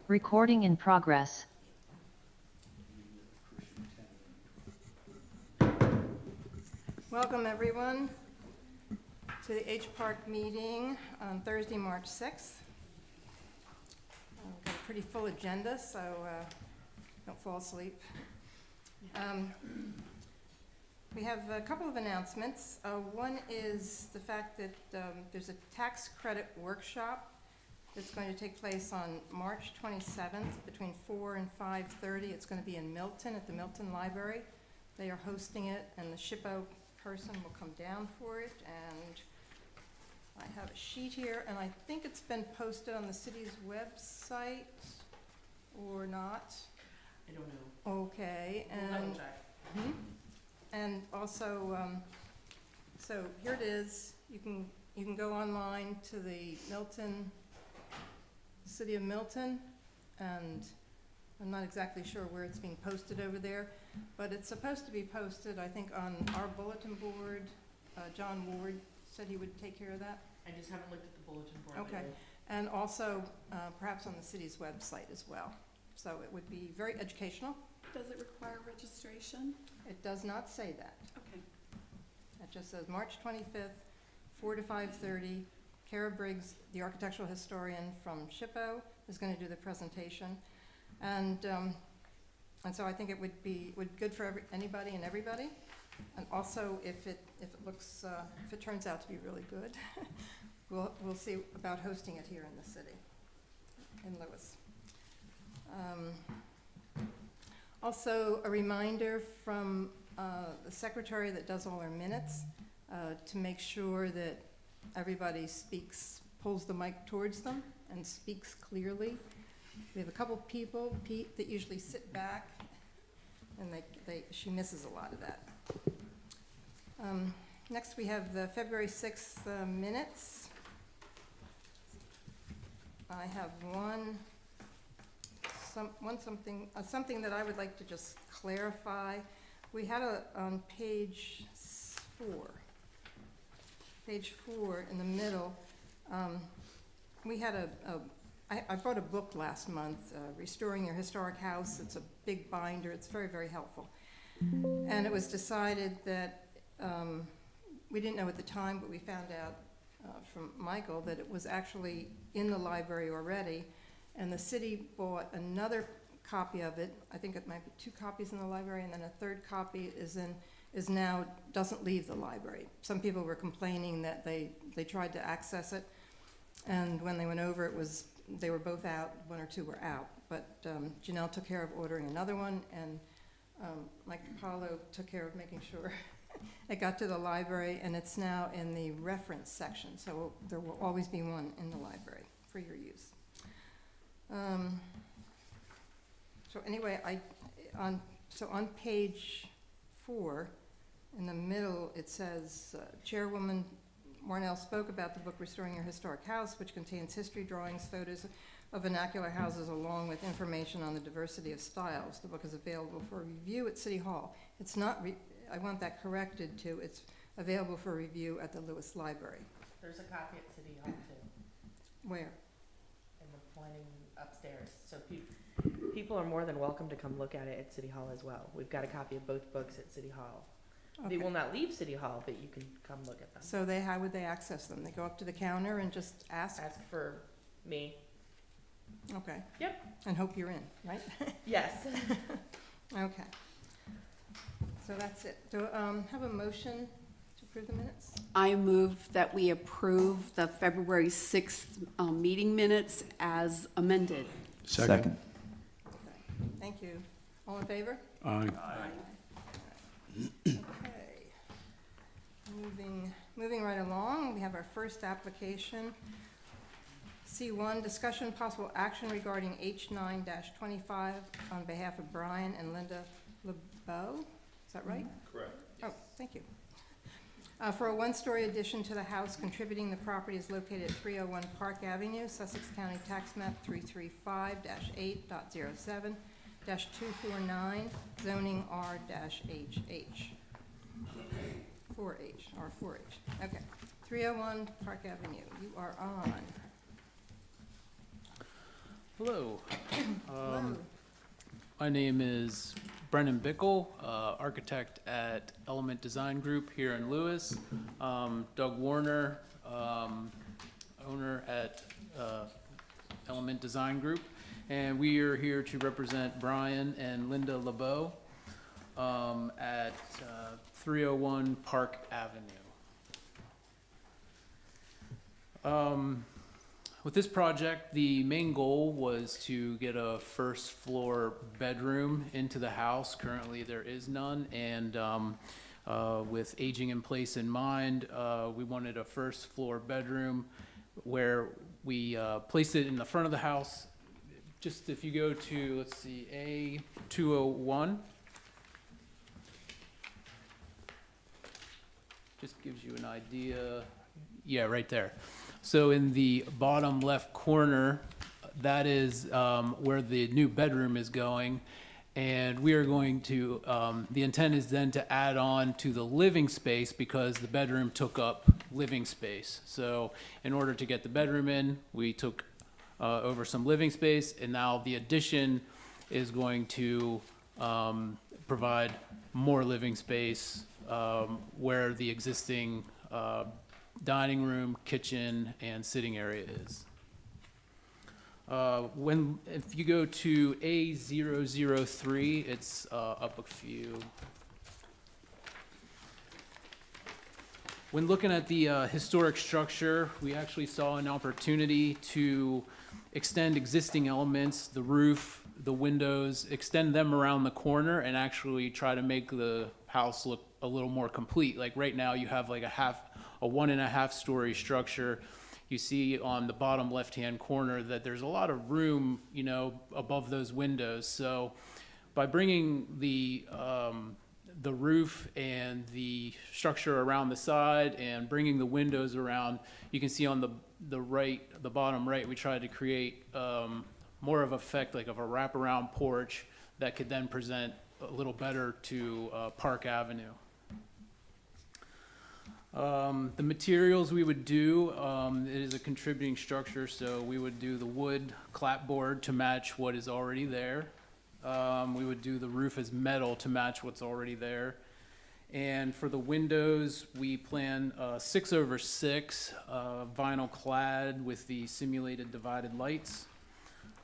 Recording in progress. Welcome everyone to the H Park meeting on Thursday, March 6th. We've got a pretty full agenda, so don't fall asleep. We have a couple of announcements. One is the fact that there's a tax credit workshop that's going to take place on March 27th between 4 and 5:30. It's going to be in Milton at the Milton Library. They are hosting it, and the SHPO person will come down for it. And I have a sheet here, and I think it's been posted on the city's website or not. I don't know. Okay, We'll and double check. and also, so here it is. You can go online to the City of Milton, and I'm not exactly sure where it's being posted over there, but it's supposed to be posted, I think, on our bulletin board. John Ward said he would take care of that. I just haven't looked at the bulletin board. Okay. lately. And also, perhaps on the city's website as well. So it would be very educational. Does it require registration? It does not say that. Okay. It just says March 25th, 4 to 5:30. Kara Briggs, the architectural historian from SHPO, is going to do the presentation. And so I think it would be good for anybody and everybody. And also, if it turns out to be really good, we'll see about hosting it here in the city, in Lewis. Also, a reminder from the secretary that does all our minutes to make sure that everybody pulls the mic towards them and speaks clearly. We have a couple people, Pete, that usually sit back, and she misses a lot of that. Next, we have the February 6th minutes. I have something that I would like to just clarify. We had on page 4 in the middle, we had I brought a book last month, Restoring Your Historic House. It's a big binder. It's very, very helpful. And it was decided that, we didn't know at the time, but we found out from Michael that it was actually in the library already, and the city bought another copy of it. I think it might be 2 copies in the library, and then a third copy now doesn't leave the library. Some people were complaining that they tried to access it, and when they went over, they were both out. 1 or 2 were out. But Janelle took care of ordering another one, and Mike Paulo took care of making sure it got to the library, and it's now in the reference section. So there will always be one in the library for your use. So anyway, on page 4, in the middle, it says, Chairwoman Marnell spoke about the book Restoring Your Historic House, which contains history, drawings, photos of vernacular houses, along with information on the diversity of styles. The book is available for review at City Hall. It's not, I want that corrected to, it's available for review at the Lewis Library. There's a copy at City Hall too, Where? in the pointing upstairs. So people are more than welcome to come look at it at City Hall as well. We've got a copy of both books at City Hall. Okay. They will not leave City Hall, but you can come look at them. So how would they access them? They go up to the counter and just ask? Ask for me. Okay. Yep. And hope you're in, right? Yes. Okay. So that's it. Do have a motion to approve the minutes? I move that we approve the February 6th meeting minutes as amended. Second. Okay. Thank you. All in favor? Aye. Okay. Moving right along, we have our first application. C1, discussion possible action regarding H9-25 on behalf of Brian and Linda LaBau. Is that right? Correct. Oh, thank you. For a one-story addition to the house, contributing the property is located at 301 Park Avenue, Sussex County Tax Map 335-8.07-249, zoning R-HH. 4H, R4H. Okay. 301 Park Avenue. You are on. Hello. Hello. My name is Brennan Bickle, architect at Element Design Group here in Lewis. Doug Warner, owner at Element Design Group. And we are here to represent Brian and Linda LaBau at 301 Park Avenue. With this project, the main goal was to get a first floor bedroom into the house. Currently, there is none, and with aging in place in mind, we wanted a first floor bedroom where we placed it in the front of the house. Just if you go to, let's see, A201, just gives you an idea. Yeah, right there. So in the bottom left corner, that is where the new bedroom is going. And we are going to, the intent is then to add on to the living space because the bedroom took up living space. So in order to get the bedroom in, we took over some living space, and now the addition is going to provide more living space where the existing dining room, kitchen, and sitting area is. If you go to A003, it's up a few. When looking at the historic structure, we actually saw an opportunity to extend existing elements, the roof, the windows, extend them around the corner, and actually try to make the house look a little more complete. Like right now, you have like a 1.5 story structure. You see on the bottom left-hand corner that there's a lot of room, you know, above those windows. So by bringing the roof and the structure around the side and bringing the windows around, you can see on the bottom right, we tried to create more of effect, like of a wraparound porch that could then present a little better to Park Avenue. The materials we would do, it is a contributing structure, so we would do the wood clapboard to match what is already there. We would do the roof as metal to match what's already there. And for the windows, we plan 6/6 vinyl clad with the simulated divided lights.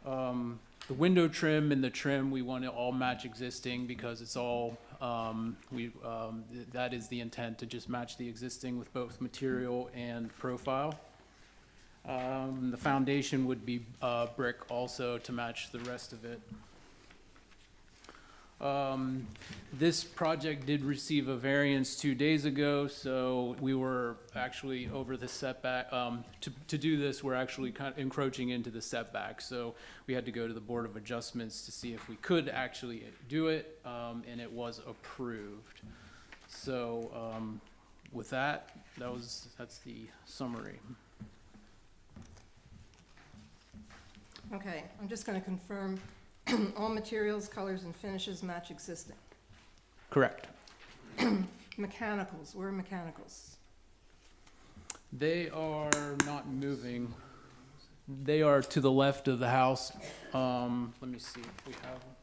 The window trim and the trim, we want to all match existing because it's all, that is the intent, to just match the existing with both material and profile. The foundation would be brick also to match the rest of it. This project did receive a variance 2 days ago, so we were actually over the setback. To do this, we're actually kind of encroaching into the setback, so we had to go to the Board of Adjustments to see if we could actually do it, and it was approved. So with that, that's the summary. Okay, I'm just gonna confirm, all materials, colors, and finishes match existing. Correct. Mechanicals, where are mechanicals? They are not moving. They are to the left of the house. Let me see if we have them.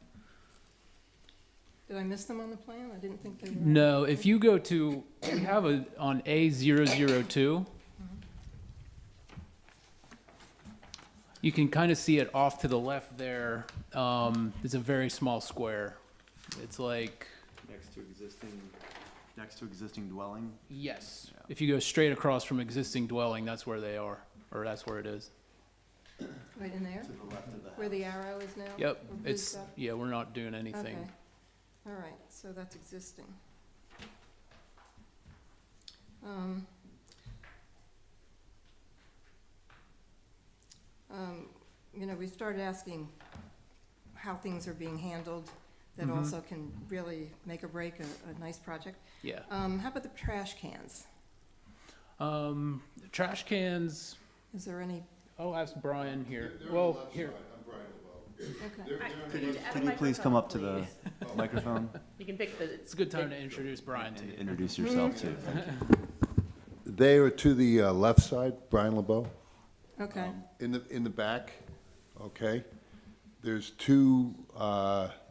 Did I miss them on the plan? I didn't think they were. No, if you go to, we have on A002. You can kind of see it off to the left there. It's a very small square. It's like, Next to existing dwelling? yes. Yeah. If you go straight across from existing dwelling, that's where they are, or that's where it is. Right in there, To the left of the house. where the arrow is now? Yep, Or blue it's, stuff? yeah, we're not doing anything. Okay, all right, so that's existing. You know, we started asking how things are being handled that Mhm. also can really make or break a nice project. Yeah. How about the trash cans? Trash cans, Is there any, I'll ask Brian here. Well, here, okay, Could you please come up to the microphone You can pick the, it's a good time to introduce Brian to and you. introduce yourself too? Thank you. They are to the left side, Brian LaBau, okay, in the back, okay? there's two,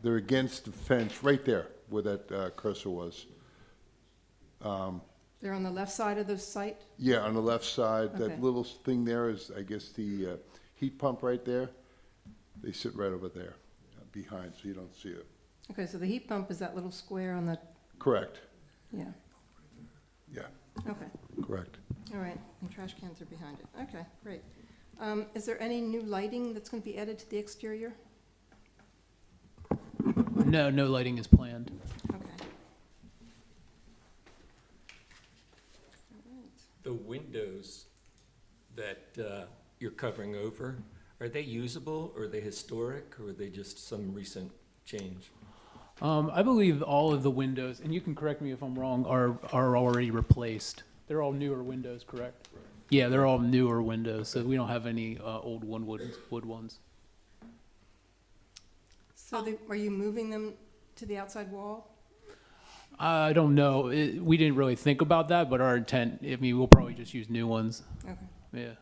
they're against the fence, right there where that cursor was. They're on the left side of the site? Yeah, on the left side, Okay. that little thing there is, I guess, the heat pump right there. They sit right over there, behind, so you don't see it. Okay, so the heat pump is that little square on the, Correct, yeah, yeah, okay, correct. all right, and trash cans are behind it, okay, great. Is there any new lighting that's gonna be added to the exterior? No, no lighting is planned. Okay. All right. The windows that you're covering over, are they usable, or are they historic, or are they just some recent change? I believe all of the windows, and you can correct me if I'm wrong, are already replaced. They're all newer windows, correct? Yeah, they're all newer windows, so we don't have any old wood ones. So are you moving them to the outside wall? I don't know. We didn't really think about that, but our intent, I mean, we'll probably just use new ones. Okay. Yeah.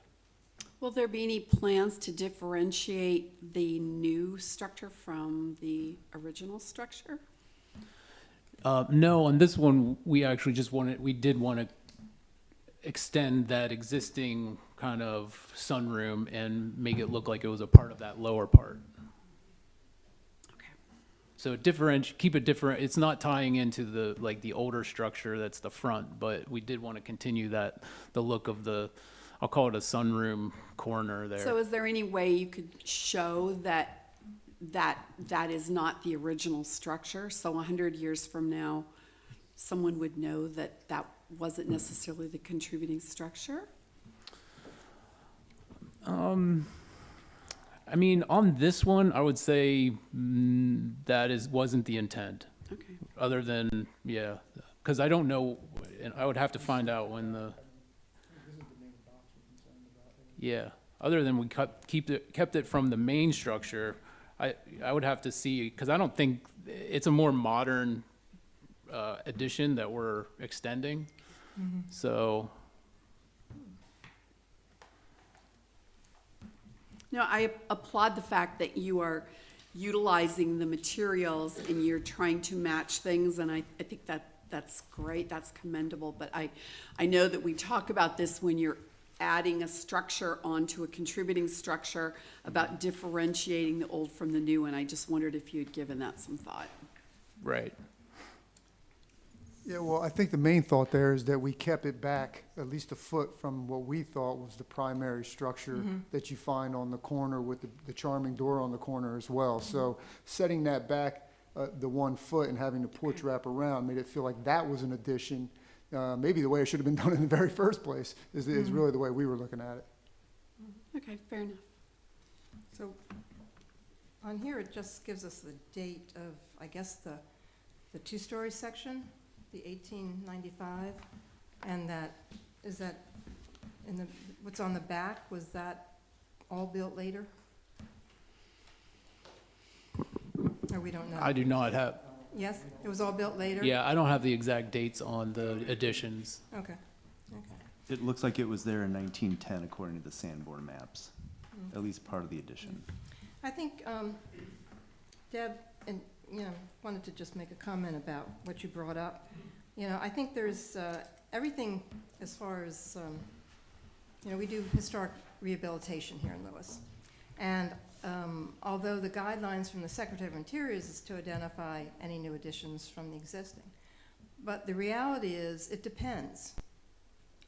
Will there be any plans to differentiate the new structure from the original structure? No, on this one, we did want to extend that existing kind of sunroom and make it look like it was a part of that lower part. Okay. So keep it different. It's not tying into the older structure that's the front, but we did want to continue the look of I'll call it a sunroom corner there. So is there any way you could show that is not the original structure? So 100 years from now, someone would know that that wasn't necessarily the contributing structure? I mean, on this one, I would say wasn't the intent. Okay. Other than, yeah, because I don't know, and I would have to find out when yeah, other than we kept it from the main structure, I would have to see, because I don't think, it's a more modern addition that we're extending, so. No, I applaud the fact that you are utilizing the materials and you're trying to match things, and I think that's great, that's commendable, but I know that we talk about this when you're adding a structure onto a contributing structure, about differentiating the old from the new, and I just wondered if you had given that some thought. Right. Yeah, well, I think the main thought there is that we kept it back at least a foot from what we thought was the primary structure that you find on the corner with the charming door on the corner as well. So setting that back the 1 foot and having the porch wrap around made it feel like that was an addition. Maybe the way it should have been done in the very first place is really the way we were looking at it. Okay, fair enough. So on here, it just gives us the date of, I guess, the two-story section, the 1895, and is that what's on the back, was that all built later? Or we don't know? I do not have, Yes, it was all built later? yeah, I don't have the exact dates on the additions. Okay. It looks like it was there in 1910, according to the Sanborn maps, at least part of the addition. I think, Deb, and, wanted to just make a comment about what you brought up. I think there's everything as far as, we do historic rehabilitation here in Lewis. And although the guidelines from the Secretary of Interior is to identify any new additions from the existing, but the reality is it depends.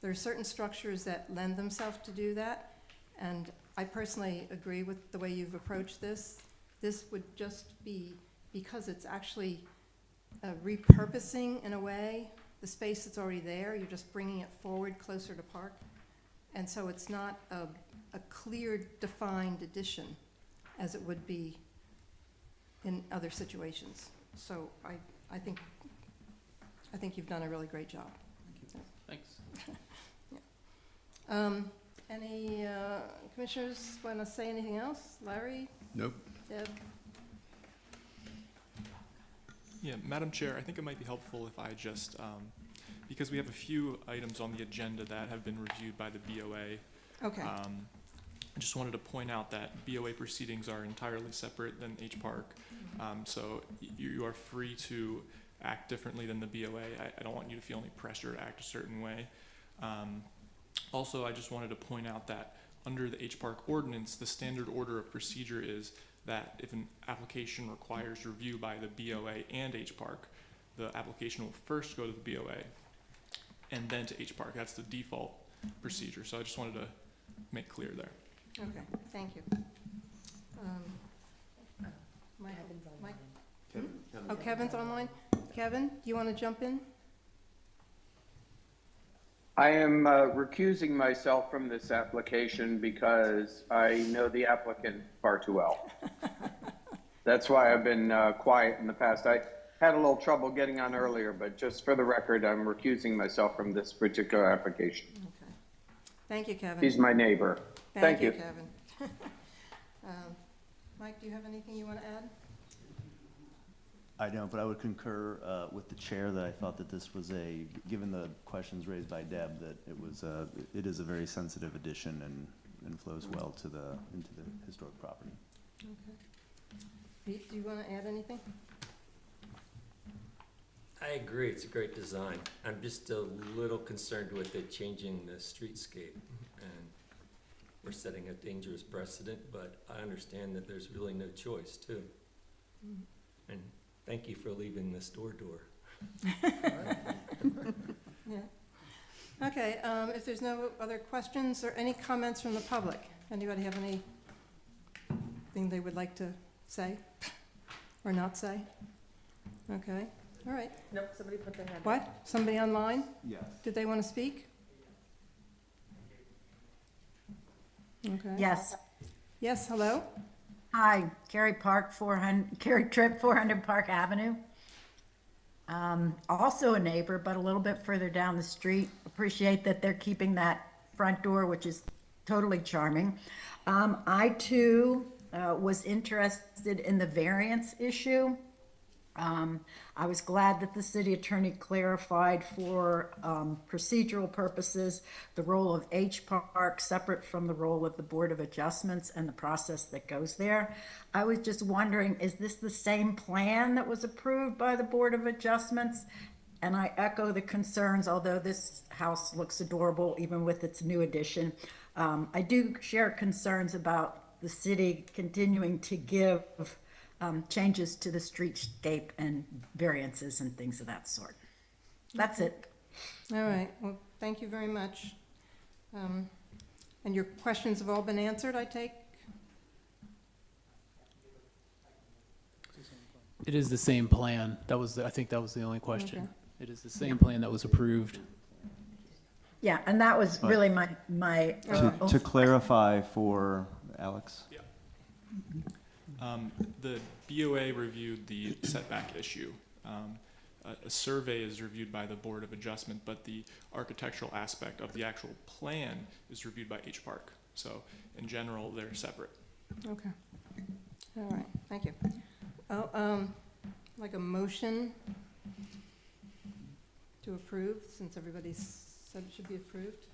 There are certain structures that lend themselves to do that, and I personally agree with the way you've approached this. This would just be, because it's actually repurposing, in a way, the space that's already there. You're just bringing it forward closer to park. And so it's not a clear, defined addition as it would be in other situations. So I think you've done a really great job. Thanks. Any commissioners want to say anything else? Larry? Nope. Deb? Yeah, Madam Chair, I think it might be helpful if I just, because we have a few items on the agenda that have been reviewed by the BOA. Okay. I just wanted to point out that BOA proceedings are entirely separate than H-Park. So you are free to act differently than the BOA. I don't want you to feel any pressure to act a certain way. Also, I just wanted to point out that under the H-Park ordinance, the standard order of procedure is that if an application requires review by the BOA and H-Park, the application will first go to the BOA and then to H-Park. That's the default procedure. So I just wanted to make clear there. Okay, thank you. Michael, Mike? Oh, Kevin's online? Kevin, do you want to jump in? I am recusing myself from this application because I know the applicant far too well. That's why I've been quiet in the past. I had a little trouble getting on earlier, but just for the record, I'm recusing myself from this particular application. Okay. Thank you, Kevin. He's my neighbor. Thank you. Kevin. Mike, do you have anything you want to add? I don't, but I would concur with the chair that I thought that this was given the questions raised by Deb, that it is a very sensitive addition and flows well into the historic property. Okay. Pete, do you want to add anything? I agree, it's a great design. I'm just a little concerned with it changing the streetscape, and we're setting a dangerous precedent, but I understand that there's really no choice, too. And thank you for leaving the store door. Yeah. Okay, if there's no other questions or any comments from the public, anybody have anything they would like to say or not say? Okay, all right. Nope, somebody put their hand up. What? Somebody online? Yes. Did they want to speak? Okay. Yes. Yes, hello? Hi, Carrie Tripp, 400 Park Avenue. Also a neighbor, but a little bit further down the street. Appreciate that they're keeping that front door, which is totally charming. I too was interested in the variance issue. I was glad that the city attorney clarified for procedural purposes the role of H-Park separate from the role of the Board of Adjustments and the process that goes there. I was just wondering, is this the same plan that was approved by the Board of Adjustments? And I echo the concerns, although this house looks adorable even with its new addition. I do share concerns about the city continuing to give changes to the streetscape and variances and things of that sort. That's it. All right, well, thank you very much. And your questions have all been answered, I take? It is the same plan. I think that was the only question. Okay. It is the same plan that was approved. Yeah, and that was But- really my To clarify for Alex, The BOA reviewed the setback issue. A survey is reviewed by the Board of Adjustment, but the architectural aspect of the actual plan is reviewed by H-Park. So in general, they're separate. Okay. All right, thank you. Oh, like a motion to approve, since everybody said it should be approved?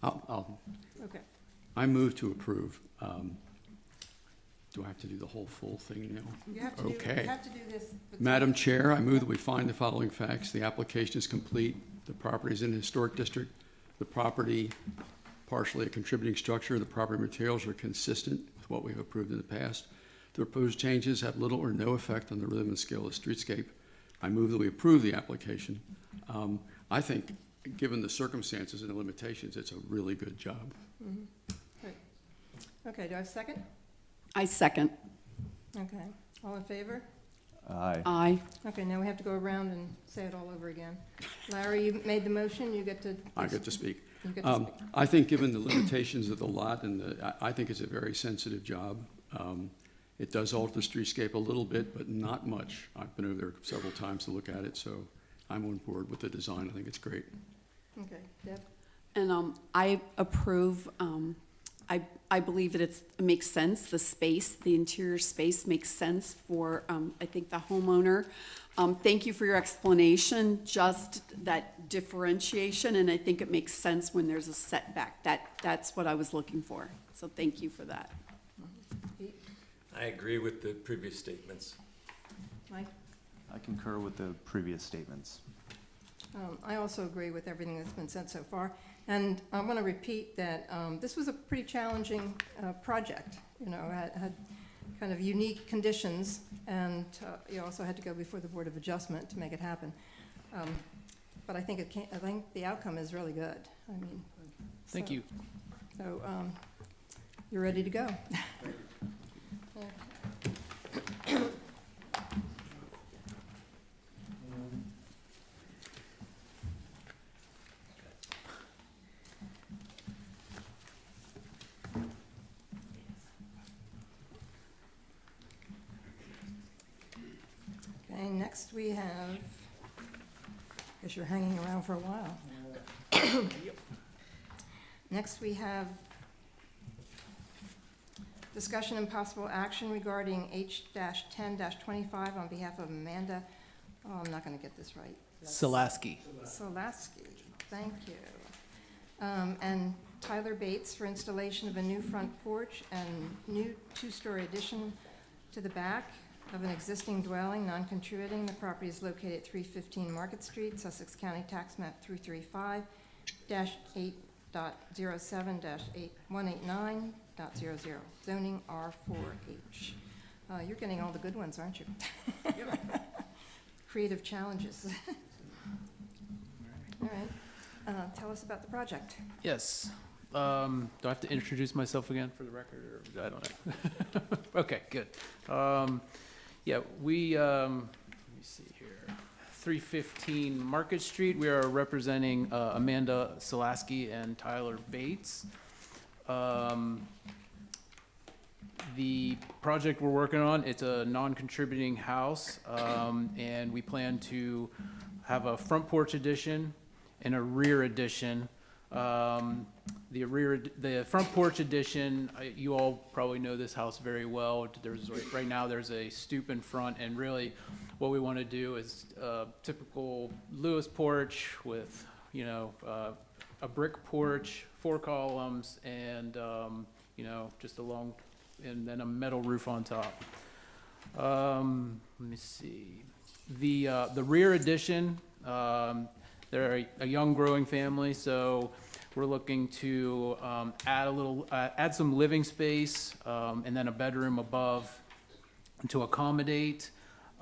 Okay. I move to approve. Do I have to do the whole full thing now? You have to Okay. do this. but- Madam Chair, I move that we find the following facts. The application is complete. The property is in the historic district. The property, partially a contributing structure, the property materials are consistent with what we've approved in the past. The proposed changes have little or no effect on the rhythm and scale of the streetscape. I move that we approve the application. I think, given the circumstances and the limitations, it's a really good job. Mhm. Great. Okay, do I have a second? I second. Okay, all in favor? aye. Aye. Okay, now we have to go around and say it all over again. Larry, you made the motion, you get to. I get to speak. You get to speak. I think given the limitations of the lot and I think it's a very sensitive job. It does alter the streetscape a little bit, but not much. I've been over there several times to look at it, so I'm on board with the design. I think it's great. Okay, Deb? And I approve I believe that it makes sense, the space, the interior space makes sense for, I think, the homeowner. Thank you for your explanation, just that differentiation, and I think it makes sense when there's a setback. That's what I was looking for, so thank you for that. I agree with the previous statements. Mike? I concur with the previous statements. I also agree with everything that's been said so far. And I want to repeat that this was a pretty challenging project. You know, had kind of unique conditions, and you also had to go before the Board of Adjustment to make it happen. But I think I think the outcome is really good. I mean, Thank you. So you're ready to go. Okay, next we have, guess you're hanging around for a while. Next we have discussion and possible action regarding H-10-25 on behalf of Amanda, oh, I'm not gonna get this right. Celaschi. Celaschi, thank you. And Tyler Bates for installation of a new front porch and new two-story addition to the back of an existing dwelling, non-contributing. The property is located at 315 Market Street, Sussex County Tax Map 335-8.07-189.00, zoning R4H. You're getting all the good ones, aren't you? Creative challenges. All right, tell us about the project. Yes. Do I have to introduce myself again for the record, or I don't know? Okay, good. Yeah, we, let me see here, 315 Market Street. We are representing Amanda Celaschi and Tyler Bates. The project we're working on, it's a non-contributing house, and we plan to have a front porch addition and a rear addition. The front porch addition, you all probably know this house very well. Right now there's a stoop in front, and really what we want to do is typical Lewis porch with, you know, a brick porch, 4 columns, and you know, just a long, and then a metal roof on top. Let me see. The rear addition, they're a young growing family, so we're looking to add some living space, and then a bedroom above to accommodate,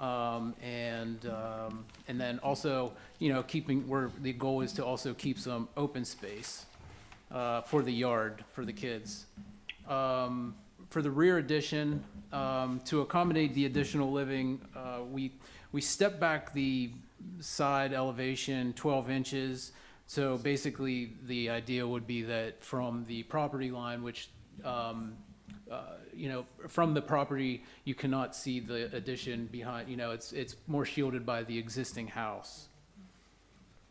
and then also, you know, the goal is to also keep some open space for the yard for the kids. For the rear addition, to accommodate the additional living, we step back the side elevation 12 inches. So basically, the idea would be that from the property line, which, you know, from the property, you cannot see the addition behind, you know, it's more shielded by the existing house.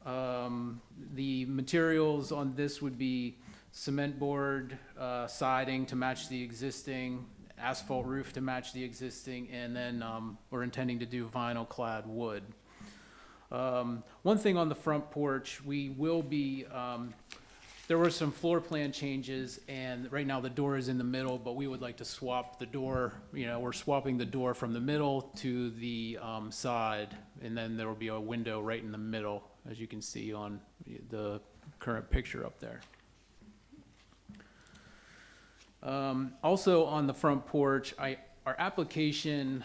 The materials on this would be cement board, siding to match the existing, asphalt roof to match the existing, and then we're intending to do vinyl clad wood. One thing on the front porch, we will be, there were some floor plan changes, and right now the door is in the middle, but we would like to swap the door, you know, we're swapping the door from the middle to the side, and then there will be a window right in the middle, as you can see on the current picture up there. Also on the front porch, our application,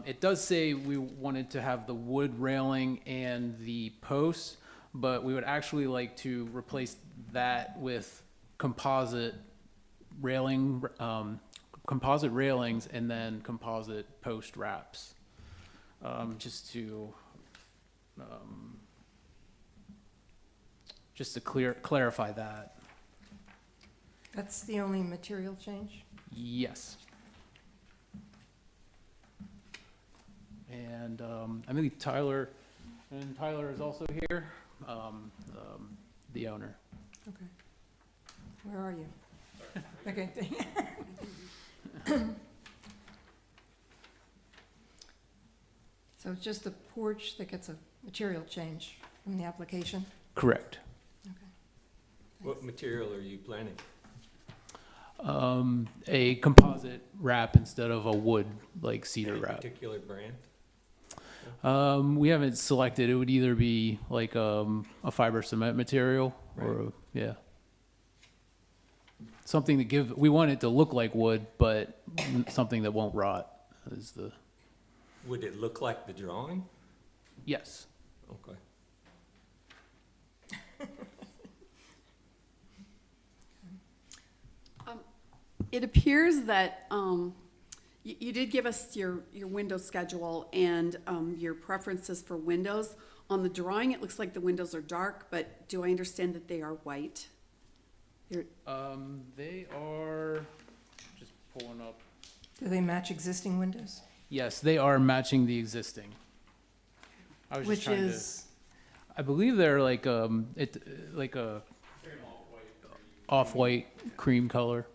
it does say we wanted to have the wood railing and the posts, but we would actually like to replace that with composite railing, composite railings and then composite post wraps, just to clarify that. That's the only material change? Yes. And I believe Tyler is also here, the owner. Okay. Where are you? Okay. So it's just the porch that gets a material change from the application? Correct. Okay. What material are you planning? A composite wrap instead of a wood, like cedar Any wrap. particular brand? We haven't selected. It would either be like a fiber cement material or, yeah. Something to give, we want it to look like wood, but something that won't rot is the, Would it look like the drawing? yes. Okay. It appears that you did give us your window schedule and your preferences for windows. On the drawing, it looks like the windows are dark, but do I understand that they are white? They are, just pulling up. Do they match existing windows? Yes, they are matching the existing. I was just Which trying to, is, I believe they're like, like a off-white cream color.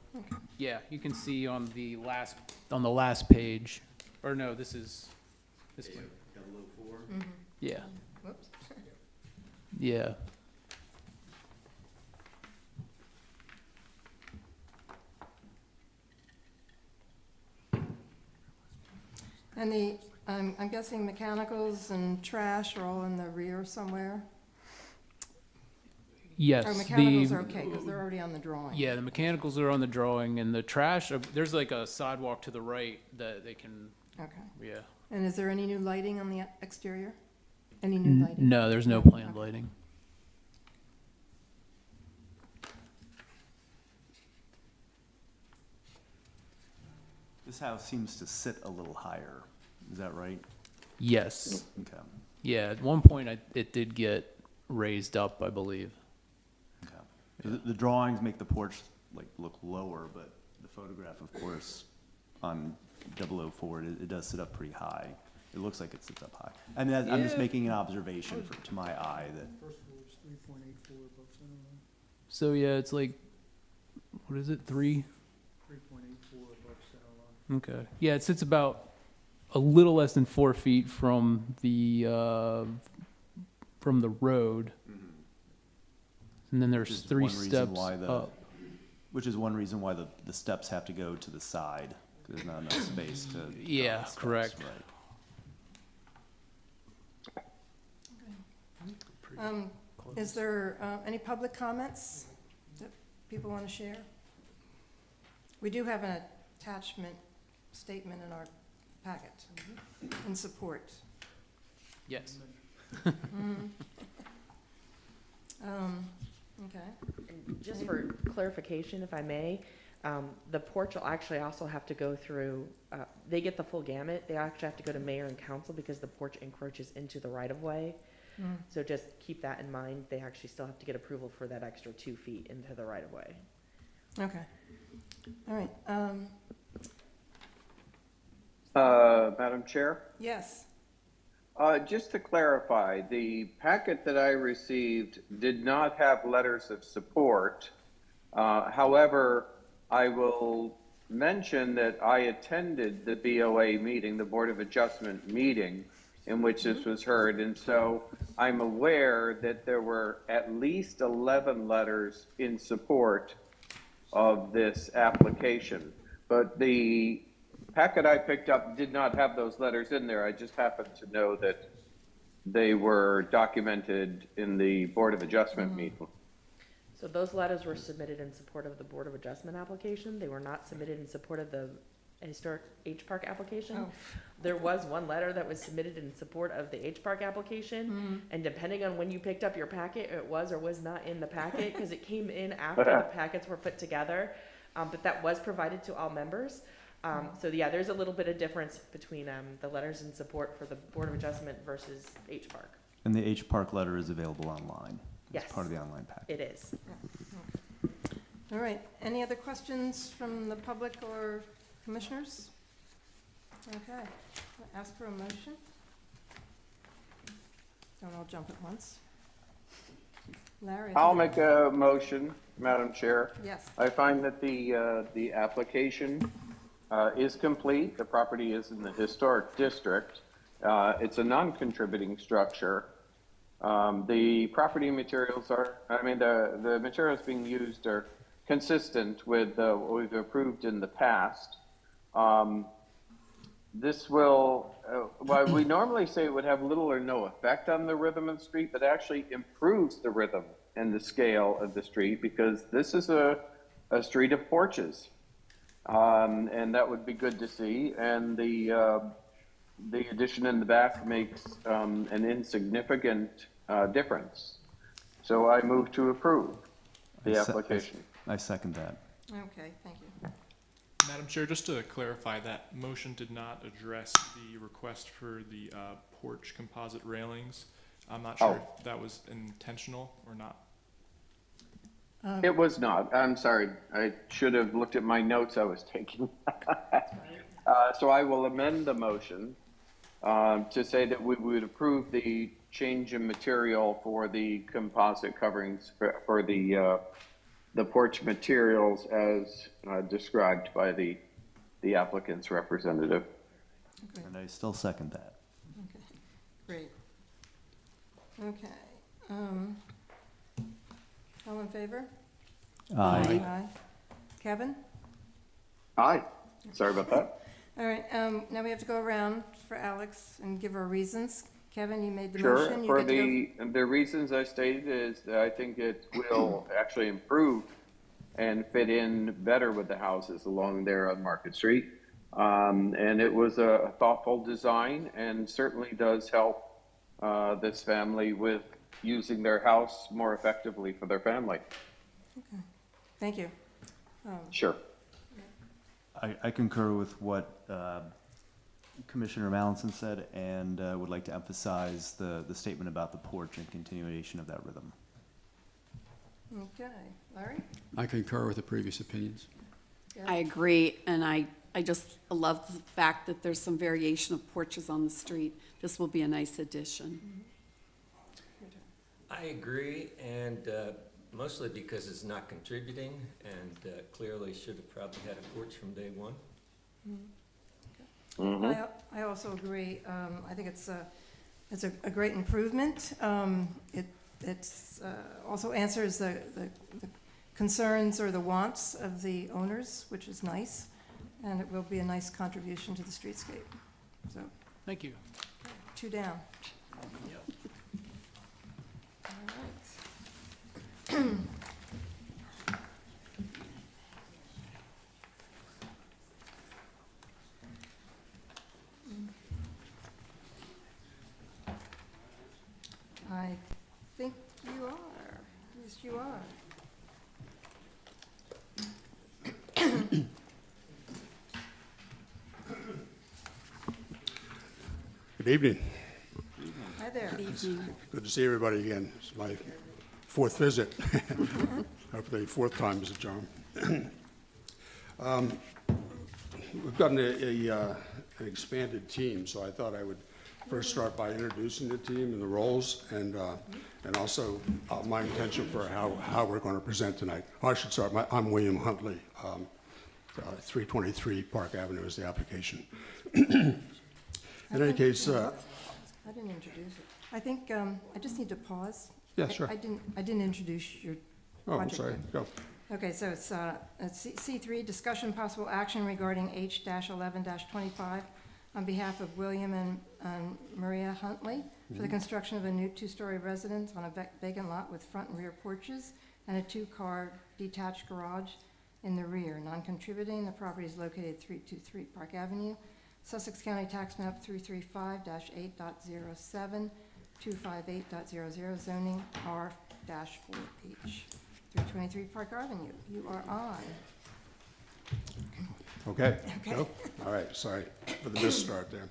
Yeah, you can see on the last page, or no, this is, this one. Yeah, whoops. yeah. And the, I'm guessing mechanicals and trash are all in the rear somewhere? Yes. Or mechanicals are okay, because they're already on the drawing? Yeah, the mechanicals are on the drawing, and the trash, there's like a sidewalk to the right that they can, Okay. yeah. And is there any new lighting on the exterior? Any new lighting? No, there's no Okay. planned lighting. This house seems to sit a little higher, is that right? Yes. Okay, Yeah, at one point it did get raised up, I believe. okay. The drawings make the porch like look lower, but the photograph, of course, on 004, it does sit up pretty high. It looks like it sits up high. I mean, I'm just Yeah. making an observation to my eye that, So yeah, it's like, what is it, 3? 3.84 above center line. Okay. Yeah, it sits about a little less than 4 feet from the road. And then there's Which is 3 one reason steps why the- up. which is one reason why the steps have to go to the side, 'cause there's not enough space to. draw Yeah, the steps, correct. right. Is there any public comments that people want to share? We do have an attachment statement in our packet in support. Yes. Okay. And just for clarification, if I may, the porch will actually also have to go through, they get the full gamut. They actually have to go to mayor and council because the porch encroaches into the right-of-way. So just keep that in mind. They actually still have to get approval for that extra 2 feet into the right-of-way. Okay. All right. Madam Chair? Yes. Just to clarify, the packet that I received did not have letters of support. However, I will mention that I attended the BOA meeting, the Board of Adjustment meeting, in which this was heard. And so I'm aware that there were at least 11 letters in support of this application. But the packet I picked up did not have those letters in there. I just happened to know that they were documented in the Board of Adjustment meeting. So those letters were submitted in support of the Board of Adjustment application. They were not submitted in support of the historic H Park application. Oh. There was one letter that was submitted in support of the H Park application, and depending on when you picked up your packet, it was or was not in the packet, because it came in after the packets were put together, but that was provided to all members. So yeah, there's a little bit of difference between the letters in support for the Board of Adjustment versus H Park. And the H Park letter is available online. Yes. It's part of the online pack. It is. All right. Any other questions from the public or commissioners? Okay. I'll ask for a motion. Don't all jump at once. Larry? I'll make a motion, Madam Chair. Yes. I find that the application is complete. The property is in the historic district. It's a non-contributing structure. The property materials are, the materials being used are consistent with what we've approved in the past. This will, while we normally say it would have little or no effect on the rhythm of the street, but actually improves the rhythm and the scale of the street, because this is a street of porches. And that would be good to see. And the addition in the back makes an insignificant difference. So I move to approve the application. I second that. Okay, thank you. Madam Chair, just to clarify, that motion did not address the request for the porch composite railings. I'm not sure if that was intentional or not. It was not. I'm sorry. I should have looked at my notes I was taking. So I will amend the motion to say that we would approve the change in material for the composite coverings for the porch materials as described by the applicant's representative. Okay, And I still second that. okay, great. Okay. All in favor? Aye. Kevin? Aye. Sorry about that. All right, now we have to go around for Alex and give our reasons. Kevin, you made the Sure. motion. You For get to go. the reasons I stated is that I think it will actually improve and fit in better with the houses along there on Market Street. And it was a thoughtful design and certainly does help this family with using their house more effectively for their family. Okay, thank you. Sure. I concur with what Commissioner Mallinson said, and would like to emphasize the statement about the porch and continuation of that rhythm. Okay, Larry? I concur with the previous opinions. I agree, and I just love the fact that there's some variation of porches on the street. This will be a nice addition. I agree, and mostly because it's not contributing, and clearly should have probably had a porch from day one. I also agree. I think it's a great improvement. It's also answers the concerns or the wants of the owners, which is nice, and it will be a nice contribution to the streetscape. So, Thank you. 2 down. All right. I think you are. Yes, you are. Good evening. Hi there. Good to see everybody again. It's my 4th visit. Hopefully 4th time is a charm. We've gotten an expanded team, so I thought I would first start by introducing the team and the roles, and also my intention for how we're going to present tonight. I should start. I'm William Huntley. 323 Park Avenue is the application. In any case, I didn't introduce it. I think I just need to pause. Yeah, sure. I didn't introduce your oh, I'm project. sorry. Go. Okay, so it's C3, discussion possible action regarding H-11-25 on behalf of William and Maria Huntley for the construction of a new 2-story residence on a vacant lot with front and rear porches and a 2-car detached garage in the rear. Non-contributing, the property is located at 323 Park Avenue, Sussex County Tax Map 335-8.07, 258.00, zoning R-4H. 323 Park Avenue, you are on. Okay. Go? All right. Sorry for the misstart there.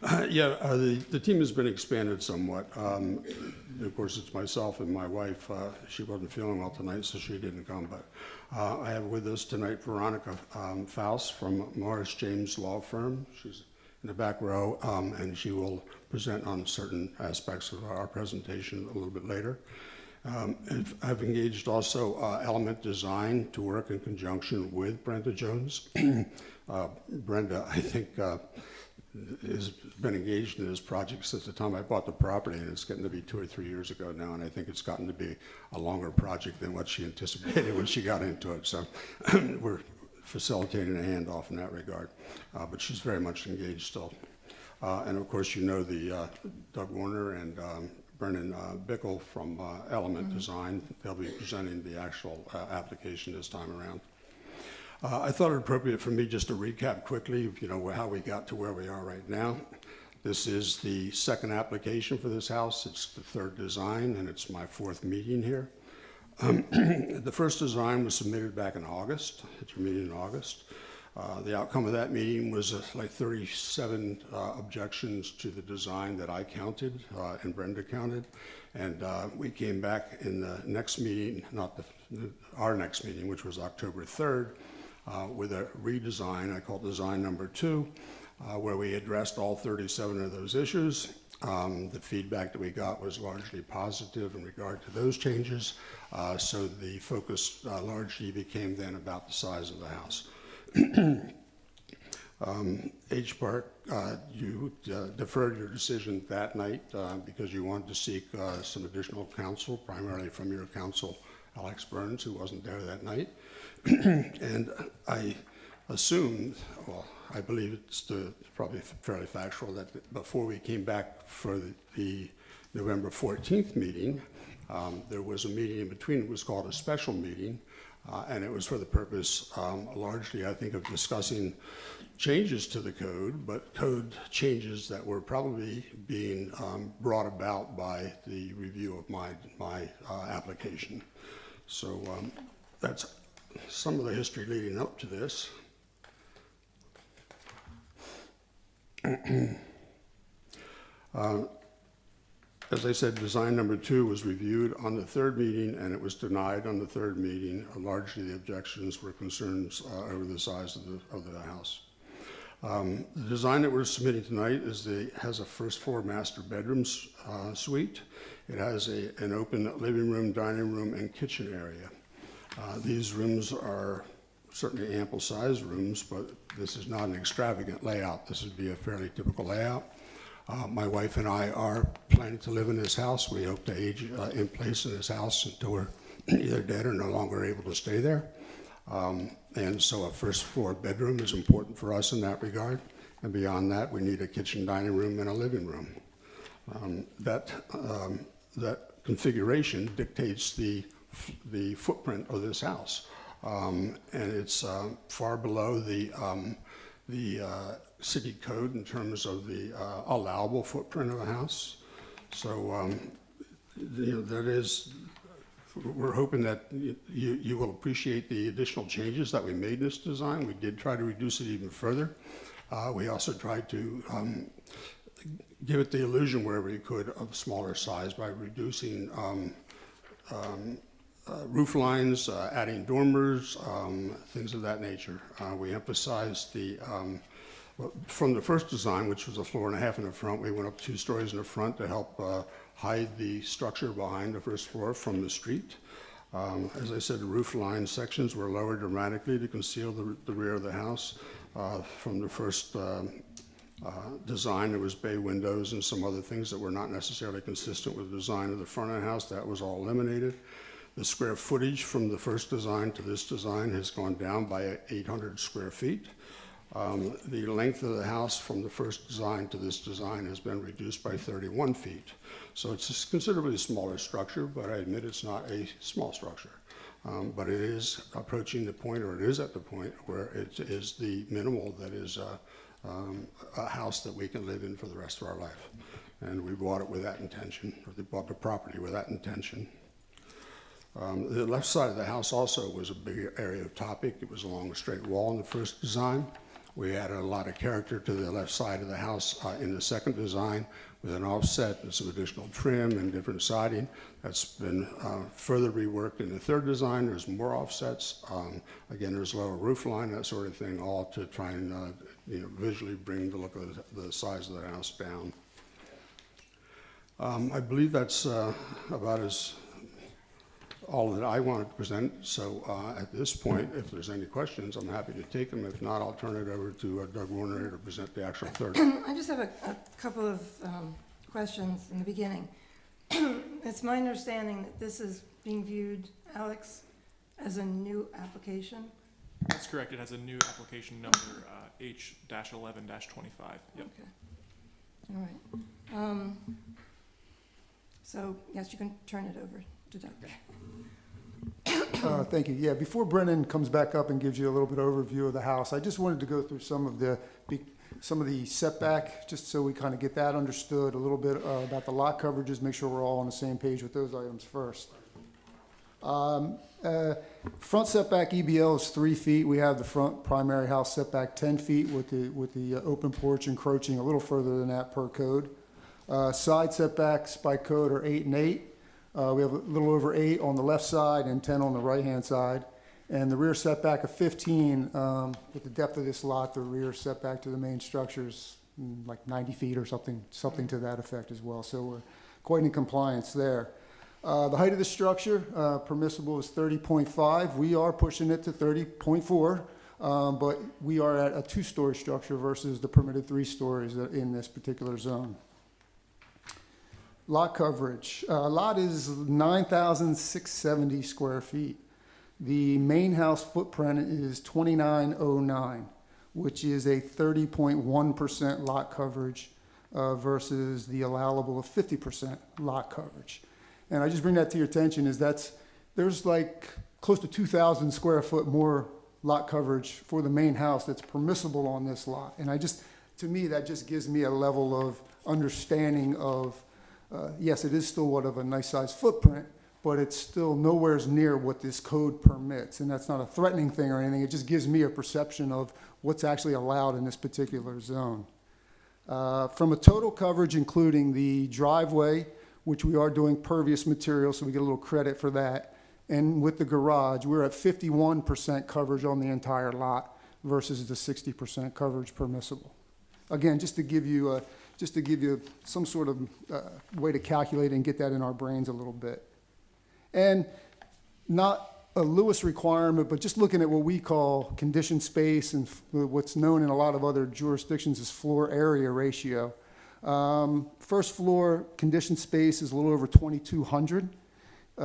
The team has been expanded somewhat. Of course, it's myself and my wife. She wasn't feeling well tonight, so she didn't come. But I have with us tonight Veronica Faust from Morris James Law Firm. She's in the back row, and she will present on certain aspects of our presentation a little bit later. I've engaged also Element Design to work in conjunction with Brenda Jones. Brenda, I think, has been engaged in this project since the time I bought the property, and it's getting to be 2 or 3 years ago now, and I think it's gotten to be a longer project than what she anticipated when she got into it. So we're facilitating a handoff in that regard, but she's very much engaged still. And of course, you know the Doug Warner and Brennan Bickle from Element Design. They'll be presenting the actual application this time around. I thought it appropriate for me just to recap quickly, how we got to where we are right now. This is the second application for this house. It's the third design, and it's my fourth meeting here. The first design was submitted back in August, at your meeting in August. The outcome of that meeting was like 37 objections to the design that I counted and Brenda counted. And we came back in the next meeting, our next meeting, which was October 3rd, with a redesign, I call it design number 2, where we addressed all 37 of those issues. The feedback that we got was largely positive in regard to those changes. So the focus largely became then about the size of the house. H Park, you deferred your decision that night because you wanted to seek some additional counsel, primarily from your counsel, Alex Burns, who wasn't there that night. And I assumed, well, I believe it's probably fairly factual, that before we came back for the November 14th meeting, there was a meeting in between. It was called a special meeting. And it was for the purpose, largely, I think, of discussing changes to the code, but code changes that were probably being brought about by the review of my application. So that's some of the history leading up to this. As I said, design number 2 was reviewed on the third meeting, and it was denied on the third meeting. Largely, the objections were concerns over the size of the house. The design that we're submitting tonight has a first floor master bedrooms suite. It has an open living room, dining room, and kitchen area. These rooms are certainly ample sized rooms, but this is not an extravagant layout. This would be a fairly typical layout. My wife and I are planning to live in this house. We hope to age in place in this house until we're either dead or no longer able to stay there. And so a first floor bedroom is important for us in that regard. And beyond that, we need a kitchen, dining room, and a living room. That configuration dictates the footprint of this house. And it's far below the city code in terms of the allowable footprint of a house. So that is, we're hoping that you will appreciate the additional changes that we made in this design. We did try to reduce it even further. We also tried to give it the illusion wherever we could of smaller size by reducing roof lines, adding dormers, things of that nature. We emphasized from the first design, which was a floor and a half in the front, we went up 2 stories in the front to help hide the structure behind the first floor from the street. As I said, the roof line sections were lowered dramatically to conceal the rear of the house. From the first design, there was bay windows and some other things that were not necessarily consistent with the design of the front of the house. That was all eliminated. The square footage from the first design to this design has gone down by 800 square feet. The length of the house from the first design to this design has been reduced by 31 feet. So it's a considerably smaller structure, but I admit it's not a small structure. But it is approaching the point, or it is at the point, where it is the minimal that is a house that we can live in for the rest of our life. And we bought it with that intention, or they bought the property with that intention. The left side of the house also was a big area of topic. It was along a straight wall in the first design. We added a lot of character to the left side of the house in the second design with an offset and some additional trim and different siding. That's been further reworked in the third design. There's more offsets. Again, there's lower roof line, that sort of thing, all to try and visually bring the look of the size of the house down. I believe that's about as all that I wanted to present. So at this point, if there's any questions, I'm happy to take them. If not, I'll turn it over to Doug Warner to present the actual third. I just have a couple of questions in the beginning. It's my understanding that this is being viewed, Alex, as a new application? That's correct. It has a new application number, H-11-25. Yep. Okay. All right. So, yes, you can turn it over to Doug. Thank you. Yeah, before Brennan comes back up and gives you a little bit of overview of the house, I just wanted to go through some of the setback, just so we kind of get that understood, a little bit about the lot coverages, make sure we're all on the same page with those items first. Front setback EBL is 3 feet. We have the front primary house setback 10 feet with the open porch encroaching a little further than that per code. Side setbacks by code are 8 and 8. We have a little over 8 on the left side and 10 on the right-hand side. And the rear setback of 15, with the depth of this lot, the rear setback to the main structure is like 90 feet or something to that effect as well. So we're quite in compliance there. The height of the structure permissible is 30.5. We are pushing it to 30.4, but we are at a 2-story structure versus the permitted 3 stories in this particular zone. Lot coverage. Lot is 9,670 square feet. The main house footprint is 2909, which is a 30.1% lot coverage versus the allowable of 50% lot coverage. And I just bring that to your attention is there's like close to 2,000 square foot more lot coverage for the main house that's permissible on this lot. And to me, that just gives me a level of understanding of, yes, it is still what of a nice size footprint, but it's still nowhere near what this code permits. And that's not a threatening thing or anything. It just gives me a perception of what's actually allowed in this particular zone. From a total coverage, including the driveway, which we are doing pervious material, so we get a little credit for that. And with the garage, we're at 51% coverage on the entire lot versus the 60% coverage permissible. Again, just to give you some sort of way to calculate and get that in our brains a little bit. And not a Lewis requirement, but just looking at what we call conditioned space and what's known in a lot of other jurisdictions as floor area ratio. First floor conditioned space is a little over 2,200.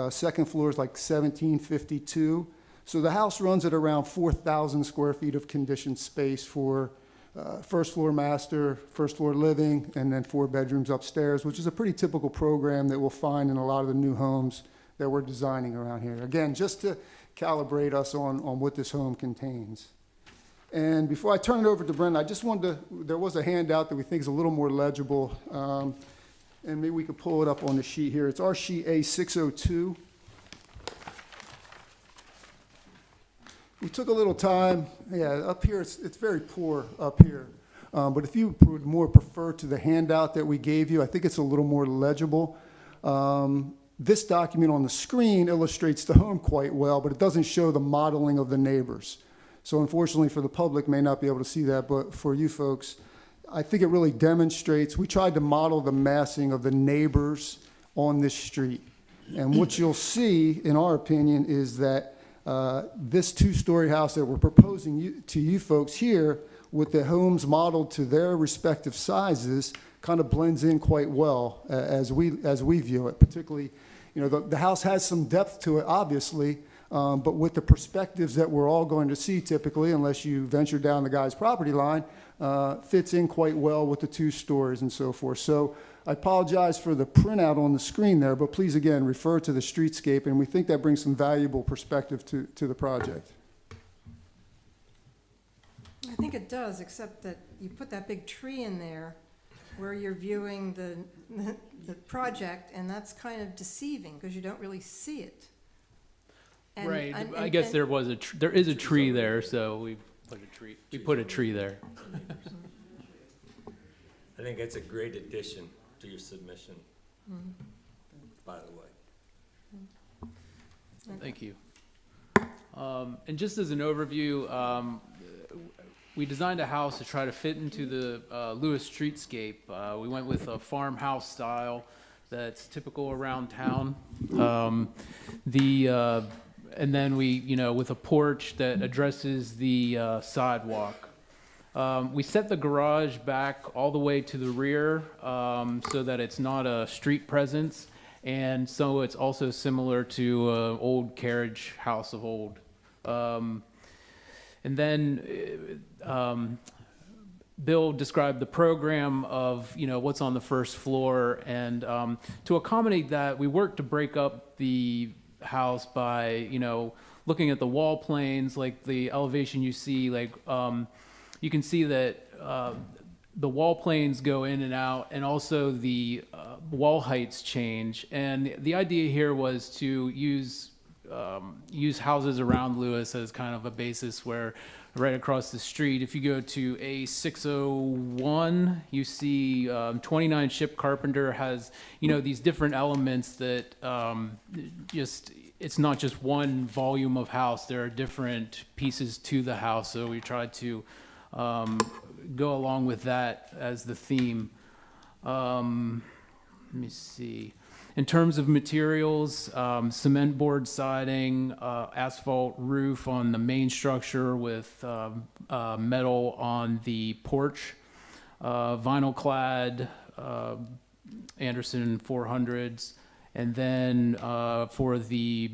Second floor is like 1,752. So the house runs at around 4,000 square feet of conditioned space for first floor master, first floor living, and then 4 bedrooms upstairs, which is a pretty typical program that we'll find in a lot of the new homes that we're designing around here. Again, just to calibrate us on what this home contains. And before I turn it over to Brenda, I just wanted there was a handout that we think is a little more legible, and maybe we could pull it up on the sheet here. It's our sheet A602. We took a little time, up here it's very poor up here. But if you would more prefer to the handout that we gave you, I think it's a little more legible. This document on the screen illustrates the home quite well, but it doesn't show the modeling of the neighbors. So unfortunately for the public may not be able to see that, but for you folks, I think it really demonstrates, we tried to model the massing of the neighbors on this street. And what you'll see, in our opinion, is that this 2-story house that we're proposing to you folks here, with the homes modeled to their respective sizes, kind of blends in quite well as we view it. Particularly, the house has some depth to it, obviously, but with the perspectives that we're all going to see typically, unless you venture down the guy's property line, fits in quite well with the 2 stories and so forth. So I apologize for the printout on the screen there, but please, again, refer to the streetscape, and we think that brings some valuable perspective to the project. I think it does, except that you put that big tree in there where you're viewing the project, and that's kind of deceiving because you don't really see it. And, Right, and- I guess and- there is a tree there, so we put a tree there. I think it's a great addition to your submission, by the way. Thank you. And just as an overview, we designed a house to try to fit into the Lewis streetscape. We went with a farmhouse style. that's typical around town. And then we, with a porch that addresses the sidewalk. We set the garage back all the way to the rear so that it's not a street presence. And so it's also similar to an old carriage house of old. And then Bill described the program of, what's on the first floor. And to accommodate that, we worked to break up the house by, looking at the wall planes, like the elevation you see, like you can see that the wall planes go in and out, and also the wall heights change. And the idea here was to use houses around Lewis as kind of a basis where right across the street, if you go to A601, you see 29 Ship Carpenter has, these different elements that it's not just one volume of house. There are different pieces to the house. So we tried to go along with that as the theme. Let me see. In terms of materials, cement board siding, asphalt roof on the main structure with metal on the porch, vinyl clad Anderson 400s. And then for the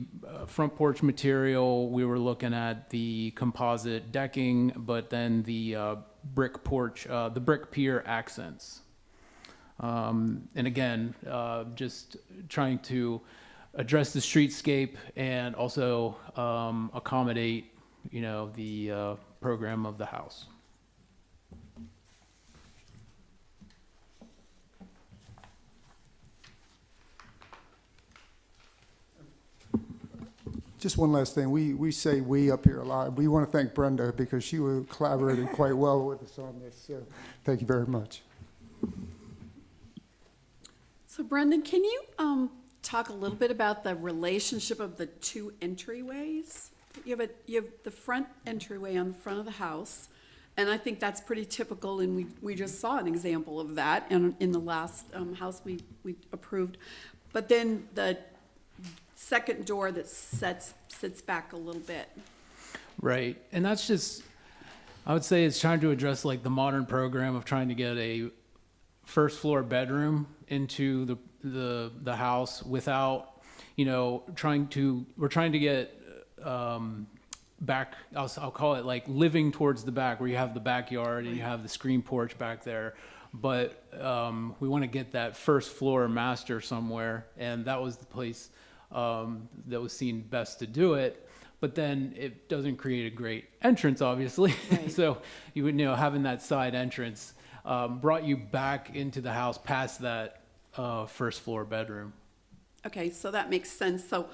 front porch material, we were looking at the composite decking, but then the brick porch, the brick pier accents. And again, just trying to address the streetscape and also accommodate, the program of the house. Just one last thing. We say we up here a lot. We want to thank Brenda because she collaborated quite well with us on this. So thank you very much. So Brendan, can you talk a little bit about the relationship of the two entryways? You have the front entryway on the front of the house, and I think that's pretty typical, and we just saw an example of that in the last house we approved. But then the second door that sits back a little bit. Right, and that's just, I would say it's trying to address like the modern program of trying to get a first floor bedroom into the house without, we're trying to get back, I'll call it like living towards the back, where you have the backyard and you have the screen porch back there. But we want to get that first floor master somewhere, and that was the place that was seen best to do it. But then it doesn't create a great entrance, obviously. Right. So you would, having that side entrance brought you back into the house past that first floor bedroom. Okay, so that makes sense. So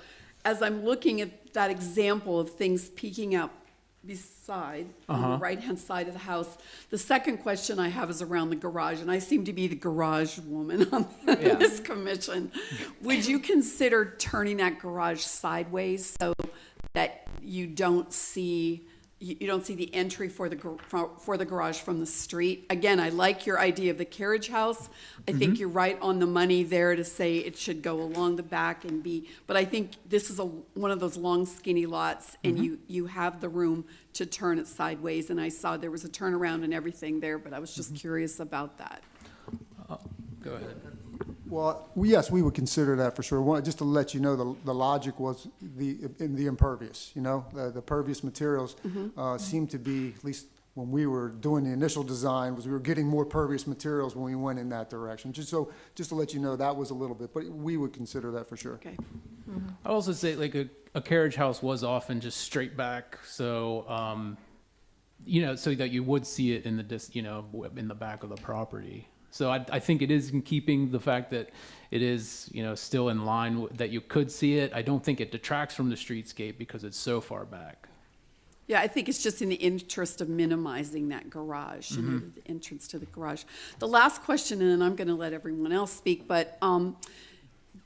as I'm looking at that example of things peeking out beside, on the right-hand side of the house, the second question I have is around the garage, and I seem to be the garage woman on this commission. Would you consider turning that garage sideways so that you don't see the entry for the garage from the street? Again, I like your idea of the carriage house. I think you're right on the money there to say it should go along the back and be, but I think this is one of those long skinny lots, and you have the room to turn it sideways, and I saw there was a turnaround and everything there, but I was just curious about that. Go ahead. Well, yes, we would consider that for sure. Just to let you know, the logic was in the impervious, the pervious materials seem to be, at least when we were doing the initial design, was we were getting more pervious materials when we went in that direction. Just to let you know, that was a little bit, but we would consider that for sure. Okay. I'd also say like a carriage house was often just straight back, so so that you would see it in the in the back of the property. So I think it is in keeping the fact that it is, still in line that you could see it. I don't think it detracts from the streetscape because it's so far back. Yeah, I think it's just in the interest of minimizing that garage, the entrance to the garage. The last question, and then I'm going to let everyone else speak, but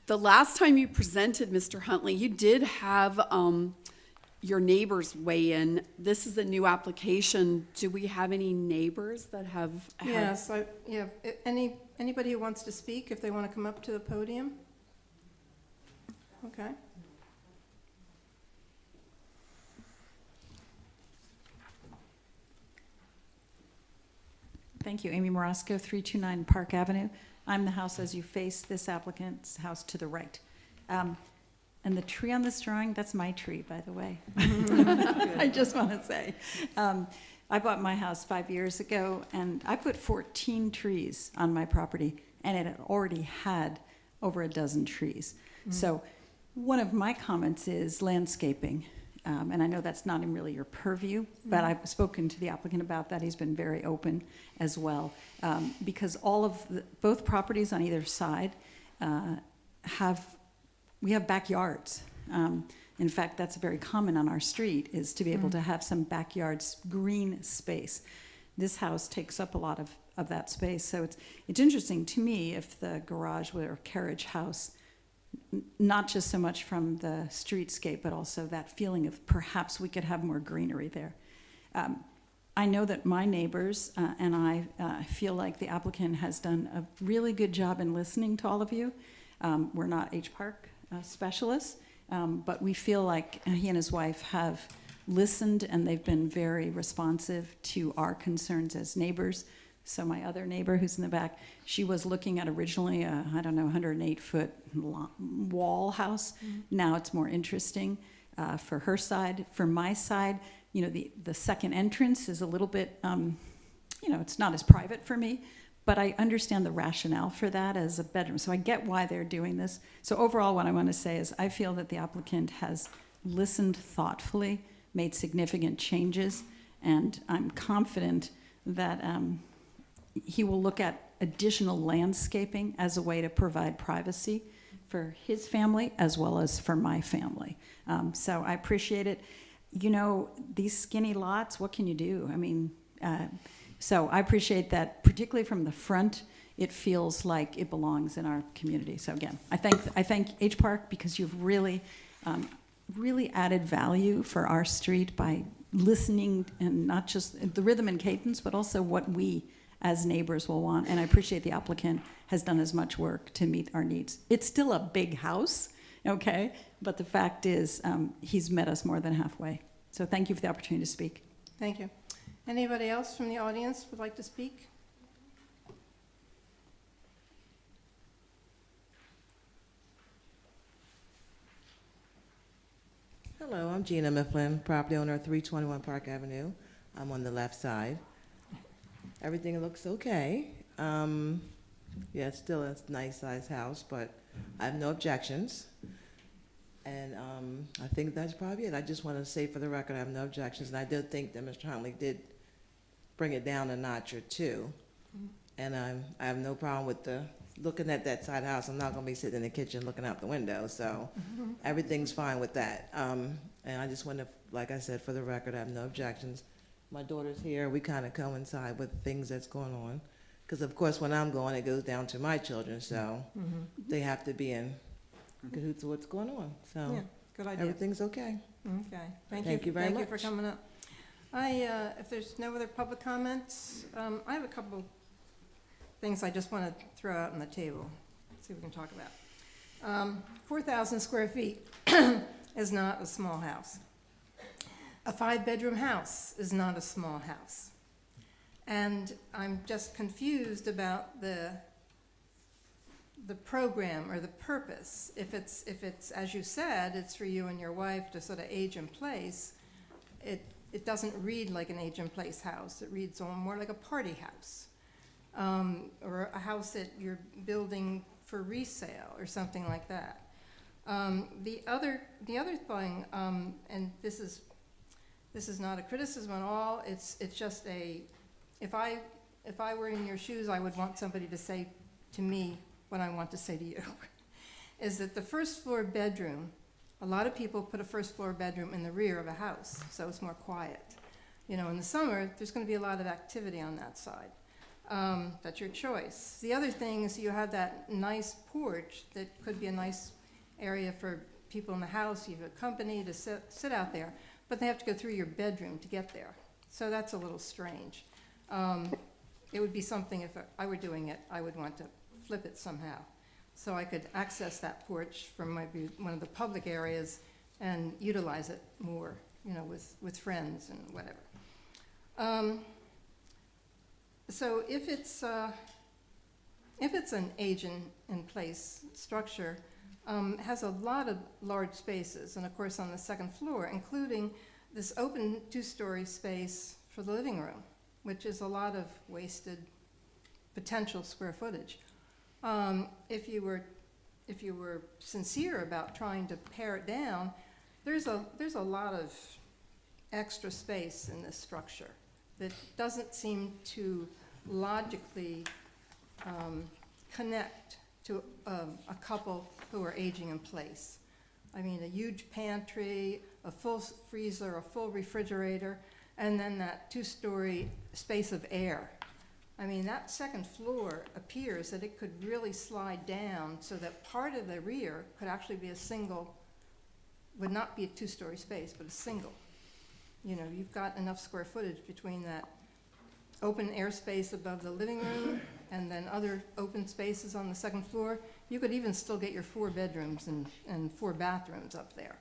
the last time you presented, Mr. Huntley, you did have your neighbors weigh in. This is a new application. Do we have any neighbors that have? Yes, anybody who wants to speak, if they want to come up to the podium? Okay. Thank you. Amy Morosco, 329 Park Avenue. I'm the house as you face this applicant's house to the right. And the tree on this drawing, that's my tree, by the way. I just want to say. I bought my house 5 years ago, and I put 14 trees on my property, and it had already had over a dozen trees. So one of my comments is landscaping. And I know that's not in really your purview, but I've spoken to the applicant about that. He's been very open as well. Because both properties on either side we have backyards. In fact, that's very common on our street, is to be able to have some backyards, green space. This house takes up a lot of that space. So it's interesting to me if the garage were a carriage house, not just so much from the streetscape, but also that feeling of perhaps we could have more greenery there. I know that my neighbors and I feel like the applicant has done a really good job in listening to all of you. We're not H Park specialists, but we feel like he and his wife have listened, and they've been very responsive to our concerns as neighbors. So my other neighbor who's in the back, she was looking at originally a, 108-foot wall house. Now it's more interesting for her side. For my side, the second entrance is a little bit, it's not as private for me, but I understand the rationale for that as a bedroom. So I get why they're doing this. So overall, what I want to say is I feel that the applicant has listened thoughtfully, made significant changes, and I'm confident that he will look at additional landscaping as a way to provide privacy for his family as well as for my family. So I appreciate it. These skinny lots, what can you do? So I appreciate that, particularly from the front. It feels like it belongs in our community. So again, I thank H Park because you've really added value for our street by listening, and not just the rhythm and cadence, but also what we as neighbors will want. And I appreciate the applicant has done as much work to meet our needs. It's still a big house, okay? But the fact is, he's met us more than halfway. So thank you for the opportunity to speak. Thank you. Anybody else from the audience would like to speak? Hello, I'm Gina Mifflin, property owner of 321 Park Avenue. I'm on the left side. Everything looks okay. It's still a nice sized house, but I have no objections. And I think that's probably it. I just want to say for the record, I have no objections. And I did think that Mr. Huntley did bring it down a notch or two. And I have no problem with looking at that side house. I'm not going to be sitting in the kitchen looking out the window. So everything's fine with that. And I just want to, like I said, for the record, I have no objections. My daughter's here. We kind of coincide with things that's going on. Because, of course, when I'm going, it goes down to my children. So they have to be in cahoots with what's going on. So Yeah, good idea. everything's okay. Okay. Thank you very Thank you much. for coming up. If there's no other public comments, I have a couple things I just want to throw out on the table, see what we can talk about. 4,000 square feet is not a small house. A 5-bedroom house is not a small house. And I'm just confused about the program or the purpose. If it's, as you said, it's for you and your wife to sort of age in place, it doesn't read like an age in place house. It reads more like a party house. Or a house that you're building for resale or something like that. The other thing, and this is not a criticism at all. It's just if I were in your shoes, I would want somebody to say to me what I want to say to you, is that the first floor bedroom, a lot of people put a first floor bedroom in the rear of a house, so it's more quiet. In the summer, there's going to be a lot of activity on that side. That's your choice. The other thing is you have that nice porch that could be a nice area for people in the house. You have a company to sit out there. but they have to go through your bedroom to get there. So that's a little strange. It would be something, if I were doing it, I would want to flip it somehow. So I could access that porch from maybe one of the public areas and utilize it more, you know, with friends and whatever. So if it's an age-in-place structure, has a lot of large spaces, and of course on the second floor, including this open two-story space for the living room, which is a lot of wasted potential square footage. If you were sincere about trying to pare it down, there's a lot of extra space in this structure that doesn't seem to logically connect to a couple who are aging in place. I mean, a huge pantry, a full freezer, a full refrigerator, and then that two-story space of air. I mean, that second floor appears that it could really slide down so that part of the rear could actually be a single, would not be a two-story space, but a single. You know, you've got enough square footage between that open air space above the living room and then other open spaces on the second floor. You could even still get your 4 bedrooms and 4 bathrooms up there.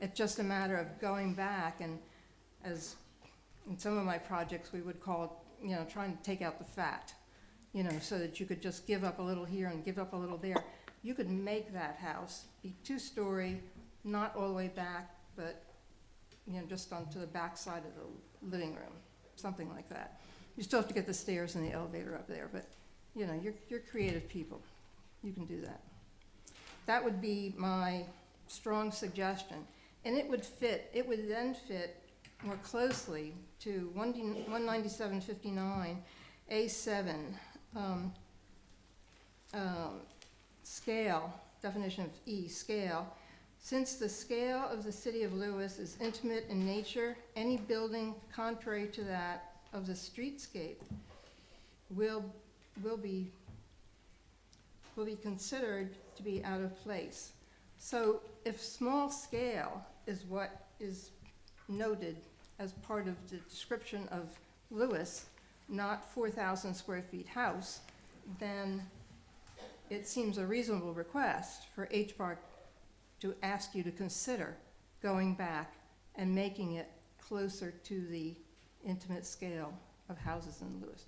It's just a matter of going back, and as in some of my projects we would call it, you know, trying to take out the fat, you know, so that you could just give up a little here and give up a little there. You could make that house be 2-story, not all the way back, but, you know, just onto the back side of the living room, something like that. You still have to get the stairs and the elevator up there, but, you know, you're creative people. You can do that. That would be my strong suggestion. And it would then fit more closely to 19759 A7 scale, definition of E, scale. Since the scale of the city of Lewis is intimate in nature, any building contrary to that of the streetscape will be considered to be out of place. So if small scale is what is noted as part of the description of Lewis, not 4,000 square feet house, then it seems a reasonable request for HPARC to ask you to consider going back and making it closer to the intimate scale of houses in Lewis.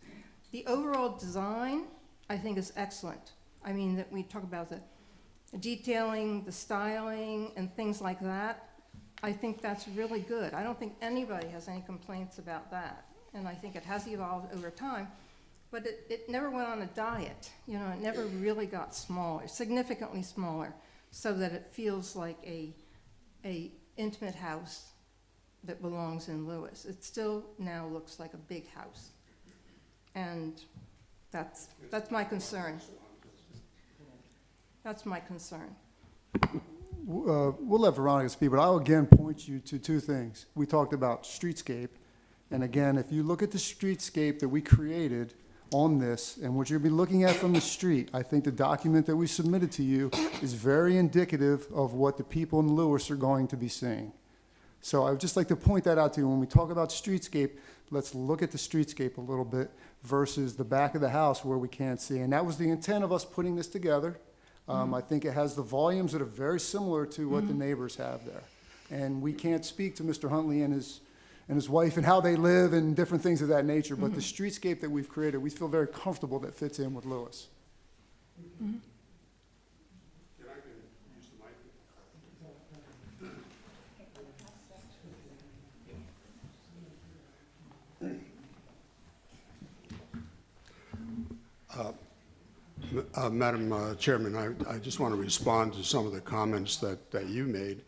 The overall design, I think, is excellent. I mean, that we talk about the detailing, the styling, and things like that. I think that's really good. I don't think anybody has any complaints about that. And I think it has evolved over time, but it never went on a diet. You know, it never really got smaller, significantly smaller, so that it feels like a intimate house that belongs in Lewis. It still now looks like a big house. And that's my concern. That's my concern. We'll let Veronica speak, but I'll again point you to 2 things. We talked about streetscape, and again, if you look at the streetscape that we created on this and what you'll be looking at from the street, I think the document that we submitted to you is very indicative of what the people in Lewis are going to be seeing. So I would just like to point that out to you. When we talk about streetscape, let's look at the streetscape a little bit versus the back of the house where we can't see. And that was the intent of us putting this together. I think it has the volumes that are very similar to what the neighbors have there. And we can't speak to Mr. Huntley and his wife and how they live and different things of that nature, but the streetscape that we've created, we feel very comfortable that fits in with Lewis. Madam Chairman, I just want to respond to some of the comments that you made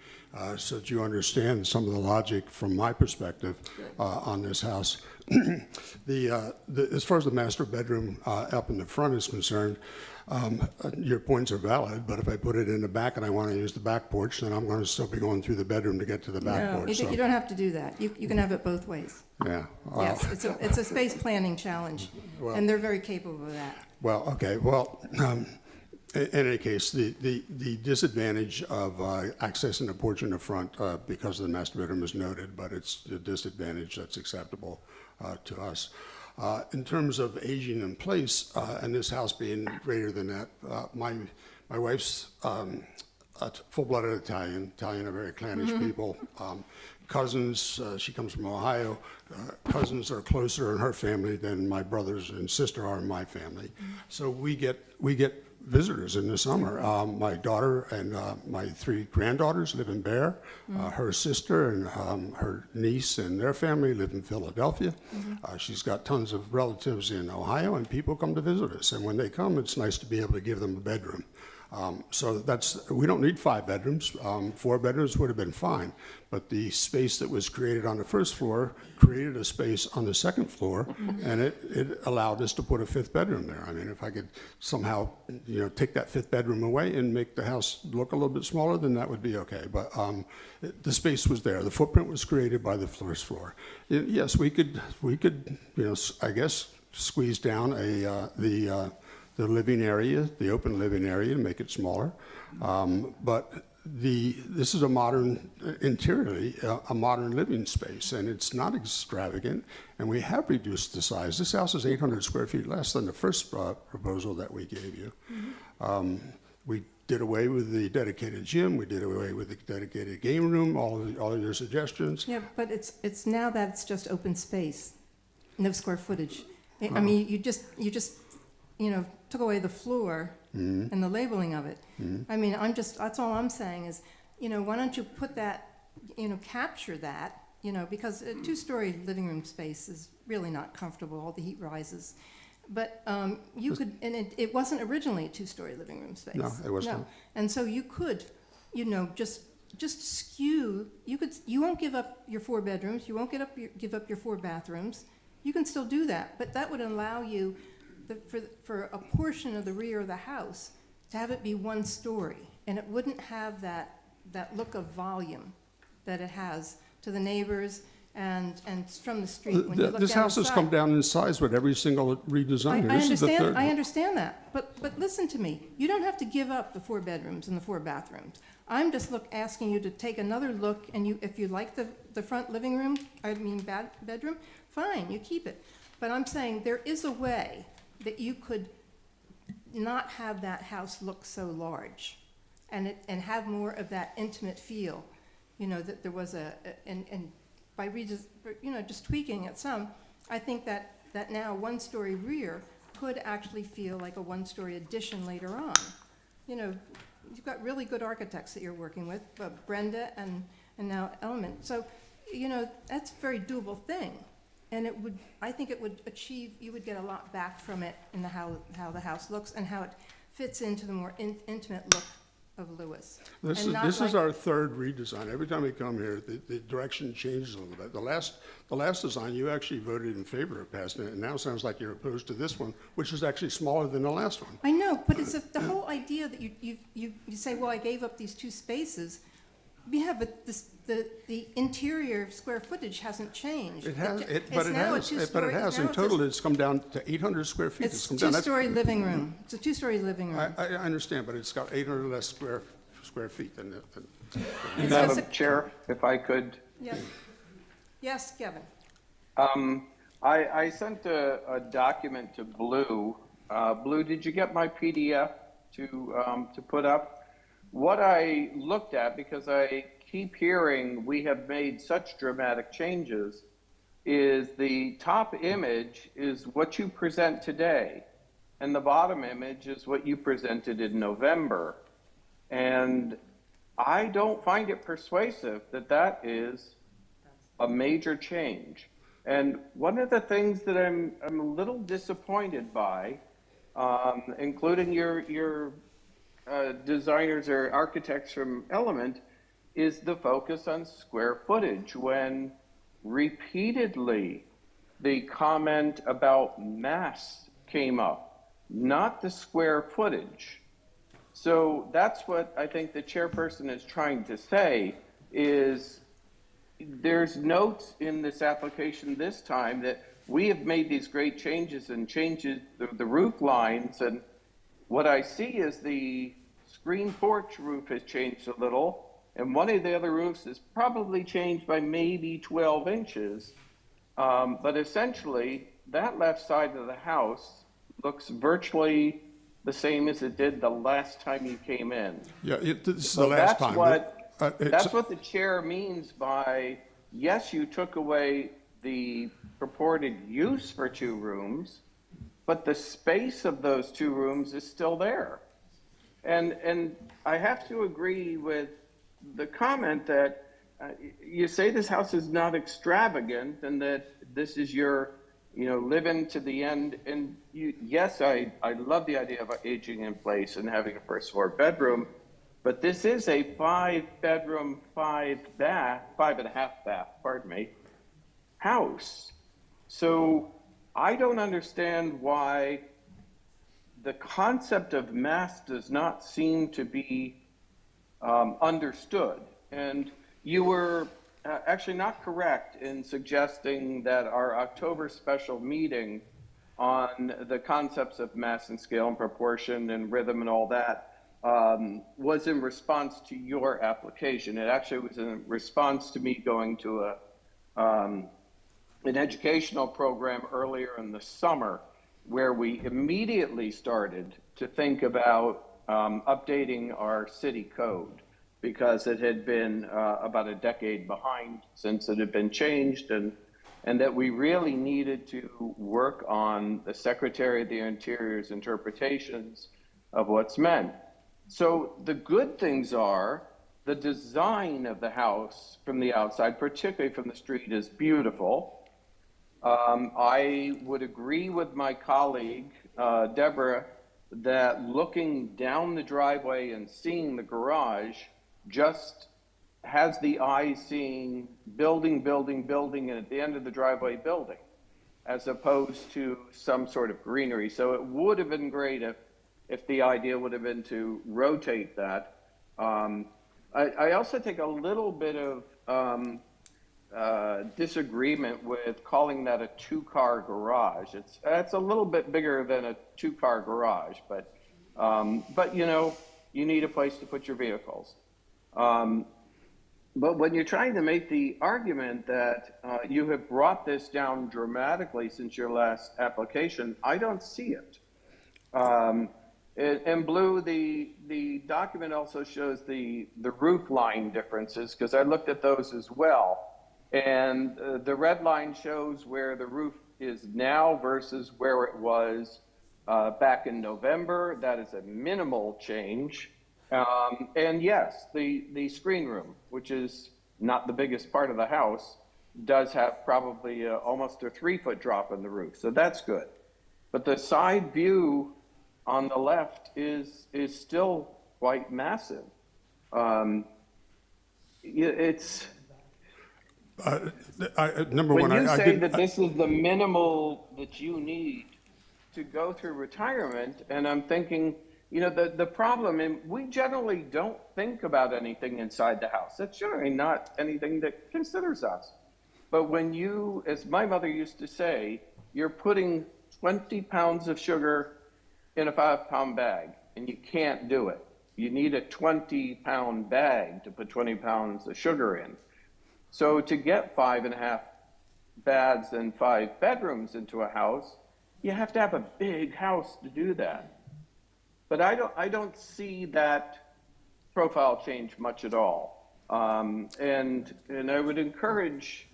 so that you understand some of the logic from my perspective on this house. As far as the master bedroom up in the front is concerned, your points are valid, but if I put it in the back and I want to use the back porch, then I'm going to still be going through the bedroom to get to the back porch. You don't have to do that. You can have it both ways. Yeah. Yes, it's a space planning challenge, and they're very capable of that. Well, okay. Well, In any case, the disadvantage of accessing the porch in the front because of the master bedroom is noted, but it's a disadvantage that's acceptable to us. In terms of aging in place, and this house being greater than that, my wife's a full-blooded Italian are very clannish people. Cousins, she comes from Ohio, cousins are closer in her family than my brothers and sister are in my family. So we get visitors in the summer. My daughter and my 3 granddaughters live in Bear. Her sister and her niece and their family live in Philadelphia. She's got tons of relatives in Ohio, and people come to visit us. And when they come, it's nice to be able to give them a bedroom. So we don't need 5 bedrooms. 4 bedrooms would have been fine. But the space that was created on the first floor created a space on the second floor, and it allowed us to put a 5th bedroom there. I mean, if I could somehow, take that 5th bedroom away and make the house look a little bit smaller, then that would be okay. But the space was there. The footprint was created by the first floor. Yes, we could, I guess, squeeze down the living area, the open living area, and make it smaller. But this is a modern, interiorly, a modern living space, and it's not extravagant, and we have reduced the size. This house is 800 square feet less than the first proposal that we gave you. We did away with the dedicated gym, we did away with the dedicated game room, all of your suggestions. Yeah, but it's now that it's just open space, no square footage. I mean, you just took away the floor and the labeling of it. I mean, that's all I'm saying is, why don't you put that, capture that, because a 2-story living room space is really not comfortable, all the heat rises. But you could, and it wasn't originally a 2-story living room space. No, it wasn't. No. And so you could, just skew, you won't give up your 4 bedrooms, you won't give up your 4 bathrooms. You can still do that, but that would allow you for a portion of the rear of the house to have it be 1 story, and it wouldn't have that look of volume that it has to the neighbors and from the street when you look This down house the has side. come down in size with every single redesign. I understand that, but listen to me. You don't have to give up the 4 bedrooms and the 4 bathrooms. I'm just asking you to take another look, and if you like the front living room, bedroom, fine, you keep it. But I'm saying there is a way that you could not have that house look so large and have more of that intimate feel, that there was and by just tweaking it some, I think that now 1-story rear could actually feel like a 1-story addition later on. You've got really good architects that you're working with, Brenda and now Element. So, that's a very doable thing. And I think you would get a lot back from it in how the house looks and how it fits into the more intimate look of Lewis. This is our 3rd redesign. Every time we come here, the direction changes a little bit. The last design, you actually voted in favor of passing it, and now it sounds like you're opposed to this one, which is actually smaller than the last one. I know, but it's the whole idea that you say, well, I gave up these 2 spaces. Yeah, but the interior square footage hasn't changed. It has. In total, it's come down to 800 square feet. It's a 2-story living room. It's a 2-story living room. I understand, but it's got 800 less square feet than that. Madam Chair, if I could. Yes, Kevin. I sent a document to Blue. Blue, did you get my PDF to put up? What I looked at, because I keep hearing we have made such dramatic changes, is the top image is what you present today, and the bottom image is what you presented in November. And I don't find it persuasive that is a major change. And one of the things that I'm a little disappointed by, including your designers or architects from Element, is the focus on square footage, when repeatedly the comment about mass came up, not the square footage. So that's what I think the chairperson is trying to say, is there's notes in this application this time that we have made these great changes and changes the roof lines, and what I see is the screen porch roof has changed a little, and one of the other roofs is probably changed by maybe 12 inches. But essentially, that left side of the house looks virtually the same as it did the last time you came in. Yeah, this is So the last time. that's what the chair means by, yes, you took away the purported use for 2 rooms, but the space of those 2 rooms is still there. And I have to agree with the comment that you say this house is not extravagant and that this is your, living to the end. And yes, I love the idea of aging in place and having a first floor bedroom, but this is a 5-bedroom, 5.5 bath, house. So I don't understand why the concept of mass does not seem to be understood. And you were actually not correct in suggesting that our October special meeting on the concepts of mass and scale and proportion and rhythm and all that was in response to your application. It actually was in response to me going to an educational program earlier in the summer where we immediately started to think about updating our city code because it had been about a decade behind since it had been changed, and that we really needed to work on the Secretary of the Interior's interpretations of what's meant. So the good things are the design of the house from the outside, particularly from the street, is beautiful. I would agree with my colleague, Deborah, that looking down the driveway and seeing the garage just has the eye seeing building, and at the end of the driveway building, as opposed to some sort of greenery. So it would have been great if the idea would have been to rotate that. I also take a little bit of disagreement with calling that a 2-car garage. It's a little bit bigger than a 2-car garage, but you need a place to put your vehicles. But when you're trying to make the argument that you have brought this down dramatically since your last application, I don't see it. In blue, the document also shows the roof line differences, because I looked at those as well. And the red line shows where the roof is now versus where it was back in November. That is a minimal change. And yes, the screen room, which is not the biggest part of the house, does have probably almost a 3-foot drop in the roof. So that's good. But the side view on the left is still quite massive. It's number when one, you I say didn't. that this is the minimal that you need to go through retirement, and I'm thinking, the problem, and we generally don't think about anything inside the house. That's generally not anything that considers us. But when you, as my mother used to say, you're putting 20 pounds of sugar in a 5-pound bag, and you can't do it. You need a 20-pound bag to put 20 pounds of sugar in. So to get 5.5 baths and 5 bedrooms into a house, you have to have a big house to do that. But I don't see that profile change much at all. And I would encourage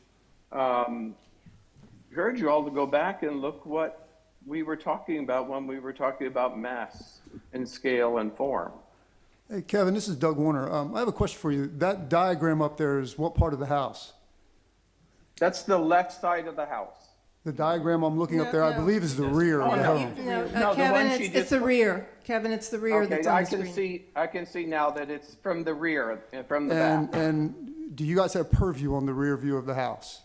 you all to go back and look what we were talking about when we were talking about mass and scale and form. Hey, Kevin, this is Doug Warner. I have a question for you. That diagram up there is what part of the house? That's the left side of the house. The diagram I'm looking up there, I believe, is the rear of the home. No, the Kevin, one she it's just the put- rear. Kevin, it's the rear that's on the screen. I can see now that it's from the rear, from the back. And do you guys have purview on the rear view of the house?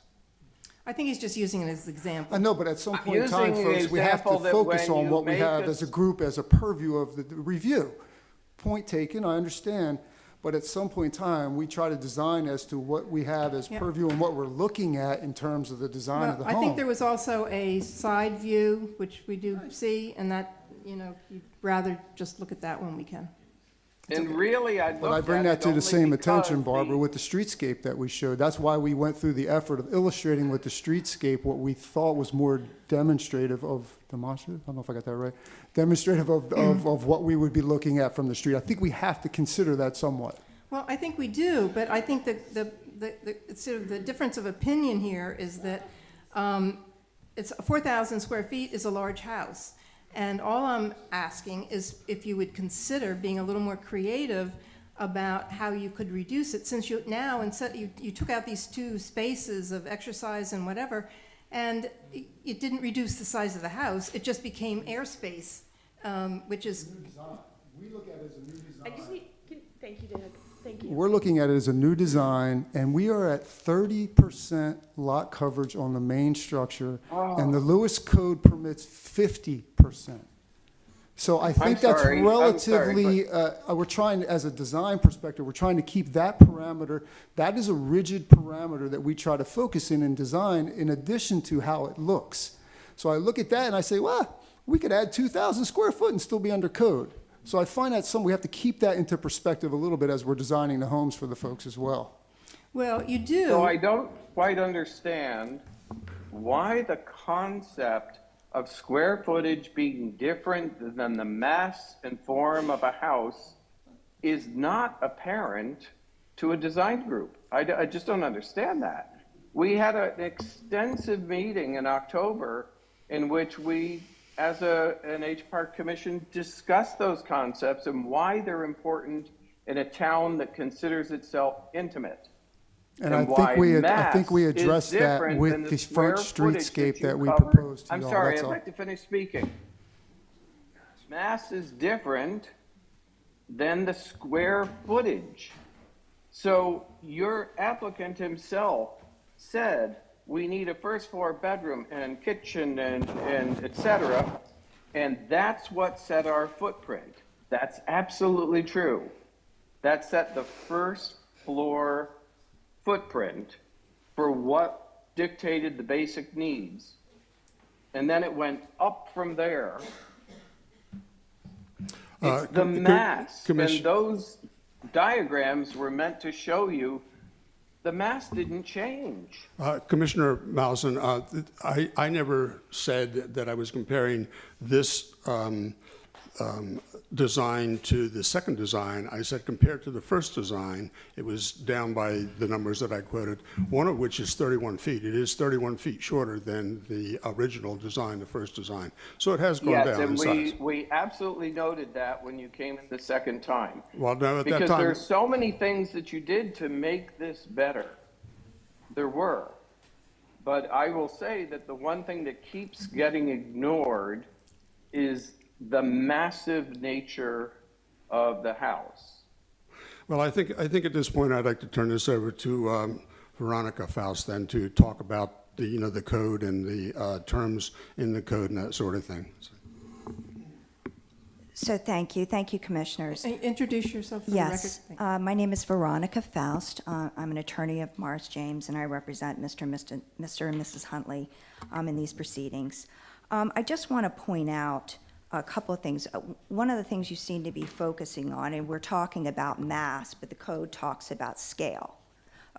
I think he's just using it as an example. I know, but at some point in time, using the folks, we have to example that focus when on you what we make have a- as a group, as a purview of the review. Point taken, I understand, but at some point in time, we try to design as to what we have as Yeah. purview and what we're looking at in terms of the design of the Well, home. I think there was also a side view, which we do see, and that you know, you'd rather just look at that when we can. And really, I But I looked bring at that it to the only same attention, because Barbara, with the streetscape that we showed. That's why we went through the effort of illustrating with the streetscape what we thought was more demonstrative of, demonstrative? I don't know if I got that right. Demonstrative of what we would be looking at from the street. I think we have to consider that somewhat. Well, I think we do, but I think it's sort of the difference of opinion here is that it's 4,000 square feet is a large house. And all I'm asking is if you would consider being a little more creative about how you could reduce it, since you took out these 2 spaces of exercise and whatever, and it didn't reduce the size of the house, it just became airspace, which is... We look at it as a new design. I just need, thank you, Dana. Thank you. We're looking at it as a new design, and we are at 30% lot coverage on the main structure, and the Lewis Code permits 50%. So I think that's sorry, relatively, we're trying, as a design perspective, we're trying to keep that parameter. That is a rigid parameter that we try to focus in design, in addition to how it looks. So I look at that and I say, well, we could add 2,000 square foot and still be under code. So I find that we have to keep that into perspective a little bit as we're designing the homes for the folks as well. Well, you do. So I don't quite understand why the concept of square footage being different than the mass and form of a house is not apparent to a design group. I just don't understand that. We had an extensive meeting in October in which we, as an H Park Commission, discussed those concepts and why they're important in a town that considers itself intimate. And I think we addressed that with the front streetscape that we proposed to I'm y'all. sorry, That's I'd all. like to finish speaking. Mass is different than the square footage. So your applicant himself said, we need a first floor bedroom and kitchen and et cetera. And that's what set our footprint. That's absolutely true. That set the first floor footprint for what dictated the basic needs. And then it went up from there. It's the mass, and those diagrams were meant to show you the mass didn't change. Commissioner Mousen, I never said that I was comparing this design to the second design. I said compared to the first design, it was down by the numbers that I quoted, one of which is 31 feet. It is 31 feet shorter than the original design, the first design. So it has gone down in size. Yes, and we absolutely noted that when you came in the second time. Well, no, at that because time, there's so many things that you did to make this better. There were. But I will say that the one thing that keeps getting ignored is the massive nature of the house. well, I think at this point I'd like to turn this over to Veronica Faust then to talk about the code and the terms in the code and that sort of thing. So thank you, Commissioners. Introduce yourself for the Yes, record. my name is Veronica Faust. I'm an attorney of Morris James, and I represent Mr. and Mrs. Huntley in these proceedings. I just want to point out a couple of things. One of the things you seem to be focusing on, and we're talking about mass, but the code talks about scale,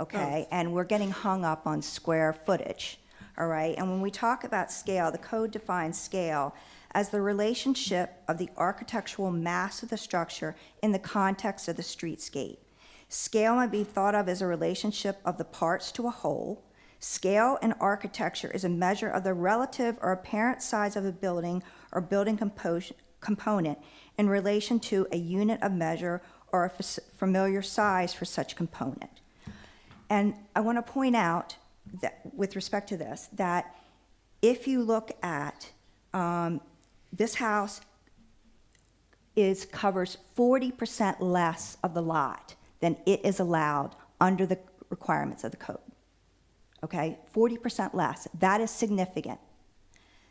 okay? And we're getting hung up on square footage, all right? And when we talk about scale, the code defines scale as the relationship of the architectural mass of the structure in the context of the streetscape. Scale may be thought of as a relationship of the parts to a whole. Scale in architecture is a measure of the relative or apparent size of a building or building component in relation to a unit of measure or a familiar size for such component. And I want to point out that, with respect to this, that if you look at this house covers 40% less of the lot than it is allowed under the requirements of the code. Okay, 40% less. That is significant.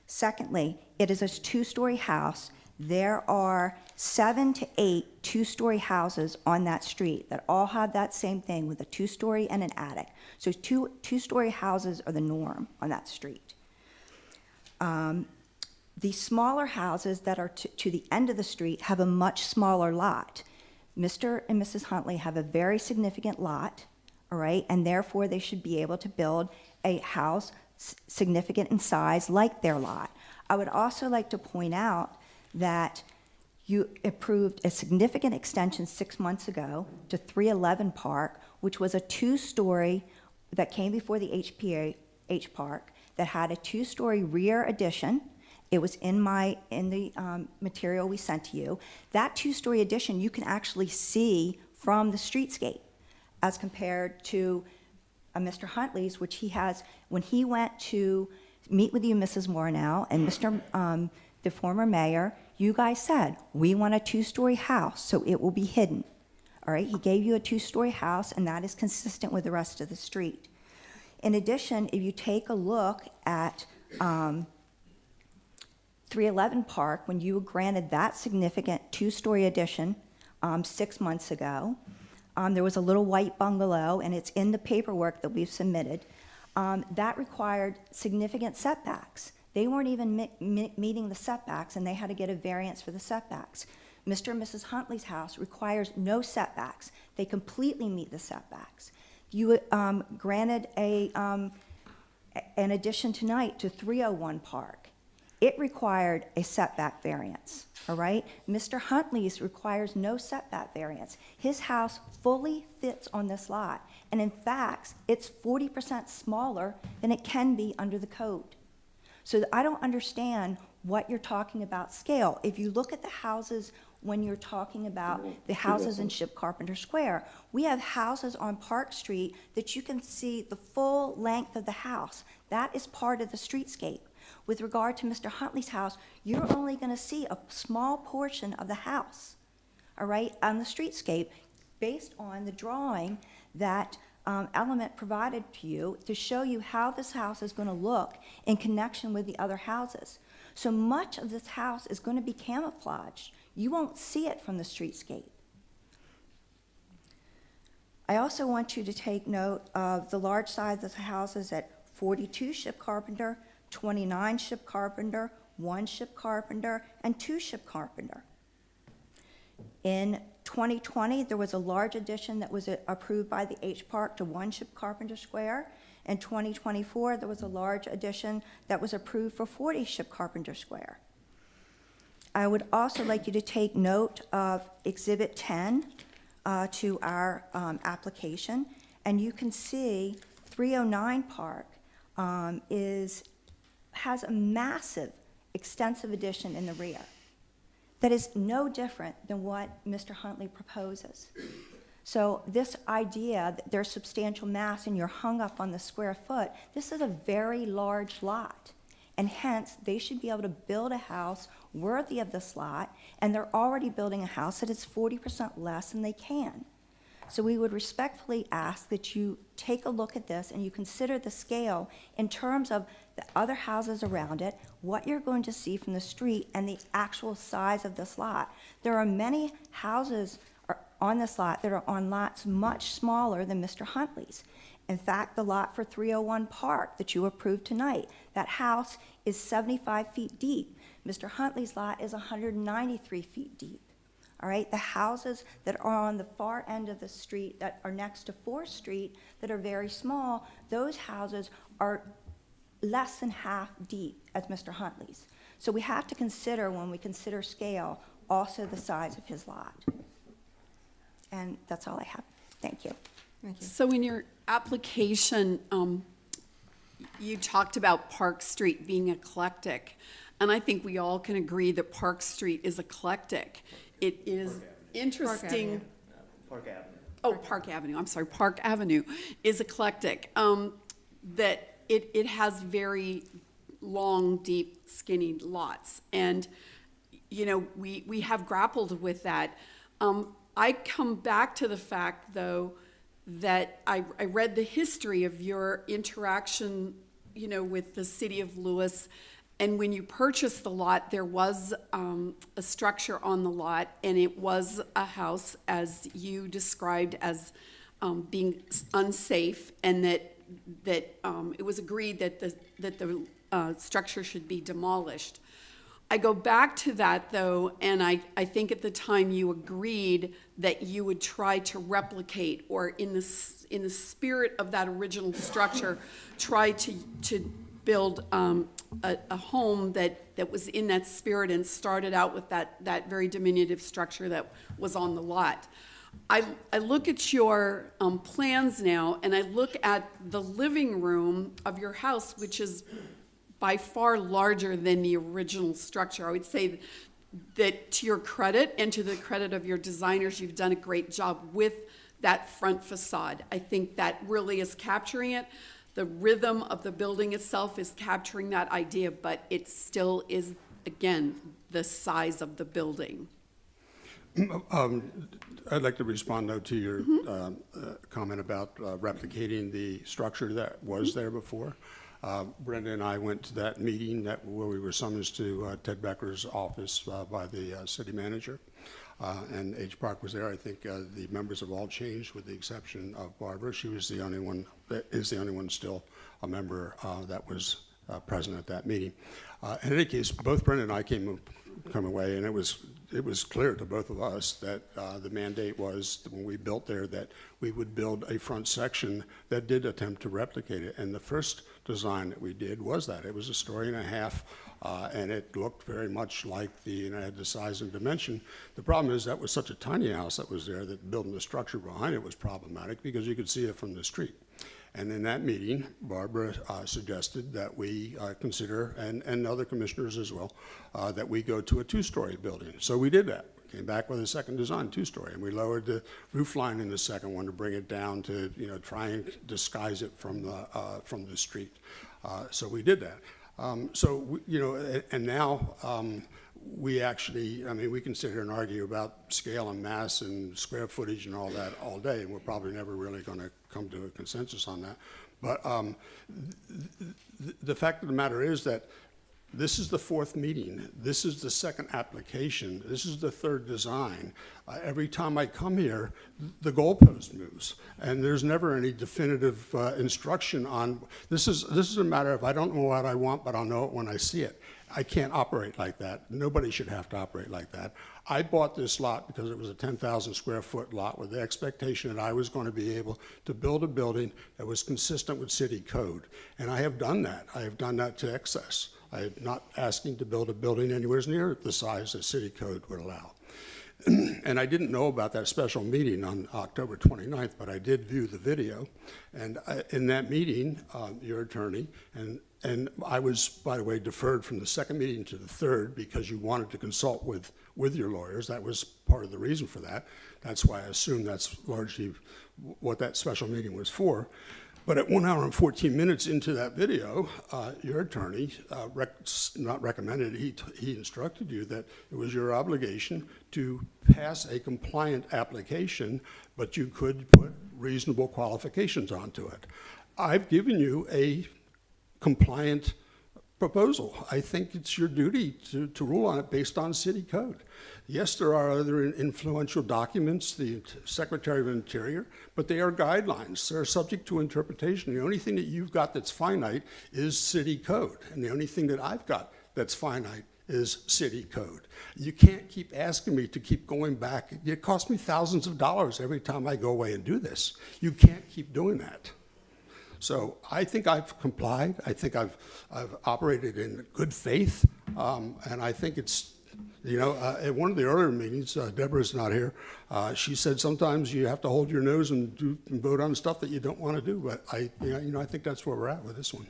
Secondly, it is a two-story house. There are 7 to 8 two-story houses on that street that all have that same thing with a two-story and an attic. So two-story houses are the norm on that street. The smaller houses that are to the end of the street have a much smaller lot. Mr. and Mrs. Huntley have a very significant lot, all right, and therefore they should be able to build a house significant in size like their lot. I would also like to point out that you approved a significant extension 6 months ago to 311 Park, which was a 2-story that came before the H Park that had a 2-story rear addition. It was in the material we sent to you. That 2-story addition you can actually see from the streetscape, as compared to Mr. Huntley's, which he has. When he went to meet with you, Mrs. Mornow, and Mr. The former mayor, you guys said, we want a 2-story house, so it will be hidden. All right, he gave you a 2-story house, and that is consistent with the rest of the street. In addition, if you take a look at 311 Park, when you were granted that significant 2-story addition 6 months ago, there was a little white bungalow, and it's in the paperwork that we've submitted, that required significant setbacks. They weren't even meeting the setbacks, and they had to get a variance for the setbacks. Mr. and Mrs. Huntley's house requires no setbacks. They completely meet the setbacks. You granted an addition tonight to 301 Park. It required a setback variance, all right? Mr. Huntley's requires no setback variance. His house fully fits on this lot, and in fact, it's 40% smaller than it can be under the code. So I don't understand what you're talking about scale. If you look at the houses when you're talking about the houses in Ship Carpenter Square, we have houses on Park Street that you can see the full length of the house. That is part of the streetscape. With regard to Mr. Huntley's house, you're only going to see a small portion of the house, all right, on the streetscape, based on the drawing that Element provided to you to show you how this house is going to look in connection with the other houses. So much of this house is going to be camouflaged. You won't see it from the streetscape. I also want you to take note of the large size of the houses at 42 Ship Carpenter, 29 Ship Carpenter, 1 Ship Carpenter, and 2 Ship Carpenter. In 2020, there was a large addition that was approved by the H Park to 1 Ship Carpenter Square. In 2024, there was a large addition that was approved for 40 Ship Carpenter Square. I would also like you to take note of Exhibit 10 to our application, and you can see 309 Park has a massive, extensive addition in the rear that is no different than what Mr. Huntley proposes. So this idea that there's substantial mass and you're hung up on the square foot, this is a very large lot. And hence, they should be able to build a house worthy of this lot, and they're already building a house that is 40% less than they can. So we would respectfully ask that you take a look at this and you consider the scale in terms of the other houses around it, what you're going to see from the street, and the actual size of this lot. There are many houses on this lot that are on lots much smaller than Mr. Huntley's. In fact, the lot for 301 Park that you approved tonight, that house is 75 feet deep. Mr. Huntley's lot is 193 feet deep. All right, the houses that are on the far end of the street that are next to 4th Street that are very small, those houses are less than half deep as Mr. Huntley's. So we have to consider, when we consider scale, also the size of his lot. And that's all I have. Thank you. Thank you. So in your application, you talked about Park Street being eclectic, and I think we all can agree that Park Street is eclectic. It is interesting. Park Avenue. Oh, Park Avenue, I'm sorry, Park Avenue is eclectic. That it has very long, deep, skinny lots. And, you know, we have grappled with that. I come back to the fact, though, that I read the history of your interaction, you know, with the city of Lewis. And when you purchased the lot, there was a structure on the lot, and it was a house, as you described, as being unsafe, and that it was agreed that the structure should be demolished. I go back to that though, and I think at the time you agreed that you would try to replicate, or in the spirit of that original structure, try to build a home that was in that spirit and started out with that very diminutive structure that was on the lot. I look at your plans now, and I look at the living room of your house, which is by far larger than the original structure. I would say that to your credit and to the credit of your designers, you've done a great job with that front facade. I think that really is capturing it. The rhythm of the building itself is capturing that idea, but it still is, again, the size of the building. I'd like to respond, though, to your comment about replicating the structure that was there before. Brenda and I went to that meeting where we were summoned to Ted Becker's office by the city manager, and H. Park was there. I think the members have all changed with the exception of Barbara. She was the only one, is the only one still a member that was present at that meeting. In any case, both Brenda and I come away, and it was clear to both of us that the mandate was, when we built there, that we would build a front section that did attempt to replicate it. And the first design that we did was that. It was 1.5 stories, and it looked very much like it had the size and dimension. The problem is that was such a tiny house that was there that building the structure behind it was problematic because you could see it from the street. And in that meeting, Barbara suggested that we consider, and other commissioners as well, that we go to a 2-story building. So we did that. Came back with a second design, 2-story, and we lowered the roof line in the second one to bring it down to, try and disguise it from the street. So we did that. And now we actually, we can sit here and argue about scale and mass and square footage and all that all day, and we're probably never really going to come to a consensus on that. But the fact of the matter is that this is the 4th meeting. This is the 2nd application. This is the 3rd design. Every time I come here, the goalpost moves, and there's never any definitive instruction on. This is a matter of I don't know what I want, but I'll know it when I see it. I can't operate like that. Nobody should have to operate like that. I bought this lot because it was a 10,000 square foot lot with the expectation that I was going to be able to build a building that was consistent with city code. And I have done that. I have done that to excess. I'm not asking to build a building anywhere near the size that city code would allow. And I didn't know about that special meeting on October 29th, but I did view the video. And in that meeting, your attorney, and I was, by the way, deferred from the 2nd meeting to the 3rd because you wanted to consult with your lawyers. That was part of the reason for that. That's why I assume that's largely what that special meeting was for. But at 1 hour and 14 minutes into that video, your attorney not recommended, he instructed you that it was your obligation to pass a compliant application, but you could put reasonable qualifications onto it. I've given you a compliant proposal. I think it's your duty to rule on it based on city code. Yes, there are other influential documents, the Secretary of Interior, but they are guidelines. They're subject to interpretation. The only thing that you've got that's finite is city code, and the only thing that I've got that's finite is city code. You can't keep asking me to keep going back. It costs me thousands of dollars every time I go away and do this. You can't keep doing that. So I think I've complied. I think I've operated in good faith, and I think it's, at one of the earlier meetings, Deborah's not here, she said sometimes you have to hold your nose and vote on stuff that you don't want to do, but I think that's where we're at with this one.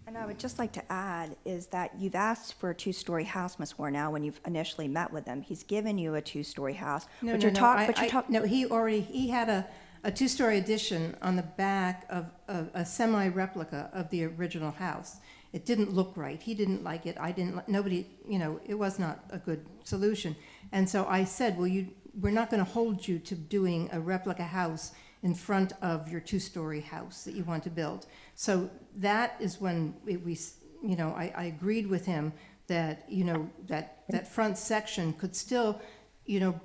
And I would just like to add is that you've asked for a 2-story house, Ms. Warnow, when you've initially met with him. He's given you a 2-story house. No, he had a 2-story addition on the back of a semi-replica of the original house. It didn't look right. He didn't like it. I didn't. Nobody. It was not a good solution. And so I said, well, we're not going to hold you to doing a replica house in front of your 2-story house that you want to build. So that is when I agreed with him that that front section could still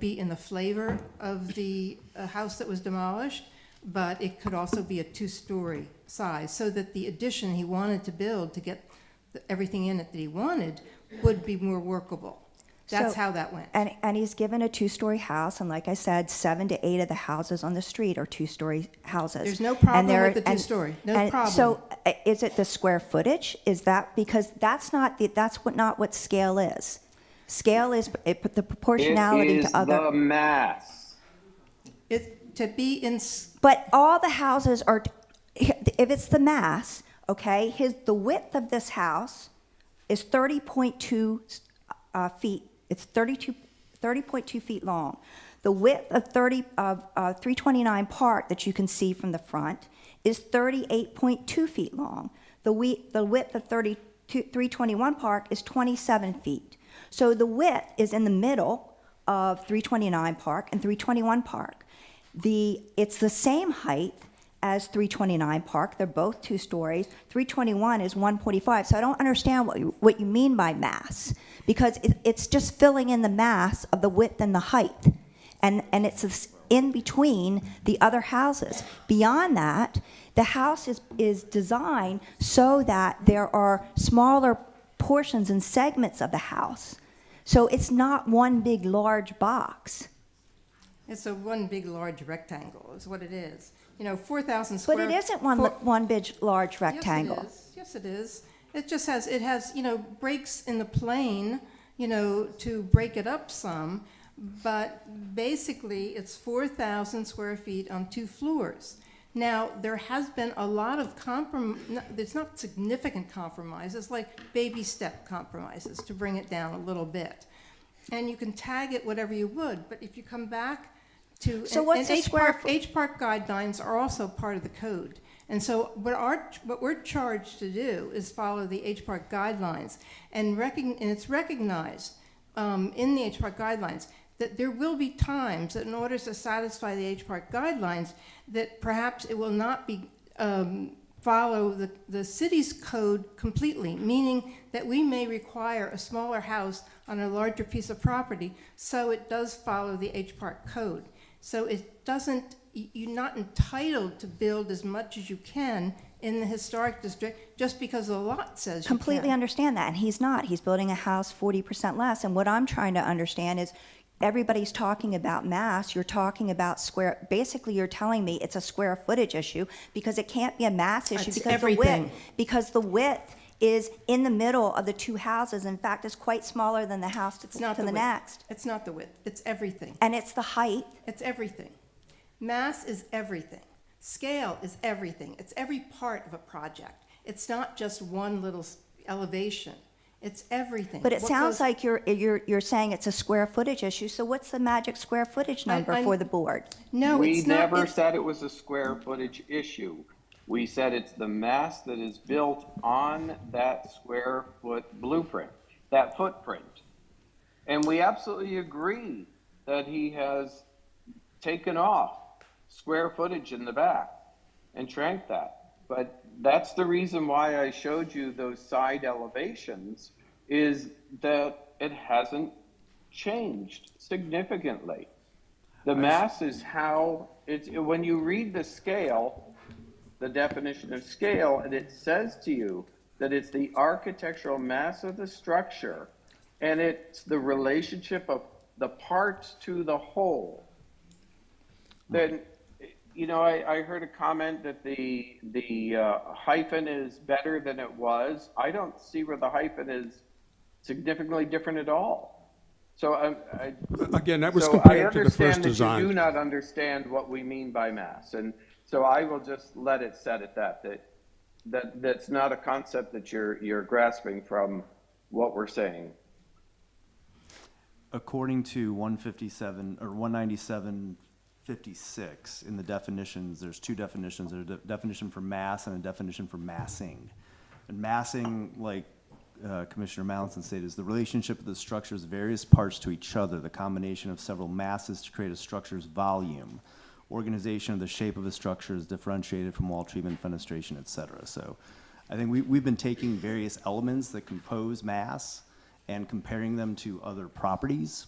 be in the flavor of the house that was demolished, but it could also be a 2-story size, so that the addition he wanted to build to get everything in it that he wanted would be more workable. That's So- how that went. And he's given a two-story house, and like I said, 7 to 8 of the houses on the street are two-story houses. There's no And problem there- with the and- two-story. No and problem. So, is it the square footage? Is that, because that's not what scale is. Scale is the proportionality It is to other. the mass. To be in, But all the houses are, if it's the mass, okay, the width of this house is 30.2 feet. It's 30.2 feet long. The width of 329 Park that you can see from the front is 38.2 feet long. The width of 321 Park is 27 feet. So the width is in the middle of 329 Park and 321 Park. It's the same height as 329 Park. They're both 2 stories. 321 is 145. So I don't understand what you mean by mass, because it's just filling in the mass of the width and the height. And it's in between the other houses. Beyond that, the house is designed so that there are smaller portions and segments of the house. So it's not one big, large box. it's a one big large rectangle is what it is. 4,000 square. But it isn't one big, large rectangle. Yes, it is. It just has, breaks in the plane, to break it up some, but basically it's 4,000 square feet on 2 floors. Now, there has been a lot of there's not significant compromises, like baby step compromises to bring it down a little bit. And you can tag it whatever you would, but if you come back to, So what's the square H Park guidelines are also part of the code. And so what we're charged to do is follow the H Park guidelines, and it's recognized in the H Park guidelines that there will be times that in order to satisfy the H Park guidelines, that perhaps it will not be follow the city's code completely, meaning that we may require a smaller house on a larger piece of property, so it does follow the H Park code. So it doesn't, you're not entitled to build as much as you can in the historic district just because the lot says you can. Completely understand that, and he's not. He's building a house 40% less, and what I'm trying to understand is everybody's talking about mass, you're talking about square, basically you're telling me it's a square footage issue because it can't be a mass issue It's because everything. the width is in the middle of the 2 houses. In fact, it's quite smaller than the house to It's not the width. next. It's not the width, it's everything. And it's the height. It's everything. Mass is everything. Scale is everything. It's every part of a project. It's not just one little elevation. It's everything. But it What sounds goes- like you're saying it's a square footage issue, so what's the magic square footage number for the board? No, We it's not. never it's- said it was a square footage issue. We said it's the mass that is built on that square foot blueprint, that footprint. And we absolutely agree that he has taken off square footage in the back and shrank that. But that's the reason why I showed you those side elevations, is that it hasn't changed significantly. The mass is how it's, when you read the scale, the definition of scale, and it says to you that it's the architectural mass of the structure, and it's the relationship of the parts to the whole. Then, I heard a comment that the hyphen is better than it was. I don't see where the hyphen is significantly different at all. So Again, that was so compared to the first I understand that design. you do not understand what we mean by mass, and so I will just let it set at that's not a concept that you're grasping from what we're saying. According to 157 or 197.56 in the definitions, there's 2 definitions. There's a definition for mass and a definition for massing. And massing, like Commissioner Mallinson stated, is the relationship of the structure's various parts to each other, the combination of several masses to create a structure's volume. Organization of the shape of a structure is differentiated from wall treatment, fenestration, et cetera. So I think we've been taking various elements that compose mass and comparing them to other properties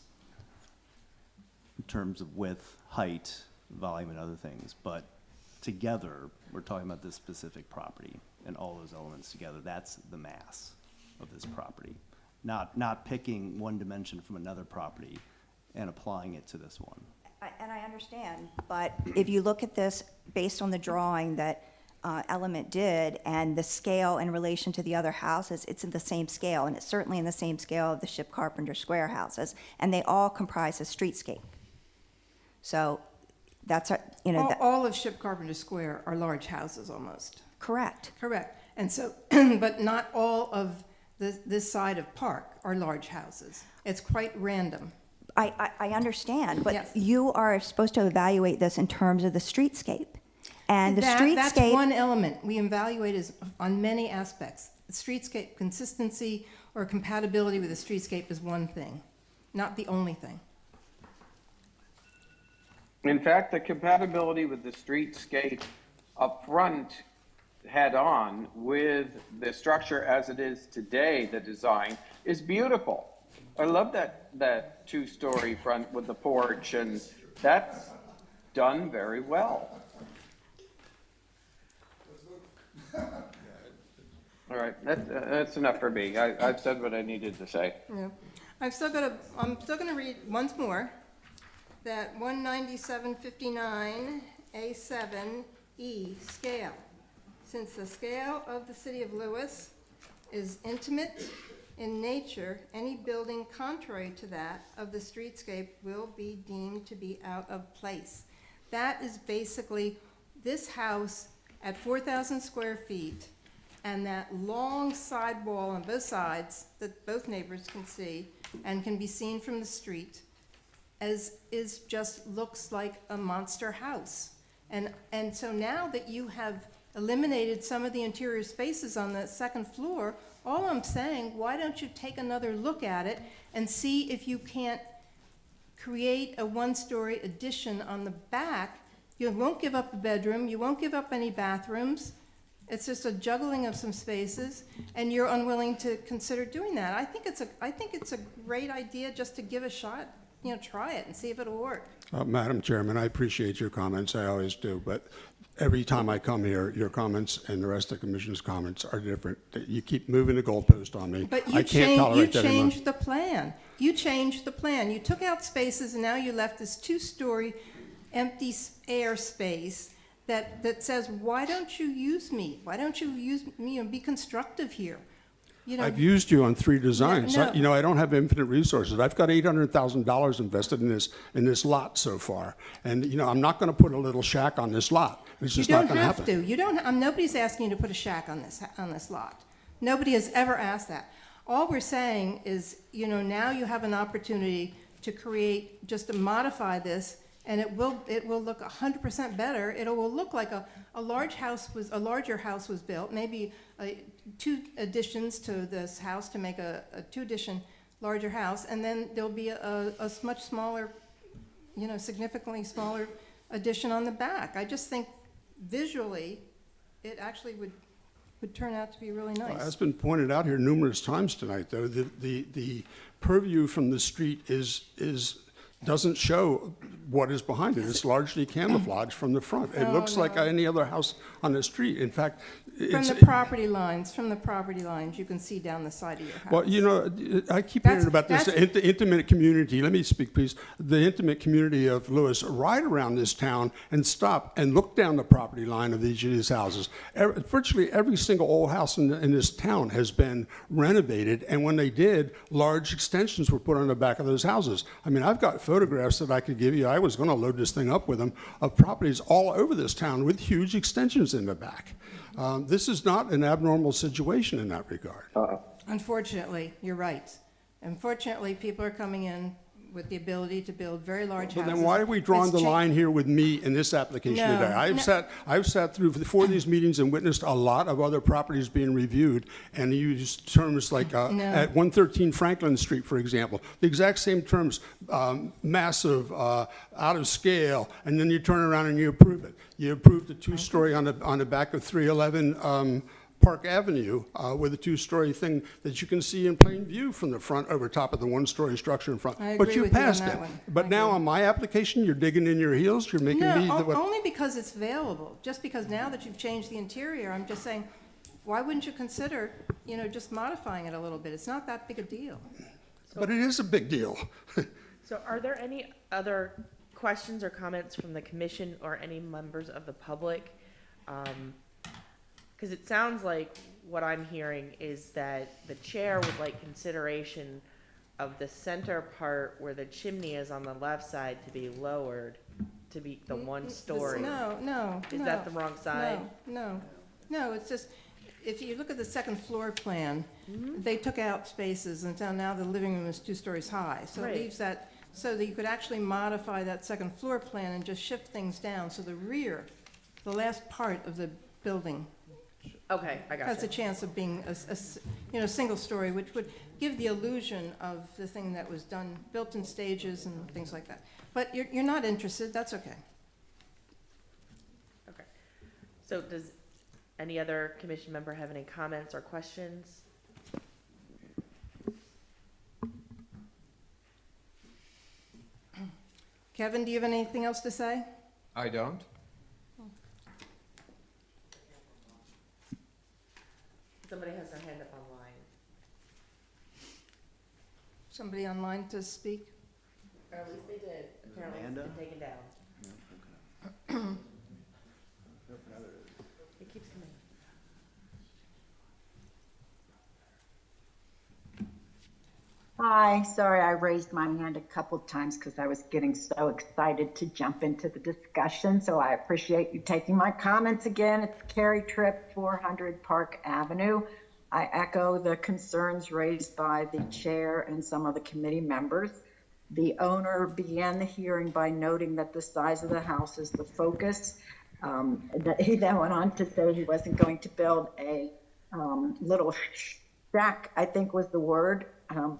in terms of width, height, volume, and other things. But together, we're talking about this specific property and all those elements together. That's the mass. of this property, not picking one dimension from another property and applying it to this one. And I understand, but if you look at this based on the drawing that Element did and the scale in relation to the other houses, it's in the same scale, and it's certainly in the same scale of the Ship Carpenter Square houses, and they all comprise a streetscape. So that's, All of Ship Carpenter Square are large houses almost. correct. Correct. And so, but not all of this side of Park are large houses. It's quite random. I understand, but Yes. you are supposed to evaluate this in terms of the streetscape. And the That's streetscape, one element we evaluate is on many aspects. The streetscape consistency or compatibility with the streetscape is one thing, not the only thing. In fact, the compatibility with the streetscape up front head-on with the structure as it is today, the design, is beautiful. I love that two-story front with the porch, and that's done very well. All right, that's enough for me. I've said what I needed to say. Yeah. I'm still gonna read once more that 19759 A7E scale. Since the scale of the city of Lewis is intimate in nature, any building contrary to that of the streetscape will be deemed to be out of place. That is basically this house at 4,000 square feet and that long side wall on both sides that both neighbors can see and can be seen from the street looks like a monster house. And so now that you have eliminated some of the interior spaces on the second floor, all I'm saying, why don't you take another look at it and see if you can't create a one-story addition on the back? You won't give up a bedroom, you won't give up any bathrooms. It's just a juggling of some spaces, and you're unwilling to consider doing that. I think it's a great idea just to give a shot, try it and see if it'll work. Madam Chairman, I appreciate your comments, I always do, but every time I come here, your comments and the rest of the commission's comments are different. You keep moving the goalpost on me. But I can't tolerate that anymore. changed the plan. You changed the plan. You took out spaces, and now you left this two-story empty air space that says, why don't you use me? Why don't you use me and be constructive here? I've used you on 3 designs. No. I don't have infinite resources. I've got $800,000 invested in this lot so far. And, I'm not going to put a little shack on this lot. It's just not going to happen. You don't have to. Nobody's asking you to put a shack on this lot. Nobody has ever asked that. All we're saying is, now you have an opportunity to create, just to modify this, and it will look 100% better. It will look like a larger house was built, maybe 2 additions to this house to make a 2-addition larger house, and then there'll be a much smaller, significantly smaller addition on the back. I just think visually, it actually would turn out to be really nice. As been pointed out here numerous times tonight, though, the purview from the street doesn't show what is behind it. It's largely camouflaged from the front. It looks like any other house on the street. In fact, From the property lines, you can see down the side of your house. Well, I keep hearing about this intimate community. Let me speak, please. The intimate community of Lewis ride around this town and stop and look down the property line of these houses. Virtually every single old house in this town has been renovated, and when they did, large extensions were put on the back of those houses. I mean, I've got photographs that I could give you. I was going to load this thing up with them of properties all over this town with huge extensions in the back. This is not an abnormal situation in that regard. Unfortunately, you're right. Unfortunately, people are coming in with the ability to build very large houses. Then why are we drawing the line here with me in this application today? I've sat through 4 of these meetings and witnessed a lot of other properties being reviewed, and you use terms like at 113 Franklin Street, for example, the exact same terms, massive, out of scale, and then you turn around and you approve it. You approved the 2-story on the back of 311 Park Avenue with a 2-story thing that you can see in plain view from the front over top of the 1-story structure in front. But you passed it. But now on my application, you're digging in your heels. You're making me only because it's available. Just because now that you've changed the interior, I'm just saying, why wouldn't you consider, just modifying it a little bit? It's not that big a deal. But it is a big deal. So are there any other questions or comments from the commission or any members of the public? Because it sounds like what I'm hearing is that the chair would like consideration of the center part where the chimney is on the left side to be lowered to be the one story. No. Is that the wrong side? No, it's just, if you look at the second floor plan, they took out spaces, and so now the living room is 2 stories high. So it Right. leaves that, so that you could actually modify that second floor plan and just shift things down, so the rear, the last part of the building Okay, I got has a you. chance of being a single story, which would give the illusion of the thing that was done, built in stages and things like that. But you're not interested, that's okay. Okay. So does any other commission member have any comments or questions? Kevin, do you have anything else to say? I don't. Somebody has their hand up online. Somebody online to speak? Or at least they did. Apparently it's Amanda? been taken down. No, okay. It keeps coming. Hi, sorry I raised my hand a couple times because I was getting so excited to jump into the discussion. So I appreciate you taking my comments again. It's Carrie Tripp, 400 Park Avenue. I echo the concerns raised by the chair and some of the committee members. The owner began the hearing by noting that the size of the house is the focus. He then went on to say he wasn't going to build a little shack, I think was the word.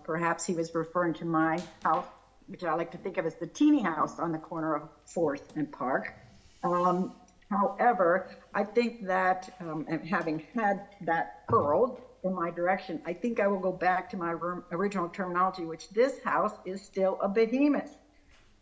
Perhaps he was referring to my house, which I like to think of as the teeny house on the corner of 4th and Park. However, I think that, and having had that hurled in my direction, I think I will go back to my original terminology, which this house is still a behemoth.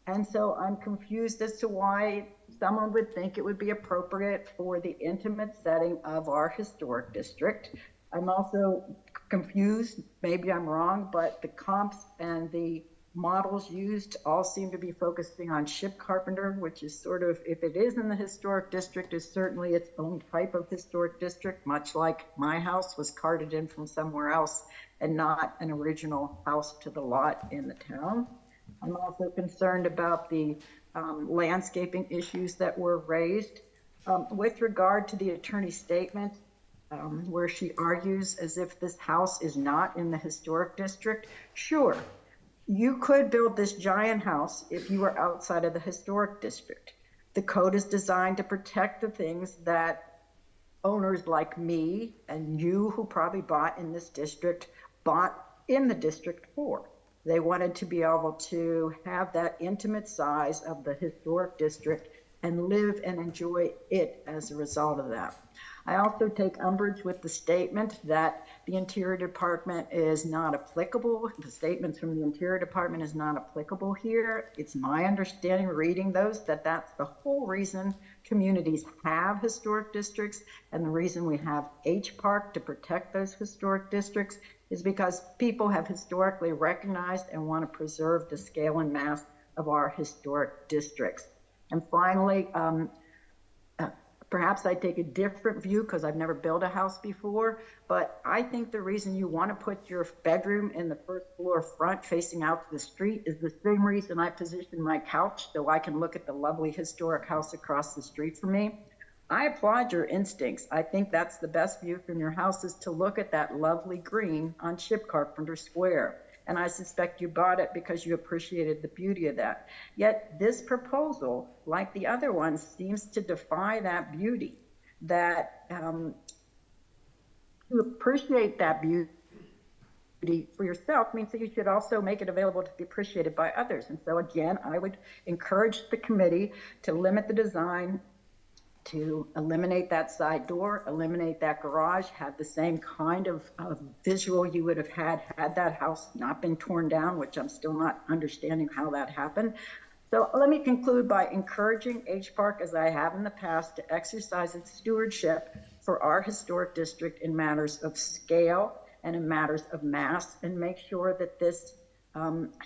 And so I'm confused as to why someone would think it would be appropriate for the intimate setting of our historic district. I'm also confused, maybe I'm wrong, but the comps and the models used all seem to be focusing on ship carpenter, which is sort of, if it is in the historic district, is certainly its own type of historic district, much like my house was carted in from somewhere else and not an original house to the lot in the town. I'm also concerned about the landscaping issues that were raised. With regard to the attorney's statement, where she argues as if this house is not in the historic district. Sure, you could build this giant house if you were outside of the historic district. The code is designed to protect the things that owners like me and you who probably bought in this district bought in the district for. They wanted to be able to have that intimate size of the historic district and live and enjoy it as a result of that. I also take umbrage with the statement that the Interior Department is not applicable. The statements from the Interior Department is not applicable here. It's my understanding, reading those, that that's the whole reason communities have historic districts, and the reason we have H Park to protect those historic districts is because people have historically recognized and want to preserve the scale and mass of our historic districts. And finally, perhaps I take a different view because I've never built a house before, but I think the reason you want to put your bedroom in the first floor front facing out to the street is the same reason I position my couch so I can look at the lovely historic house across the street from me. I applaud your instincts. I think that's the best view from your house, is to look at that lovely green on Ship Carpenter Square. And I suspect you bought it because you appreciated the beauty of that. Yet this proposal, like the other ones, seems to defy that beauty. That to appreciate that beauty for yourself means that you should also make it available to be appreciated by others. And so again, I would encourage the committee to limit the design, to eliminate that side door, eliminate that garage, have the same kind of visual you would have had that house not been torn down, which I'm still not understanding how that happened. So let me conclude by encouraging H Park, as I have in the past, to exercise its stewardship for our historic district in matters of scale and in matters of mass, and make sure that this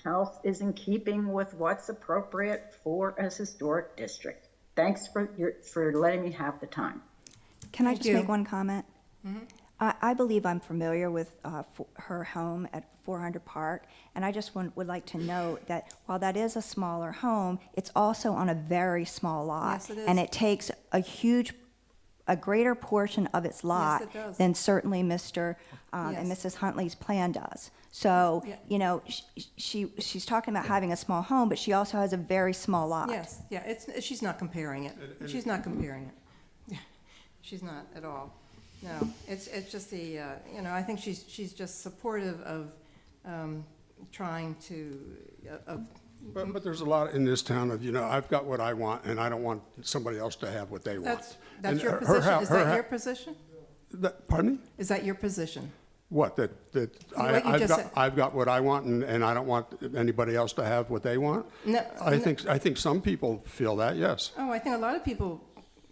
house is in keeping with what's appropriate for a historic district. Thanks for letting me have the time. Can I Thank just you. make one comment? I believe I'm familiar with her home at 400 Park, and I just would like to note that while that is a smaller home, it's also on a very small lot. Yes, it is. And it takes a greater portion of its lot it does. than certainly Mr. And Yes. Mrs. Huntley's plan does. So, Yeah. you know, she's talking about having a small home, but she also has a very small lot. Yes, yeah, she's not comparing it. She's not comparing it. She's not at all. No, it's just the, you know, I think she's just supportive of trying to, But there's a lot in this town of, I've got what I want, and I don't want somebody else to have what they want. that's And your her position? hou- Is her that hou- your position? Pardon me? Is that your position? What, that What you just said. I've got what I want, and I don't want anybody else to have what they want? No, I think some people feel that, yes. Oh, I think a lot of people,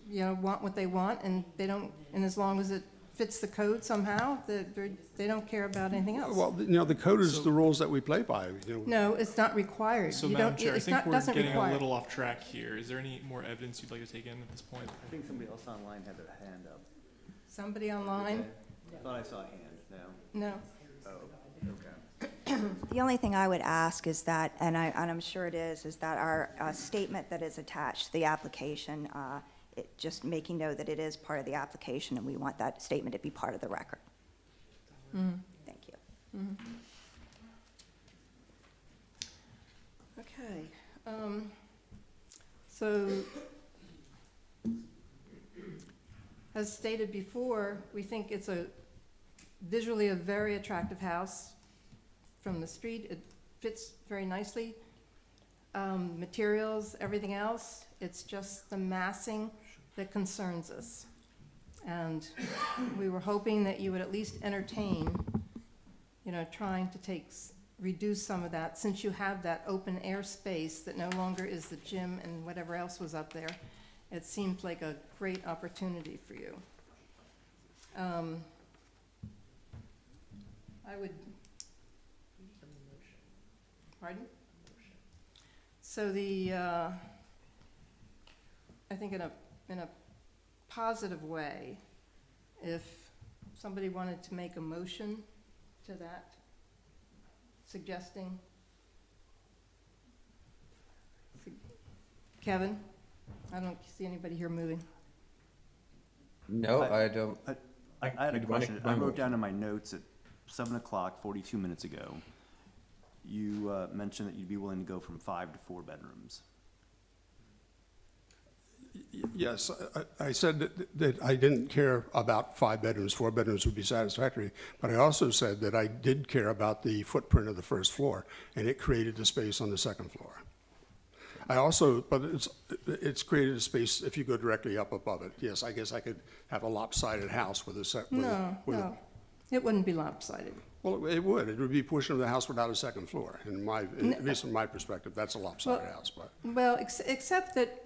want what they want, and they don't, and as long as it fits the code somehow, they don't care about anything else. Well, the code is the rules that we play by. No, it's not required. So, You Madam don't- Chair, I it's think not- we're doesn't getting require. a little off track here. Is there any more evidence you'd like to take in at this point? I think somebody else online had their hand up. Somebody online? I thought I saw a hand, no? No. Oh, okay. The only thing I would ask is that, and I'm sure it is that our statement that is attached to the application, just making note that it is part of the application, and we want that statement to be part of the record. Thank you. Okay. So, as stated before, we think it's visually a very attractive house. From the street, it fits very nicely. Materials, everything else, it's just the massing that concerns us. And we were hoping that you would at least entertain, trying to reduce some of that, since you have that open air space that no longer is the gym and whatever else was up there. It seemed like a great opportunity for you. I would. Pardon? So I think in a positive way, if somebody wanted to make a motion to that, suggesting. Kevin? I don't see anybody here moving. No, I don't. I had a You'd wanna- question. I wrote down in my notes at 7 o'clock, 42 minutes ago, you mentioned that you'd be willing to go from 5 to 4 bedrooms. Yes, I said that I didn't care about 5 bedrooms, 4 bedrooms would be satisfactory, but I also said that I did care about the footprint of the first floor, and it created the space on the second floor. But it's created a space if you go directly up above it. Yes, I guess I could have a lopsided house with a No, it wouldn't be lopsided. Well, it would. It would be a portion of the house without a second floor. At least from my perspective, that's a lopsided house, but. Well, except that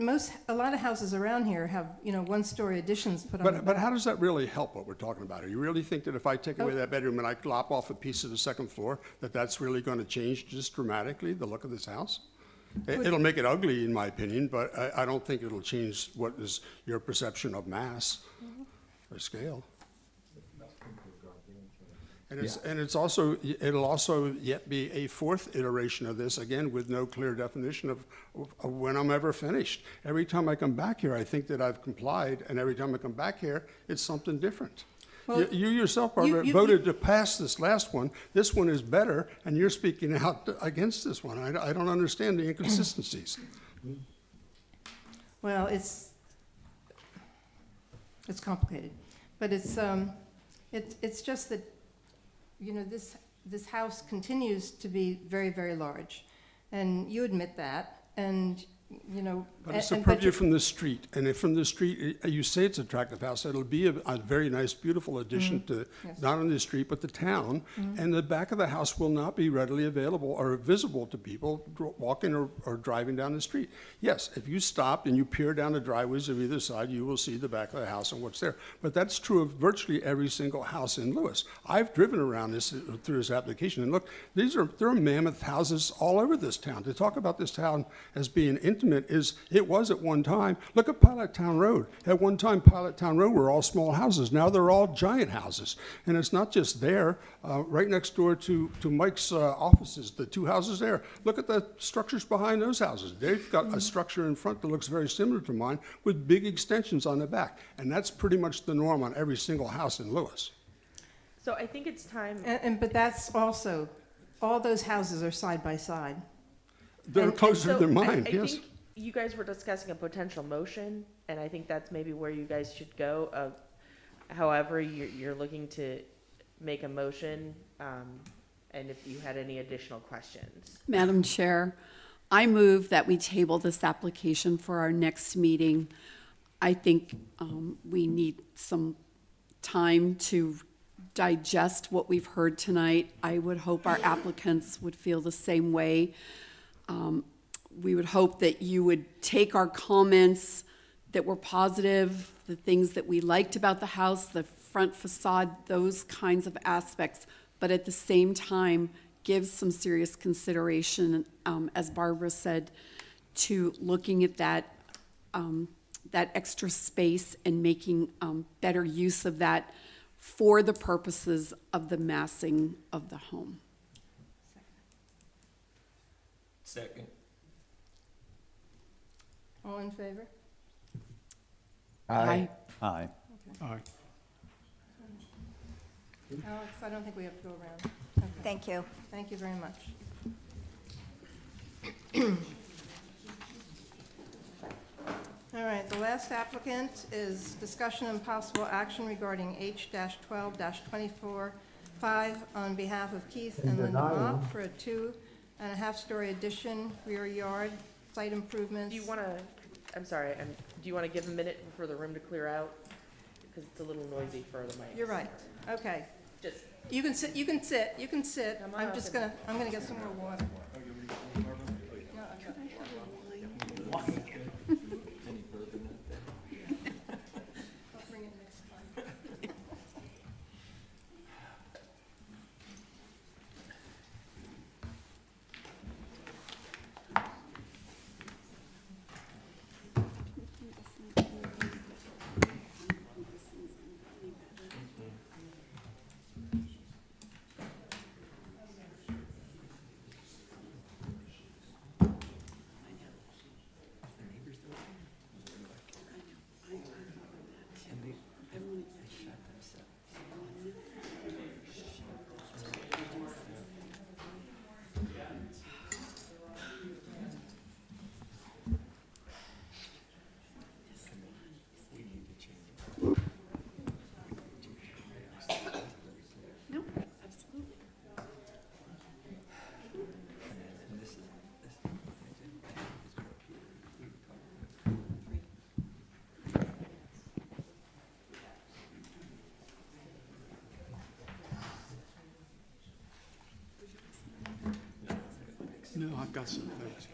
a lot of houses around here have, one-story additions put on the But back. how does that really help what we're talking about? Do you really think that if I take away that bedroom and I lop off a piece of the second floor, that's really going to change just dramatically the look of this house? It'll make it ugly, in my opinion, but I don't think it'll change what is your perception of mass or scale. And it'll also yet be a 4th iteration of this, again, with no clear definition of when I'm ever finished. Every time I come back here, I think that I've complied, and every time I come back here, it's something different. Well, You yourself, Barbara, voted to pass this last one. This one is better, and you're speaking out against this one. I don't understand the inconsistencies. Well, it's complicated, but it's just that, this house continues to be very, very large, and you admit that, and you know. But it's a but purview you- from the street, and if from the street, you say it's an attractive house, it'll be a very nice, beautiful addition to, Yes. not only the street, but the town. And the back of the house will not be readily available or visible to people walking or driving down the street. Yes, if you stop and you peer down the driveways of either side, you will see the back of the house and what's there. But that's true of virtually every single house in Lewis. I've driven around this through this application, and look, there are mammoth houses all over this town. To talk about this town as being intimate it was at one time. Look at Pilot Town Road. At one time, Pilot Town Road were all small houses. Now they're all giant houses. And it's not just there. Right next door to Mike's offices, the two houses there. Look at the structures behind those houses. They've got a structure in front that looks very similar to mine with big extensions on the back. And that's pretty much the norm on every single house in Lewis. So I think it's time. But that's also, all those houses are side by side. They're closer So than mine, I yes. think you guys were discussing a potential motion, and I think that's maybe where you guys should go. However, you're looking to make a motion, and if you had any additional questions. Madam Chair, I move that we table this application for our next meeting. I think we need some time to digest what we've heard tonight. I would hope our applicants would feel the same way. We would hope that you would take our comments that were positive, the things that we liked about the house, the front facade, those kinds of aspects, but at the same time, give some serious consideration, as Barbara said, to looking at that extra space and making better use of that for the purposes of the massing of the home. Second. All in favor? Aye. Aye. Aye. Alex, I don't think we have to go around. Okay. Thank you. Thank you very much. All right, the last applicant is discussion and possible action regarding H-12-24-5 on behalf of Keith and Linda LaBau for a 2.5-story addition, rear yard, site improvements. Do you want to, I'm sorry, do you want to give a minute for the room to clear out? Because it's a little noisy for the mics. You're right, okay. Just, You can sit, you can sit, you can sit. Come I'm on just up. I'm gonna get some more water. No, I've got water. I'll bring it next time. No, I've got some things.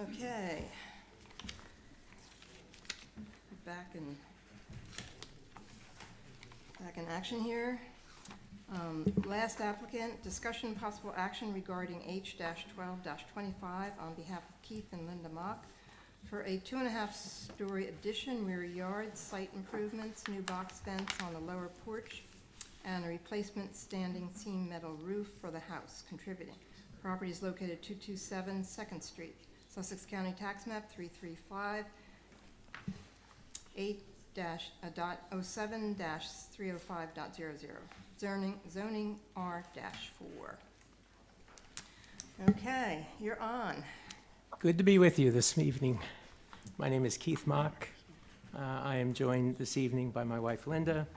Okay. Back in action here. Last applicant, discussion possible action regarding H-12-25 on behalf of Keith and Linda Mock for a 2.5-story addition, rear yard, site improvements, new box fence on the lower porch, and a replacement standing seam metal roof for the house, contributing. Property is located at 227 2nd Street, Sussex County Tax Map 335, 8-07-305.00, zoning R-4. Okay, you're on. Good to be with you this evening. My name is Keith Mock. I am joined this evening by my wife Linda.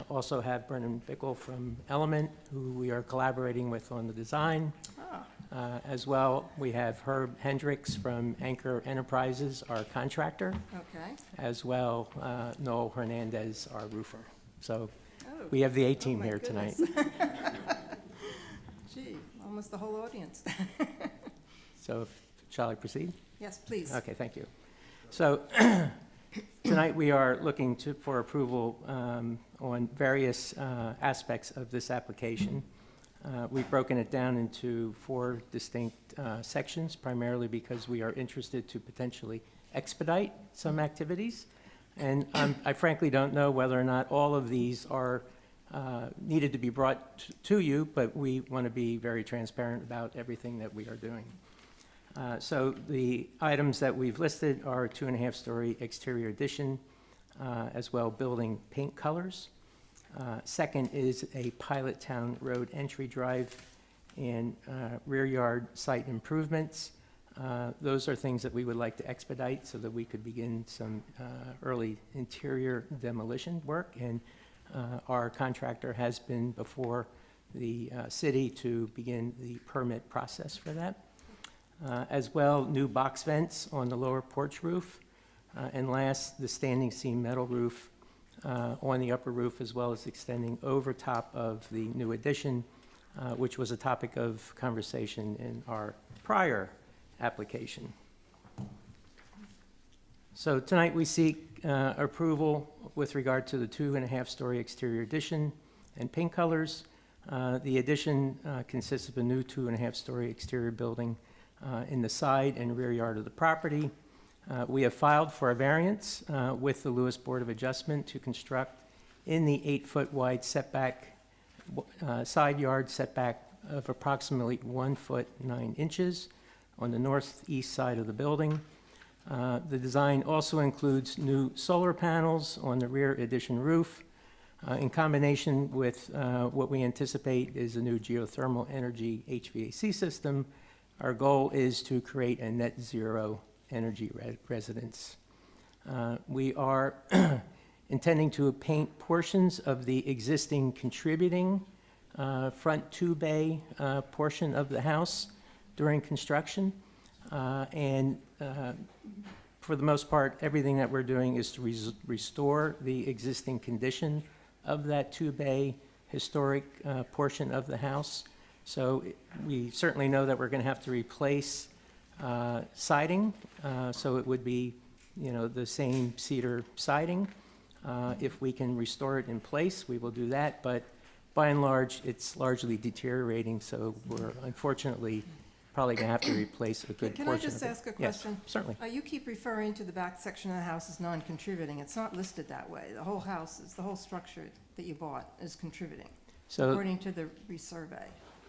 Also have Brennan Bickle from Element, who we are collaborating with on the design. As well, we have Herb Hendricks from Anchor Enterprises, our contractor. Okay. As well, Noel Hernandez, our roofer. So we have the A-team here tonight. Gee, almost the whole audience. So shall I proceed? Yes, please. Okay, thank you. So tonight we are looking for approval on various aspects of this application. We've broken it down into 4 distinct sections, primarily because we are interested to potentially expedite some activities. And I frankly don't know whether or not all of these are needed to be brought to you, but we want to be very transparent about everything that we are doing. So the items that we've listed are 2.5-story exterior addition, as well building paint colors. Second is a Pilot Town Road entry drive and rear yard site improvements. Those are things that we would like to expedite so that we could begin some early interior demolition work. And our contractor has been before the city to begin the permit process for that. As well, new box vents on the lower porch roof. And last, the standing seam metal roof on the upper roof, as well as extending over top of the new addition, which was a topic of conversation in our prior application. So tonight we seek approval with regard to the 2.5-story exterior addition and paint colors. The addition consists of a new 2.5-story exterior building in the side and rear yard of the property. We have filed for a variance with the Lewis Board of Adjustment to construct in the 8-foot wide setback, side yard setback of approximately 1 foot 9 inches on the northeast side of the building. The design also includes new solar panels on the rear addition roof in combination with what we anticipate is a new geothermal energy HVAC system. Our goal is to create a net zero energy residence. We are intending to paint portions of the existing contributing front 2-bay portion of the house during construction. And for the most part, everything that we're doing is to restore the existing condition of that 2-bay historic portion of the house. So we certainly know that we're going to have to replace siding, so it would be, the same cedar siding. If we can restore it in place, we will do that, but by and large, it's largely deteriorating, so we're unfortunately probably going to have to replace a good portion of it. Can I just ask a question? Yes, certainly. You keep referring to the back section of the house as non-contributing. It's not listed that way. The whole house is, the whole structure that you bought is contributing, So, according to the resurvey.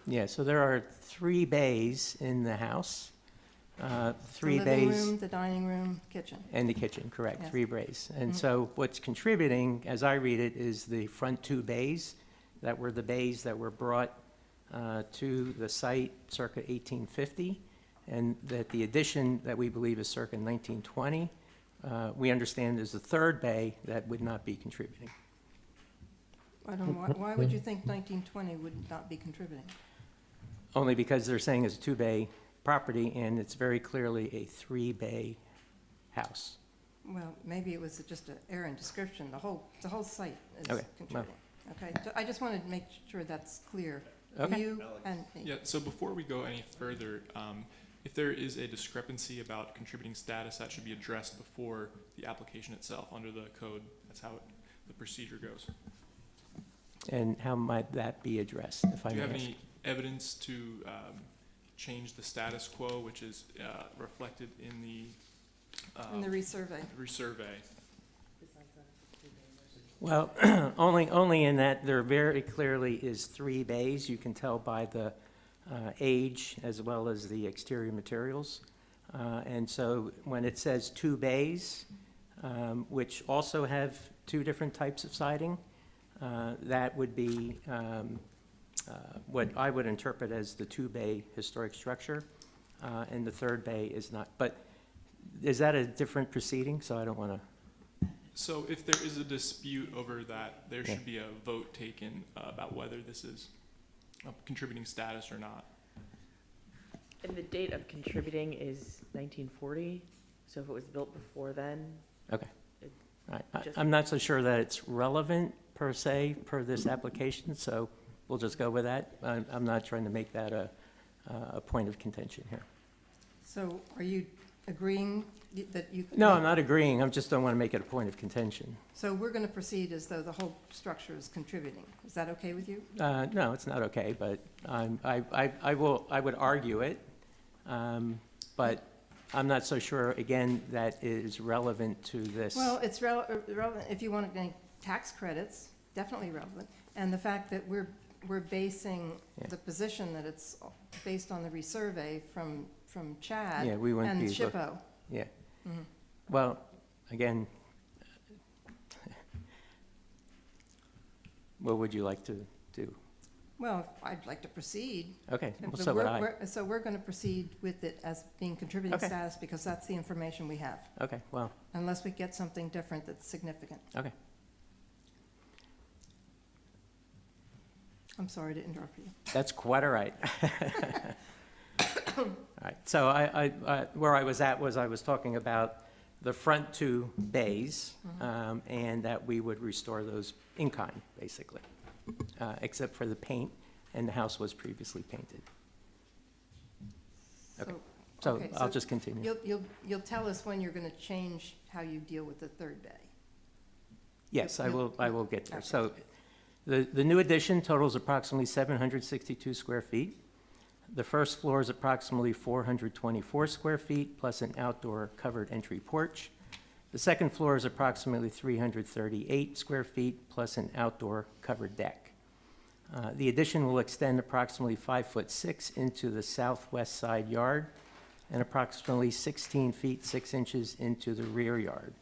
yeah, so there are 3 bays in the house. 3 The living bays. room, the dining room, kitchen. And the kitchen, correct, Yes. 3 bays. And Mhm. so what's contributing, as I read it, is the front 2 bays that were the bays that were brought to the site circa 1850, and that the addition that we believe is circa 1920, we understand is the 3rd bay that would not be contributing. I don't, why would you think 1920 would not be contributing? Only because they're saying it's a 2-bay property, and it's very clearly a 3-bay house. Well, maybe it was just an error in description. The whole site is Okay, well. contributing. Okay, so I just wanted to make sure that's clear for Okay. you and me. Yeah, so before we go any further, If there is a discrepancy about contributing status, that should be addressed before the application itself under the code. That's how the procedure goes. And how might that be addressed, if I Do you may have ask? any evidence to change the status quo, which is reflected in the resurvey? Well, only in that there very clearly is 3 bays. You can tell by the age as well as the exterior materials. And so when it says 2 bays, which also have 2 different types of siding, that would be what I would interpret as the 2-bay historic structure, and the 3rd bay is not. But is that a different proceeding? So I don't want to. So if there is a dispute over that, there should be a vote taken about whether this is a contributing status or not. And the date of contributing is 1940, so if it was built before then. Okay. it All right. just- I'm not so sure that it's relevant per se per this application, so we'll just go with that. I'm not trying to make that a point of contention here. So are you agreeing that you? No, I'm not agreeing. I just don't want to make it a point of contention. So we're going to proceed as though the whole structure is contributing. Is that okay with you? No, it's not okay, but I would argue it. But I'm not so sure, again, that is relevant to this. Well, it's relevant if you want any tax credits, definitely relevant. And the fact that we're basing the position that it's based on the resurvey from Chad Yeah, we wouldn't and be SHPO. Yeah. Mhm. Well, again, what would you like to do? Well, I'd like to proceed. Okay, well, But so would I. So we're going to proceed with it as being contributing Okay. status because that's the information we have, Okay, well, unless we get something different that's significant. okay. I'm sorry to interrupt you. That's quite all right. All right, so where I was at was I was talking about the front 2 bays, and that we would restore those in kind, basically, except for the paint, and the house was previously painted. Okay, so okay, I'll just continue. You'll tell us when you're going to change how you deal with the 3rd bay. Yes, I will get there. Okay. So the new addition totals approximately 762 square feet. The first floor is approximately 424 square feet, plus an outdoor covered entry porch. The second floor is approximately 338 square feet, plus an outdoor covered deck. The addition will extend approximately 5'6" into the southwest side yard and approximately 16 feet 6 inches into the rear yard.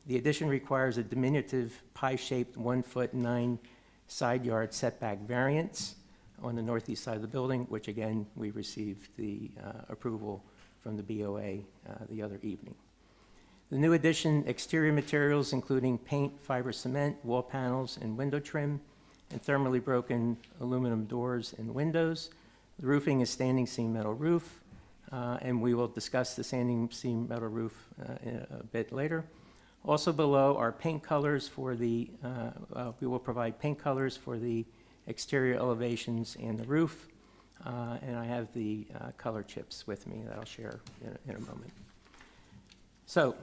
The addition requires a diminutive pie-shaped 1'9" side yard setback variance on the northeast side of the building, which again, we received the approval from the BOA the other evening. The new addition exterior materials including paint, fiber cement, wall panels, and window trim, and thermally broken aluminum doors and windows. The roofing is standing seam metal roof, and we will discuss the standing seam metal roof a bit later. Also below are paint colors for the, we will provide paint colors for the exterior elevations and the roof, and I have the color chips with me that I'll share in a moment. So,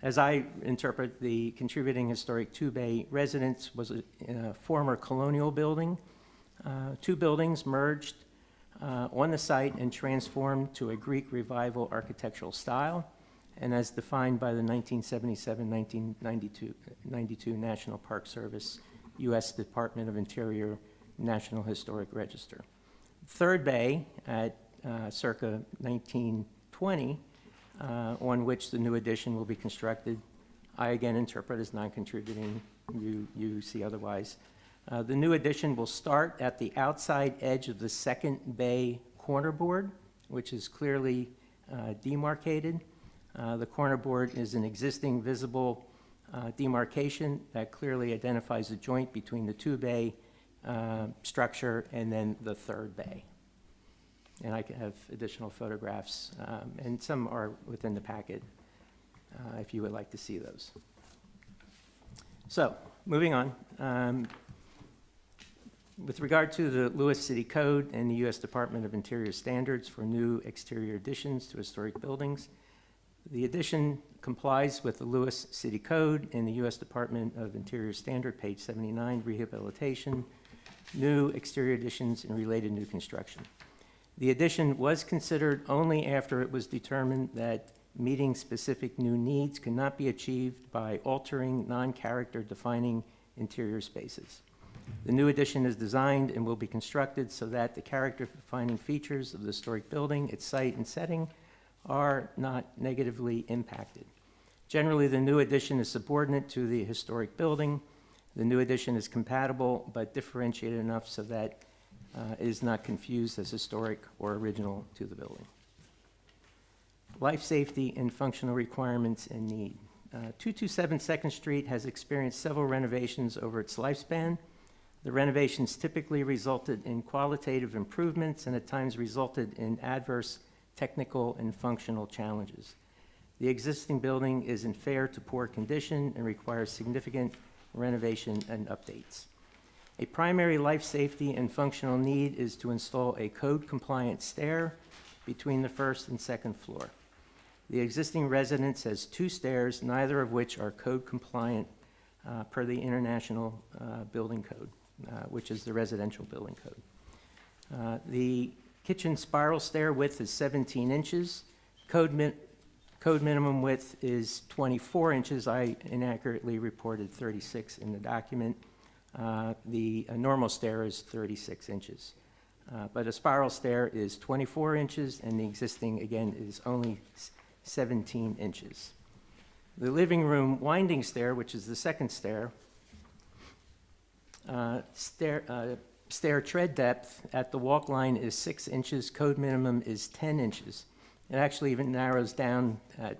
as I interpret, the contributing historic 2-bay residence was a former colonial building. 2 buildings merged on the site and transformed to a Greek Revival architectural style, and as defined by the 1977-1992 National Park Service, U.S. Department of Interior National Historic Register. 3rd bay at circa 1920, on which the new addition will be constructed, I again interpret as non-contributing. You see otherwise. The new addition will start at the outside edge of the 2nd bay corner board, which is clearly demarcated. The corner board is an existing visible demarcation that clearly identifies the joint between the 2-bay structure and then the 3rd bay. And I can have additional photographs, and some are within the packet if you would like to see those. So, moving on. With regard to the Lewis City Code and the U.S. Department of Interior standards for new exterior additions to historic buildings, the addition complies with the Lewis City Code and the U.S. Department of Interior standard, page 79, rehabilitation, new exterior additions and related new construction. The addition was considered only after it was determined that meeting specific new needs could not be achieved by altering non-character defining interior spaces. The new addition is designed and will be constructed so that the character-defining features of the historic building, its site and setting, are not negatively impacted. Generally, the new addition is subordinate to the historic building. The new addition is compatible but differentiated enough so that it is not confused as historic or original to the building. Life safety and functional requirements and need. 227 2nd Street has experienced several renovations over its lifespan. The renovations typically resulted in qualitative improvements and at times resulted in adverse technical and functional challenges. The existing building is in fair to poor condition and requires significant renovation and updates. A primary life safety and functional need is to install a code-compliant stair between the first and second floor. The existing residence has 2 stairs, neither of which are code-compliant per the International Building Code, which is the residential building code. The kitchen spiral stair width is 17 inches. Code minimum width is 24 inches. I inaccurately reported 36 in the document. The normal stair is 36 inches. But a spiral stair is 24 inches, and the existing, again, is only 17 inches. The living room winding stair, which is the second stair, stair tread depth at the walk line is 6 inches. Code minimum is 10 inches. It actually even narrows down at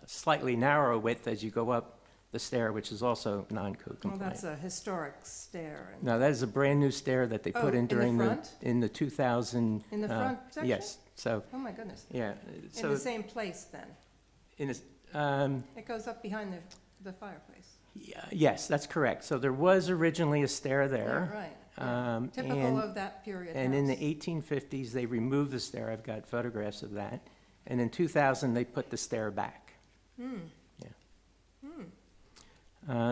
slightly narrower width as you go up the stair, which is also non-code Well, compliant. that's a historic stair. and- No, that is a brand-new stair that they Oh, put in in the during the, front? in the 2000. In the front section? Yes, so, Oh, my goodness. yeah. In So the same place, then? in It goes up behind the fireplace. yes, that's correct. So there was originally a stair there. Yeah, right. Yeah. Typical and- of that period And in the house. 1850s, they removed the stair. I've got photographs of that. And in 2000, they put the stair back. Hmm.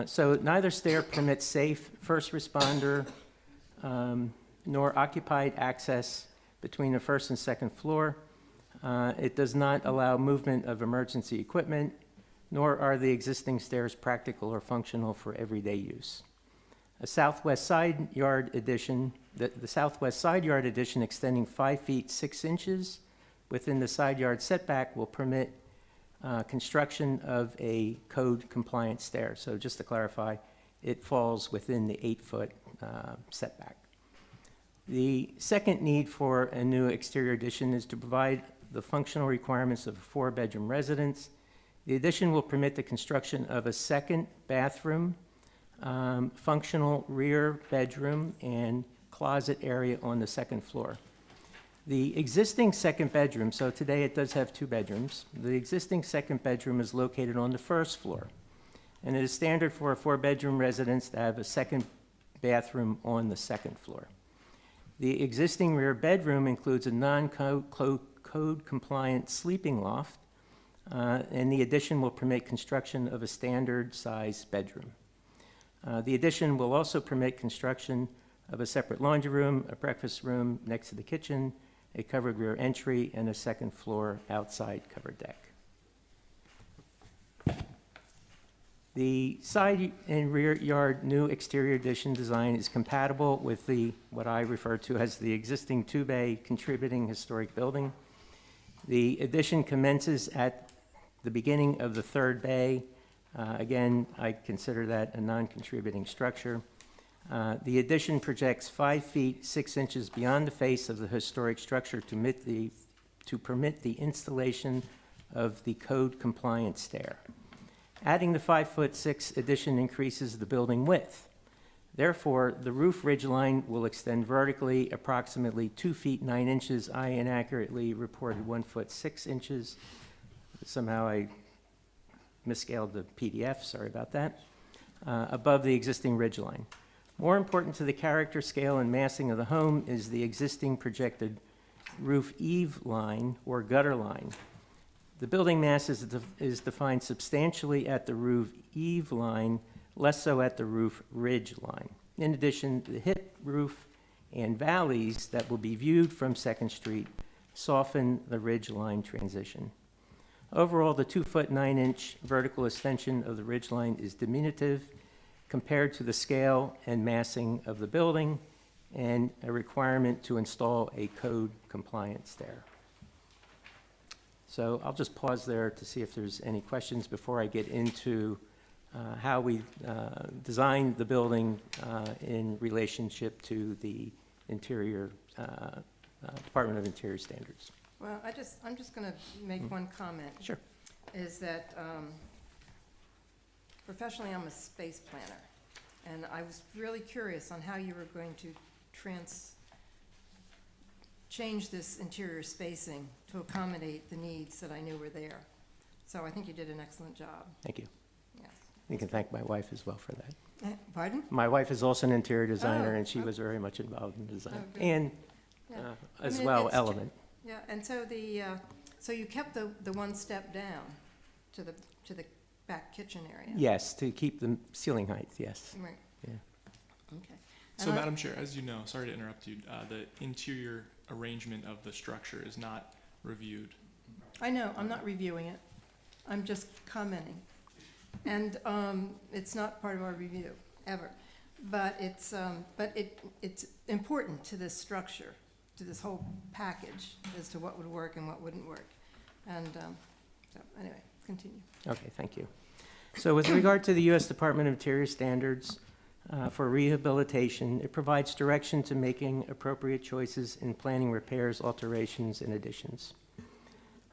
So neither stair permits safe first responder nor occupied access between the first and second floor. It does not allow movement of emergency equipment, nor are the existing stairs practical or functional for everyday use. A southwest side yard addition, the southwest side yard addition extending 5 feet 6 inches within the side yard setback will permit construction of a code-compliant stair. So just to clarify, it falls within the 8-foot setback. The second need for a new exterior addition is to provide the functional requirements of a 4-bedroom residence. The addition will permit the construction of a second bathroom, functional rear bedroom, and closet area on the second floor. The existing second bedroom, so today it does have 2 bedrooms. The existing second bedroom is located on the first floor. And it is standard for a 4-bedroom residence to have a second bathroom on the second floor. The existing rear bedroom includes a non-code compliant sleeping loft, and the addition will permit construction of a standard size bedroom. The addition will also permit construction of a separate laundry room, a breakfast room next to the kitchen, a covered rear entry, and a second floor outside covered deck. The side and rear yard new exterior addition design is compatible with the, what I refer to as the existing 2-bay contributing historic building. The addition commences at the beginning of the 3rd bay. Again, I consider that a non-contributing structure. The addition projects 5 feet 6 inches beyond the face of the historic structure to permit the installation of the code-compliant stair. Adding the 5'6" addition increases the building width. Therefore, the roof ridgeline will extend vertically approximately 2 feet 9 inches. I inaccurately reported 1 foot 6 inches. Somehow I misscaled the PDF, sorry about that, above the existing ridgeline. More important to the character, scale, and massing of the home is the existing projected roof eave line or gutter line. The building mass is defined substantially at the roof eave line, less so at the roof ridge line. In addition, the hip roof and valleys that will be viewed from Second Street soften the ridge line transition. Overall, the 2-foot 9-inch vertical extension of the ridge line is diminutive compared to the scale and massing of the building and a requirement to install a code compliant stair. So I'll just pause there to see if there's any questions before I get into how we designed the building in relationship to the interior, Department of Interior standards. Well, I'm just gonna make one comment. Sure. Is that, professionally, I'm a space planner, and I was really curious on how you were going to change this interior spacing to accommodate the needs that I knew were there. So I think you did an excellent job. Thank you. Yes. You can thank my wife as well for that. Pardon? My wife is also an interior designer, Oh, and she okay. was very much involved in design, Oh, good. and Yeah. as I mean, well, it's Element. Yeah, and so so you kept the one step down to the back kitchen area? Yes, to keep the ceiling height, yes. Right. Yeah. Okay. So, And Madam Chair, as you know, sorry to interrupt you, the interior arrangement of the structure is not reviewed. I know, I'm not reviewing it. I'm just commenting. And it's not part of our review, ever. But it's important to this structure, to this whole package, as to what would work and what wouldn't work. And so, anyway, continue. Okay, thank you. So with regard to the U.S. Department of Interior standards for rehabilitation, it provides direction to making appropriate choices in planning repairs, alterations, and additions.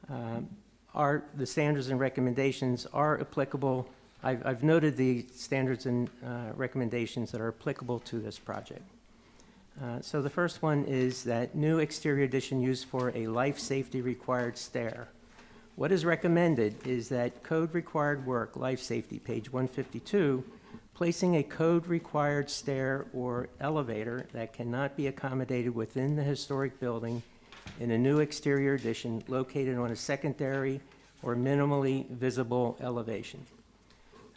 The standards and recommendations are applicable. I've noted the standards and recommendations that are applicable to this project. So the first one is that new exterior addition used for a life safety required stair. What is recommended is that code required work, life safety, page 152, placing a code required stair or elevator that cannot be accommodated within the historic building in a new exterior addition located on a secondary or minimally visible elevation.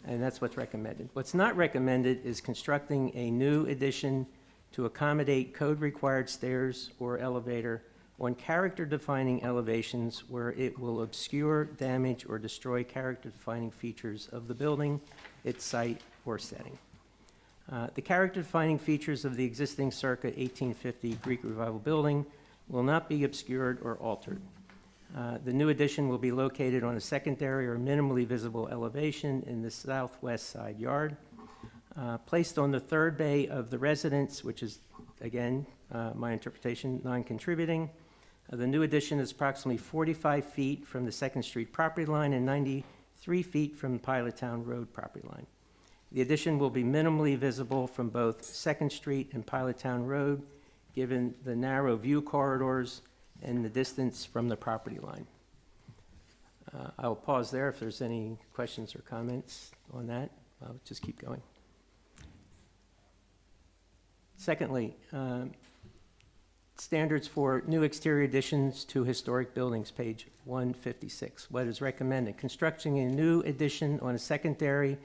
And that's what's recommended. What's not recommended is constructing a new addition to accommodate code-required stairs or elevator on character-defining elevations where it will obscure, damage, or destroy character-defining features of the building, its site, or setting. The character-defining features of the existing circa 1850 Greek Revival building will not be obscured or altered. The new addition will be located on a secondary or minimally visible elevation in the southwest side yard. Placed on the third bay of the residence, which is, again, my interpretation, non-contributing. The new addition is approximately 45 feet from the Second Street property line and 93 feet from Pilottown Road property line. The addition will be minimally visible from both Second Street and Pilottown Road, given the narrow view corridors and the distance from the property line. I'll pause there if there's any questions or comments on that. I'll just keep going. Secondly, standards for new exterior additions to historic buildings, page 156. What is recommended? Constructing a new addition on a secondary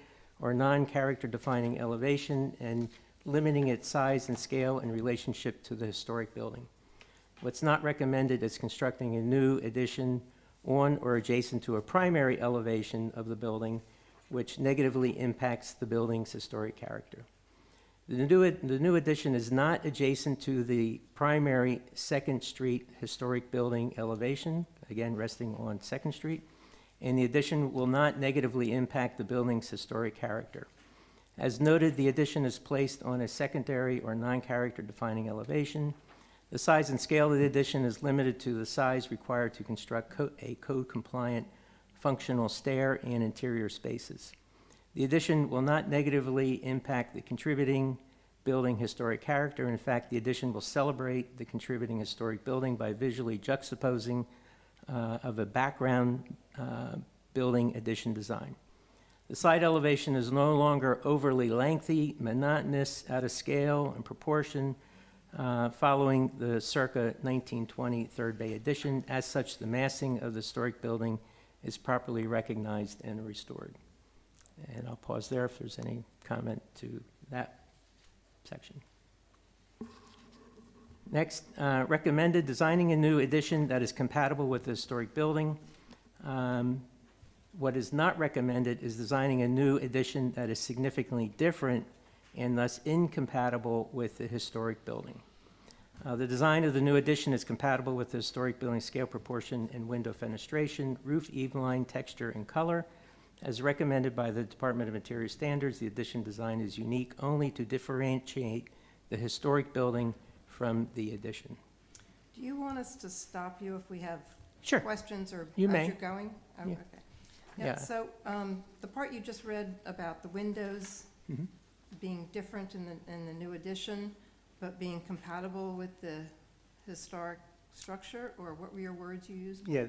or non-character defining elevation and limiting its size and scale in relationship to the historic building. What's not recommended is constructing a new addition on or adjacent to a primary elevation of the building, which negatively impacts the building's historic character. The new addition is not adjacent to the primary Second Street historic building elevation, again resting on Second Street, and the addition will not negatively impact the building's historic character. As noted, the addition is placed on a secondary or non-character defining elevation. The size and scale of the addition is limited to the size required to construct a code-compliant functional stair and interior spaces. The addition will not negatively impact the contributing building historic character. In fact, the addition will celebrate the contributing historic building by visually juxtaposing of a background building addition design. The side elevation is no longer overly lengthy, monotonous, out of scale and proportion, following the circa 1920 Third Bay addition. As such, the massing of the historic building is properly recognized and restored. And I'll pause there if there's any comment to that section. Next, recommended designing a new addition that is compatible with the historic building. What is not recommended is designing a new addition that is significantly different and thus incompatible with the historic building. The design of the new addition is compatible with the historic building scale, proportion, and window fenestration, roof evening, texture, and color. As recommended by the Department of Interior Standards, the addition design is unique only to differentiate the historic building from the addition. Do you want us to stop you if we have Sure. questions or You as may. you're going? Oh, Yeah. okay. Yeah, Yeah. so the part you just read about the windows Mhm. being different in the new addition, but being compatible with the historic structure, or what were your words you used? Yeah,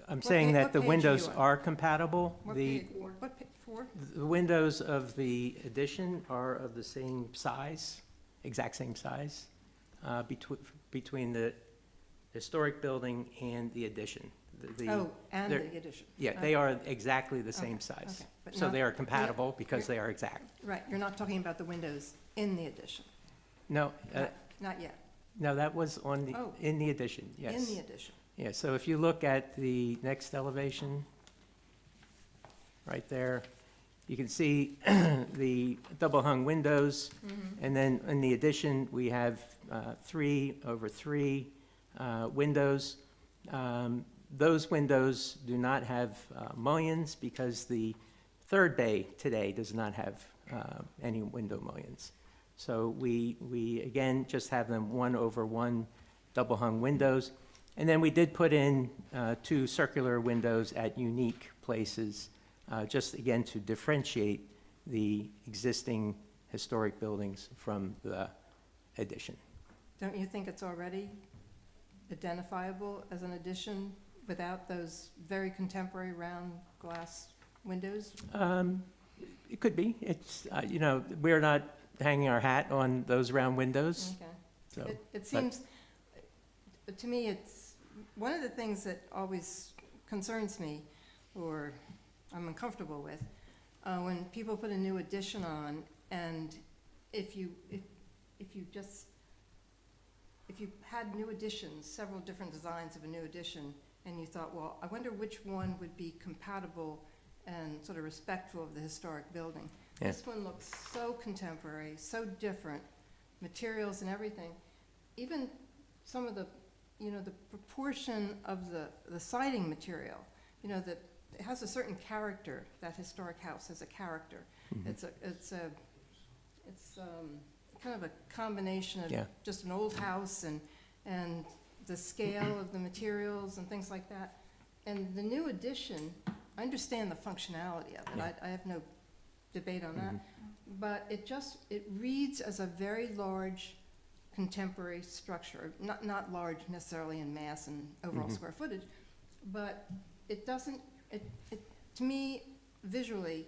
I'm What saying that what the page are windows you on? are compatible. What The page, what page, 4? the windows of the addition are of the same size, exact same size, between the historic building and the addition. Oh, and they're- the addition. Yeah, they are exactly the same size. okay, but So not- they are compatible because they are exact. Right, you're not talking about the windows in the addition? No, Not yet, no, that was on the, Oh. in the addition, yes. in the addition. Yeah, so if you look at the next elevation, right there, you can see the double-hung windows. And then in the addition, we have 3/3 windows. Those windows do not have mullions because the third bay today does not have any window mullions. So we again just have them 1/1 double-hung windows. And then we did put in 2 circular windows at unique places, just again to differentiate the existing historic buildings from the addition. Don't you think it's already identifiable as an addition without those very contemporary round glass windows? It could be. It's, we're not hanging our hat on those round windows. Okay. So, It but- seems, to me, it's, one of the things that always concerns me, or I'm uncomfortable with, when people put a new addition on, and if you had new additions, several different designs of a new addition, and you thought, well, I wonder which one would be compatible and sort of respectful of the historic building. Yeah. This one looks so contemporary, so different, materials and everything. Even some of the, the proportion of the siding material, that it has a certain character. That historic house has a character. Mhm. It's kind of a combination of Yeah. just an old house and the scale of the materials and things like that. And the new addition, I understand the functionality of it. Yeah. I have no debate on that. But it reads as a very large contemporary structure, not large necessarily in mass and overall Mhm. square footage, but it doesn't, to me, visually,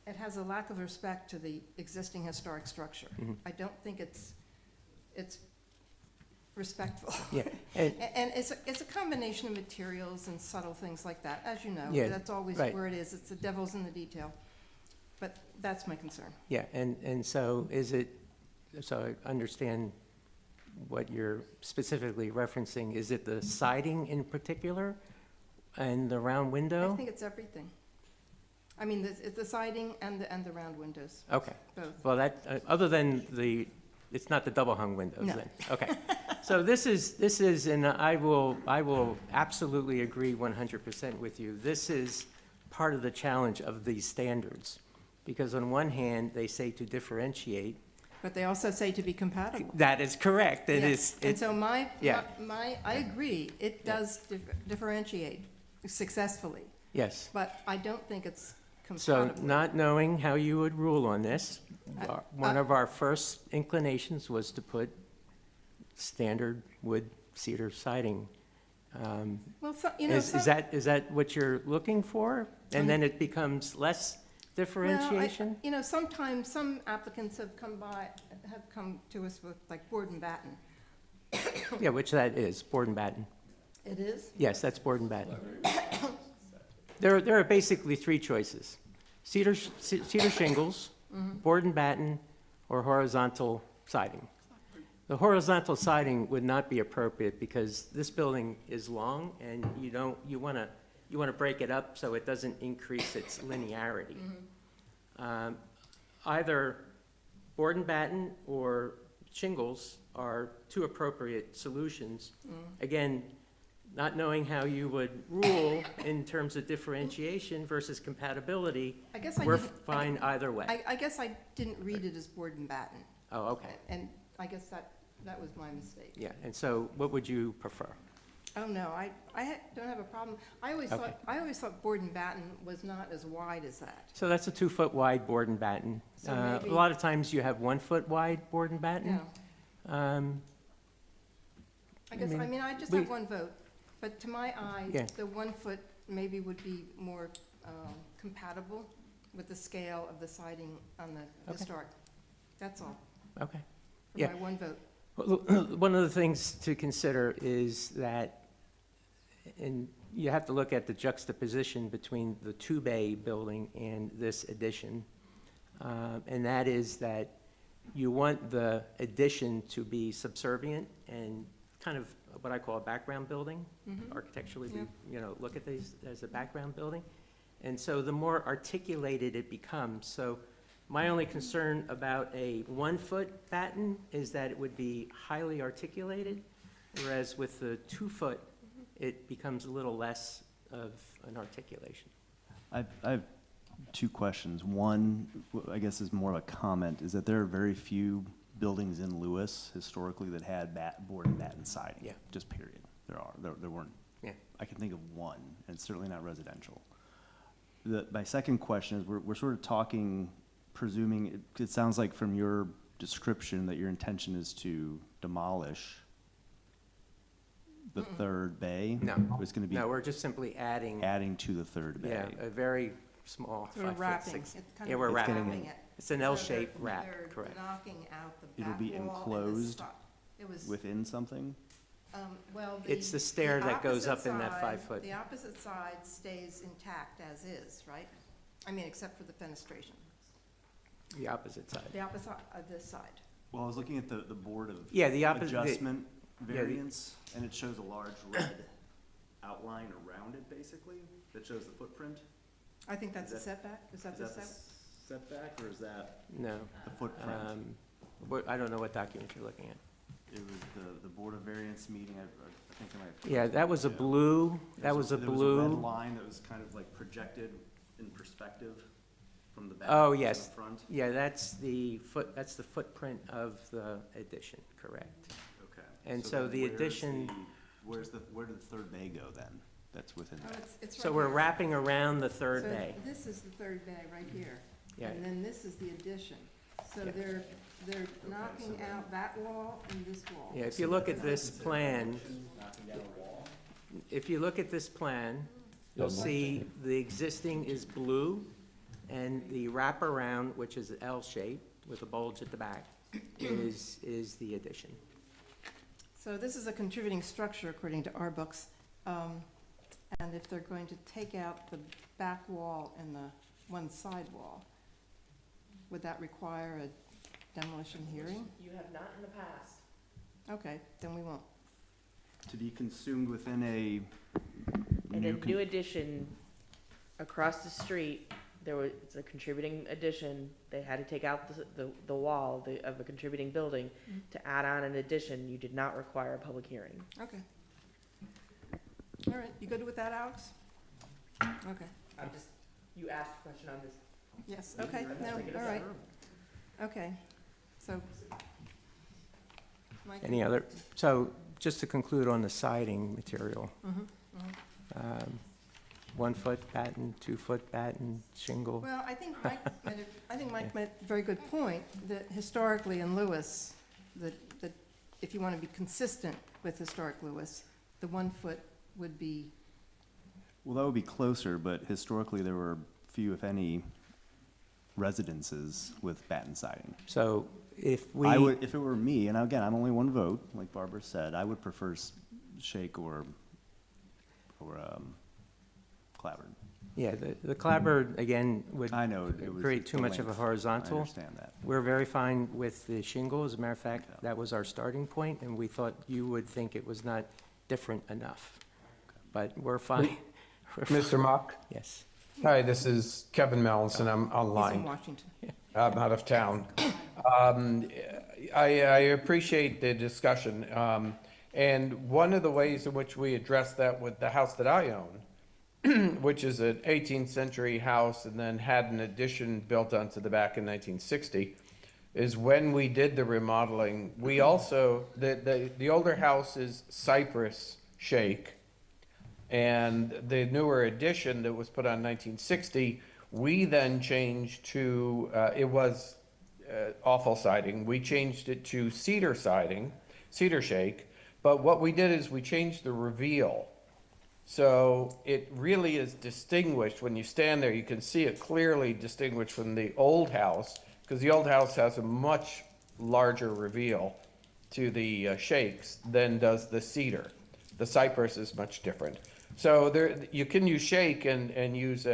it has a lack of respect to the existing historic structure. Mhm. I don't think it's respectful. Yeah, And it's a combination of materials and subtle things like that, as you know. Yeah, That's always right. where it is. It's the devil's in the detail. But that's my concern. Yeah, and so so I understand what you're specifically referencing. Is it the siding in particular and the round I window? think it's everything. I mean, it's the siding and the round windows, Okay. both. Well, that, other than it's not the double hung windows No. then? Okay. So this is, and I will absolutely agree 100% with you. This is part of the challenge of these standards. Because on one hand, they say to differentiate. But they also say to be compatible. That is correct. It Yeah. is. And so Yeah. I agree, it does differentiate successfully, Yes. but I don't think it's So compatible. not knowing how you would rule on this, one I- of our first inclinations was to put standard wood cedar siding Well, so, you know, Is that what you're looking for? And then it becomes less Well, differentiation? you know, sometimes some applicants have come to us with like board and batten. Yeah, which that is, board and batten. It is? Yes, that's board and batten. There are basically three choices: cedar shingles, board and batten, or horizontal siding. The horizontal siding would not be appropriate because this building is long, and you want to break it up so it doesn't increase its linearity. Either board and batten or shingles are two appropriate solutions. Again, not knowing how you would rule in terms of differentiation versus compatibility, I guess I we're didn't- fine either way. I guess I didn't read it as board and batten, Oh, okay. and I guess that was my mistake. Yeah, and so what would you prefer? Oh, no, don't have a problem. I always Okay. thought board and batten was not as wide as that. So that's a 2-foot wide board and batten. So A maybe- lot of times you have 1-foot wide board and batten. Yeah. I guess, I mean, mean, I just we- have one vote, but to my eye, Yeah. the 1 foot maybe would be more compatible with the scale of the siding on the Okay. historic. That's all, Okay. for Yeah. my one vote. Well, one of the things to consider is that, and you have to look at the juxtaposition between the 2-bay building and this addition. And that is that you want the addition to be subservient and kind of what I call a background building. Architecturally, look at these as a background building. And so the more articulated it becomes. So my only concern about a 1-foot batten is that it would be highly articulated, whereas with the 2-foot, it becomes a little less of an articulation. I have two questions. One, I guess is more of a comment, is that there are very few buildings in Lewis historically that had board and batten siding. Yeah. Just period. There weren't. Yeah. I can think of one, and it's certainly not residential. My second question is, we're sort of talking, presuming, it sounds like from your description that your intention is to demolish the third bay? No. It's gonna be No, we're just simply adding, adding to the third bay? yeah, a very small So we're 5'6". wrapping, it's kind Yeah, of we're wrapping wrapping it. it. It's an So L-shaped they're- wrap, they're correct. knocking out the It'll back be wall and the enclosed It was, within something? well, It's the stair that goes opposite up in that side- 5 foot. The opposite side stays intact as is, right? I mean, except for the fenestration. The opposite side. The opposite of this side. Well, I was looking at the Board of Yeah, the opposite- the- Adjustment yeah, the- variance, and it shows a large red outline around it, basically, that shows the footprint. I think that's a Is that- setback, is that Is the that the setback? setback, or is that No. the footprint? I don't know what document you're looking at. It was the Board of Variance meeting, I think I might have. Yeah, that was a blue, that was a There was a blue. red line that was kind of like projected in perspective from the back. Oh, to the yes. front. Yeah, that's the footprint of the addition, correct. Okay. And so then the where's addition- where did the third bay go then? That's within Oh, that? it's So right we're here. wrapping around the third So bay. this is the third bay right here. Yeah. And then this is the addition. So Yeah. they're knocking out that wall and this wall. Yeah, if you look at this plan, you'll see the existing is blue, and the wraparound, which is L shape with a bulge at the back, is the addition. So this is a contributing structure according to our books. And if they're going to take out the back wall and the one side wall, would that require a demolition hearing? You have not in the past. Okay, then we won't. To be consumed within a And new a new addition across the street, it's a contributing addition, they had to take out the wall of a contributing building to add on an addition, you did not require a public hearing. Okay. All right, you good with that, Alex? Okay. You asked a question on this. Yes, okay, no, all right. Okay, so. Mike? Any other, so just to conclude on the siding material. Mhm. 1 foot batten, 2 foot batten, shingle. Well, I think Mike made a very good point, that historically in Lewis, that if you want to be consistent with historic Lewis, the 1 foot would be, Well, that would be closer, but historically, there were few, if any, residences with batten siding. So if we. I would, if it were me, and again, I'm only one vote, like Barbara said, I would prefer shake or clapboard. Yeah, the clapboard, again, would I know, it was create too the much of a length. I horizontal. understand that. We're very fine with the shingle. As a matter of fact, that was our starting point, and we thought you would think it was not different enough. But we're fine. We're fine. Mr. Mock? Yes. Hi, this is Kevin Mellinson. I'm he's in online. Washington. I'm out of town. I appreciate the discussion. And one of the ways in which we address that with the house that I own, which is an 18th century house and then had an addition built onto the back in 1960, is when we did the remodeling, we also, the older house is cypress shake, and the newer addition that was put on 1960, we then changed to, it was awful siding. We changed it to cedar siding, cedar shake, but what we did is we changed the reveal. So it really is distinguished. When you stand there, you can see it clearly distinguished from the old house, because the old house has a much larger reveal to the shakes than does the cedar. The cypress is much different. So there, you can use shake and use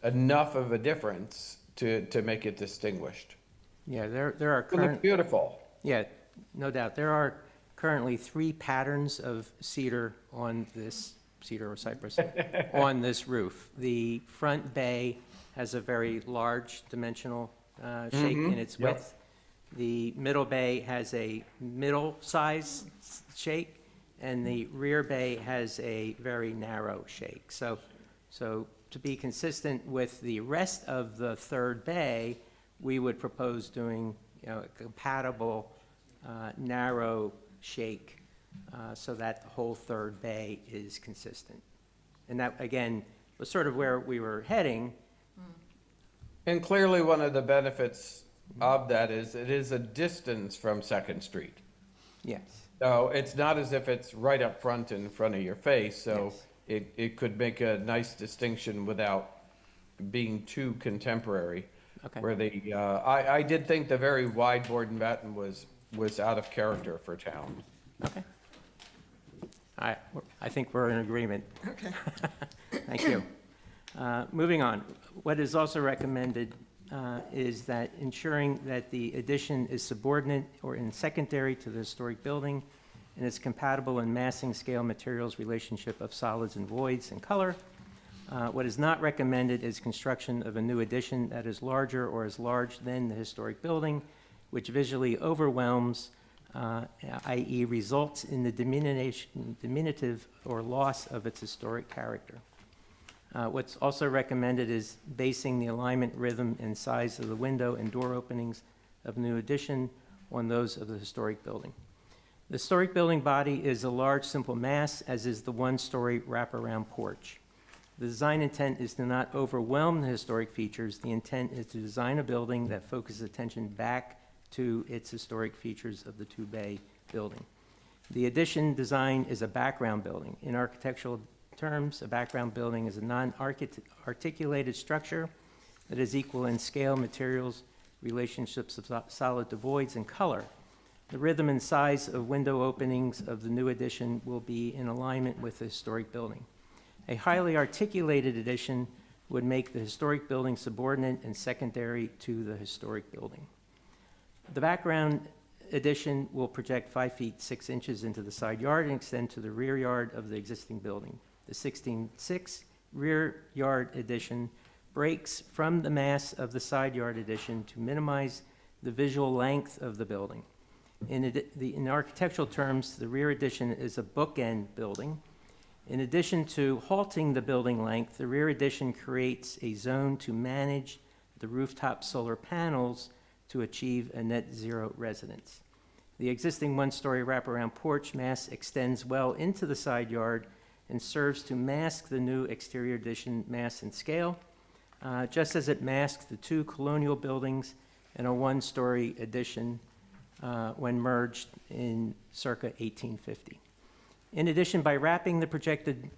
enough of a difference to make it distinguished. Yeah, there are It looks beautiful. Yeah, no doubt. There are currently 3 patterns of cedar on this, cedar or cypress, on this roof. The front bay has a very large dimensional shake in its width. The middle bay has a middle size shake, and the rear bay has a very narrow shake. So to be consistent with the rest of the third bay, we would propose doing, a compatible narrow shake so that the whole third bay is consistent. And that, again, was sort of where we were heading. And clearly one of the benefits of that is it is a distance from Second Street. Yes. So it's not as if it's right up front in front of your face, so it could make a nice distinction without being too contemporary. Okay. Where I did think the very wide board and batten was out of character for town. Okay. I think we're in agreement. Okay. Thank you. Moving on. What is also recommended is that ensuring that the addition is subordinate or in secondary to the historic building and is compatible in massing, scale, materials, relationship of solids and voids, and color. What is not recommended is construction of a new addition that is larger or as large than the historic building, which visually overwhelms, i.e. results in the diminutive or loss of its historic character. What's also recommended is basing the alignment, rhythm, and size of the window and door openings of new addition on those of the historic building. The historic building body is a large, simple mass, as is the one-story wraparound porch. The design intent is to not overwhelm the historic features. The intent is to design a building that focuses attention back to its historic features of the two-bay building. The addition design is a background building. In architectural terms, a background building is a non-articulated structure that is equal in scale, materials, relationships of solid to voids, and color. The rhythm and size of window openings of the new addition will be in alignment with the historic building. A highly articulated addition would make the historic building subordinate and secondary to the historic building. The background addition will project 5 feet 6 inches into the side yard and extend to the rear yard of the existing building. The 16.6 rear yard addition breaks from the mass of the side yard addition to minimize the visual length of the building. In architectural terms, the rear addition is a bookend building. In addition to halting the building length, the rear addition creates a zone to manage the rooftop solar panels to achieve a net zero residence. The existing one-story wraparound porch mass extends well into the side yard and serves to mask the new exterior addition mass and scale, just as it masks the 2 colonial buildings and a one-story addition when merged in circa 1850. In addition, by wrapping the projected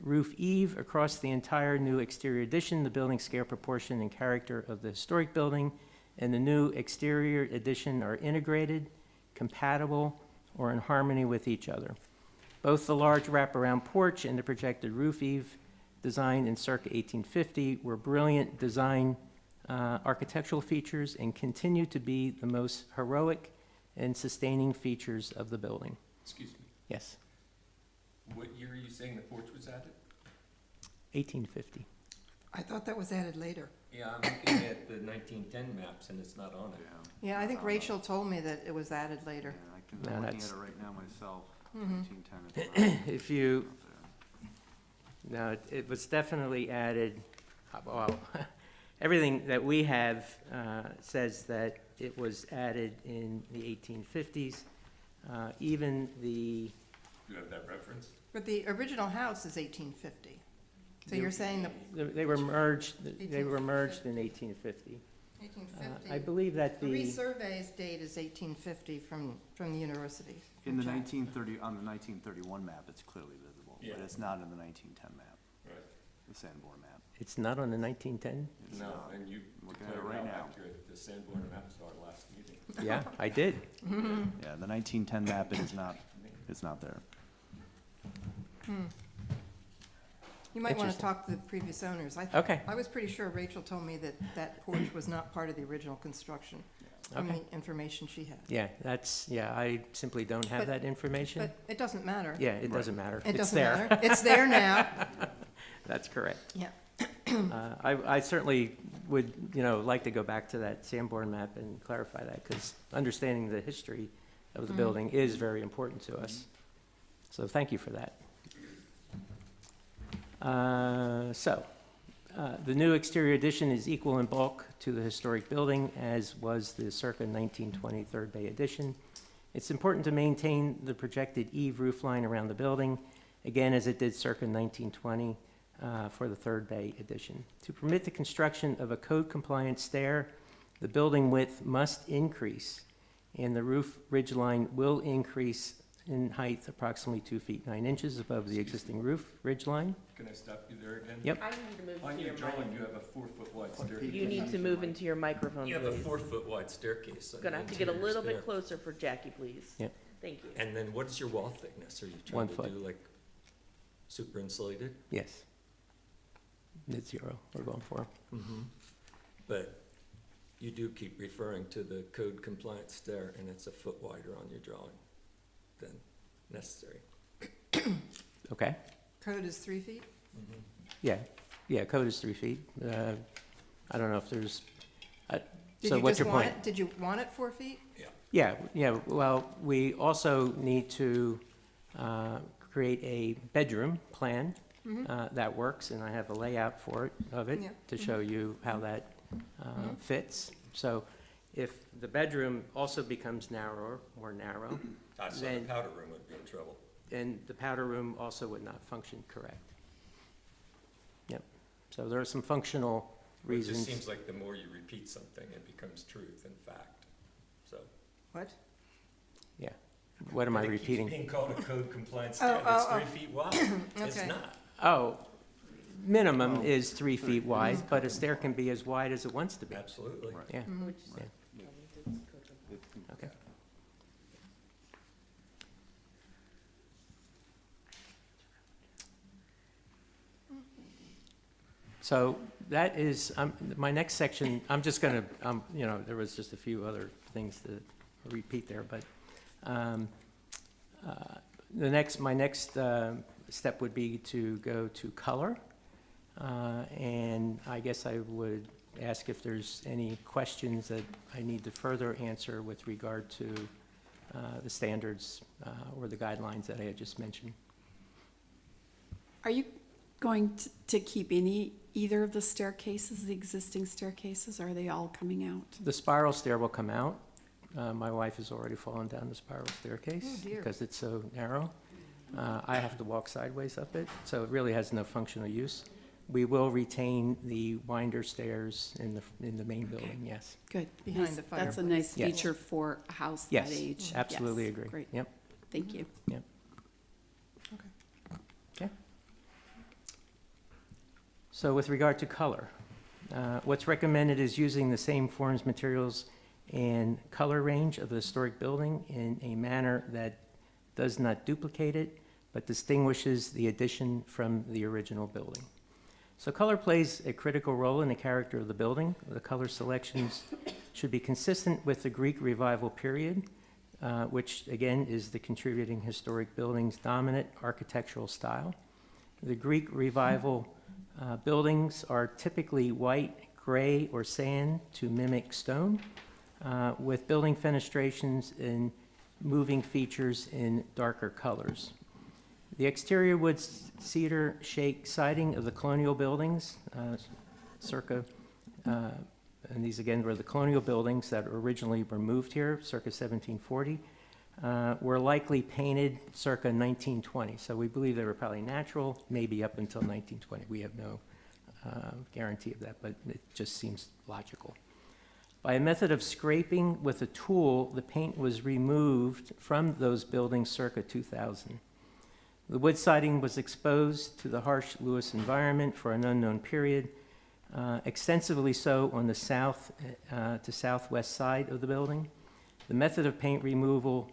roof eave across the entire new exterior addition, the building scale, proportion, and character of the historic building and the new exterior addition are integrated, compatible, or in harmony with each other. Both the large wraparound porch and the projected roof eave, designed in circa 1850, were brilliant design architectural features and continue to be the most heroic and sustaining features of the building. Excuse me, Yes, what year are you saying the porch was added? 1850. I thought that was added later. Yeah, I'm looking at the 1910 maps and it's not on it. Yeah, I think Rachel told me that it was added later. No, I'm looking at that's- it right now myself. Mhm. 1910 is not- If you, no, it was definitely added, well, everything that we have says that it was added in the 1850s. Even the, Do you have that reference? But the original house is 1850. So you're saying they were merged in 1850. 1850? I believe that The the, resurvey's date is 1850 from the university. In the 1930, on the 1931 map, it's clearly visible, but Yeah. it's not in the 1910 map, Right. the Sanborn map. it's not on the 1910? It's No, not. and you Look at it declared right how now. accurate the Sanborn maps are last meeting. Yeah, I did. Yeah, the 1910 map, it is not, it's not there. You might want to Interesting. talk to the previous owners. Okay. I was pretty sure Rachel told me that that porch was not part of the original construction, from Okay. the information she had. Yeah, I simply don't have But- that information. But it doesn't matter. Yeah, it doesn't matter. It It's doesn't there. matter. It's there now. That's correct. Yeah. I certainly would, like to go back to that Sanborn map and clarify that, because understanding the history of the building is very important to us. So thank you for that. The new exterior addition is equal in bulk to the historic building, as was the circa 1920 Third Bay addition. It's important to maintain the projected eave roof line around the building, again, as it did circa 1920 for the Third Bay addition. To permit the construction of a code-compliant stair, the building width must increase, and the roof ridge line will increase in height approximately 2 feet 9 inches above the existing roof ridge line. Can I stop you there again? Yep. I need to move On into your your drawing, mic. you have a 4-foot wide staircase. You need to move into your microphone, You have a please. 4-foot wide staircase. on Gonna the have to get a interior little bit stair. closer for Jackie, please. Yep. Thank you. And then what is your wall thickness? Are you 1 trying to foot. do like super insulated? Yes. Mid zero, we're going for. But you do keep referring to the code compliant stair and it's a foot wider on your drawing than necessary. Okay, Code is 3 feet? yeah, code is 3 feet. I don't know if there's, Did so you what's just your want point? it? Did you want it 4 feet? Yeah, well, we also need to create a bedroom plan that works, and I have a layout for it, of it, Yeah. to show you how that fits. So if the bedroom also becomes more narrow, So the then, powder room would be in trouble. and the powder room also would not function correct. Yep, so there are some functional It just reasons. seems like the more you repeat something, it becomes truth and fact, so. What? Yeah, what am I But it keeps repeating? being called a code compliant stair that's 3 feet wide. It's Okay. not. Oh, minimum is 3 feet wide, but a stair can be as wide as it wants to be. Absolutely. Yeah, Which, yeah. Okay. So that is, my next section, I'm just gonna, there was just a few other things to repeat there, but my next step would be to go to color. And I guess I would ask if there's any questions that I need to further answer with regard to the standards or the guidelines that I had just mentioned. Are you going to keep either of the staircases, the existing staircases, or are they all coming out? The spiral stair will come out. My wife has already fallen down the spiral staircase Oh, dear. because it's so narrow. I have to walk sideways up it, so it really has no functional use. We will retain the winder stairs in the main building, yes. Good. Behind Nice. the That's a fireplace. nice Yes. feature for a house that Yes, age. absolutely Yes. agree. Great. Yep, Thank you. yep. So with regard to color, what's recommended is using the same forms, materials, and color range of the historic building in a manner that does not duplicate it, but distinguishes the addition from the original building. So color plays a critical role in the character of the building. The color selections should be consistent with the Greek Revival period, which again is the contributing historic building's dominant architectural style. The Greek Revival buildings are typically white, gray, or sand to mimic stone, with building fenestrations and moving features in darker colors. The exterior wood cedar shake siding of the colonial buildings, circa, and these again were the colonial buildings that originally were moved here, circa 1740, were likely painted circa 1920. So we believe they were probably natural, maybe up until 1920. We have no guarantee of that, but it just seems logical. By a method of scraping with a tool, the paint was removed from those buildings circa 2000. The wood siding was exposed to the harsh Lewis environment for an unknown period, extensively so on the south to southwest side of the building. The method of paint removal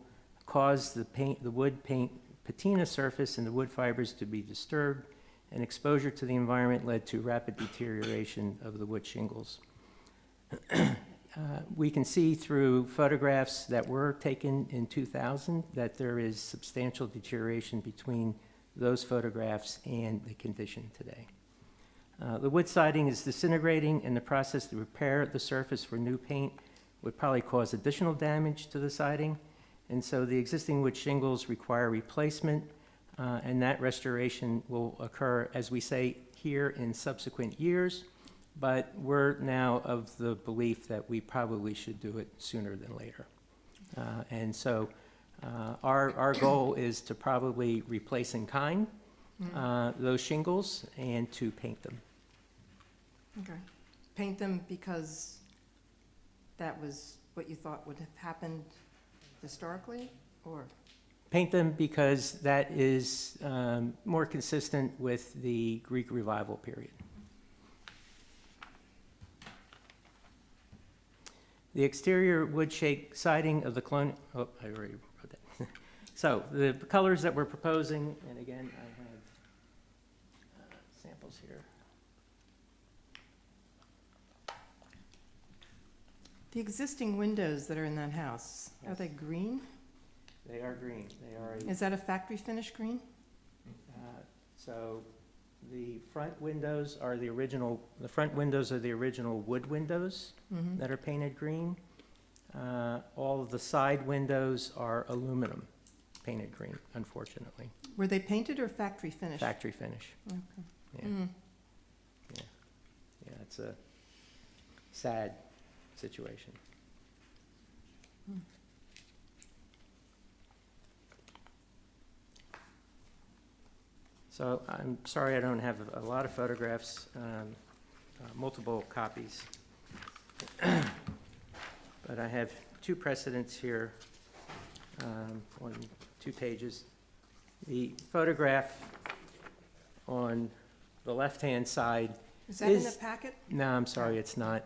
caused the wood paint patina surface and the wood fibers to be disturbed, and exposure to the environment led to rapid deterioration of the wood shingles. We can see through photographs that were taken in 2000 that there is substantial deterioration between those photographs and the condition today. The wood siding is disintegrating, and the process to repair the surface for new paint would probably cause additional damage to the siding, and so the existing wood shingles require replacement, and that restoration will occur, as we say here, in subsequent years. But we're now of the belief that we probably should do it sooner than later. And so our goal is to probably replace in kind those shingles and to paint them. Okay. Paint them because that was what you thought would have happened historically, or? Paint them because that is more consistent with the Greek Revival period. The exterior wood shake siding of the colonial, oh, I already wrote that. So the colors that we're proposing, and again, I have samples here. The existing windows that are in that house, are they green? They are green. They are. Is that a factory finish green? So the front windows are the original wood windows that are painted green. All of the side windows are aluminum painted green, unfortunately. Were they painted or factory finish? Factory finish. Okay. Yeah. Yeah, it's a sad situation. So I'm sorry I don't have a lot of photographs, multiple copies. But I have two precedents here on 2 pages. The photograph on the left-hand side is that in the packet? No, I'm sorry, it's not.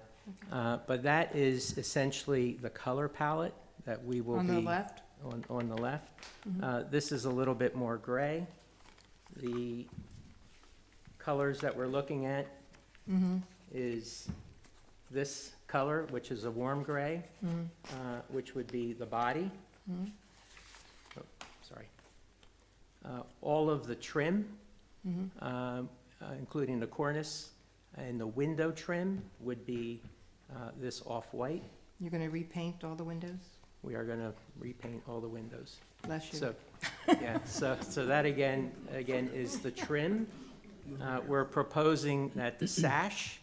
Okay. But that is essentially the color palette that we will on the left? On the left. This is a little bit more gray. The colors that we're looking at is this color, which is a warm gray, which would be the body. Oh, sorry. All of the trim, including the cornice and the window trim, would be this off-white. You're going to repaint all the windows? We are going to repaint all the windows. Bless you. So, yeah, so that again is the trim. We're proposing that the sash,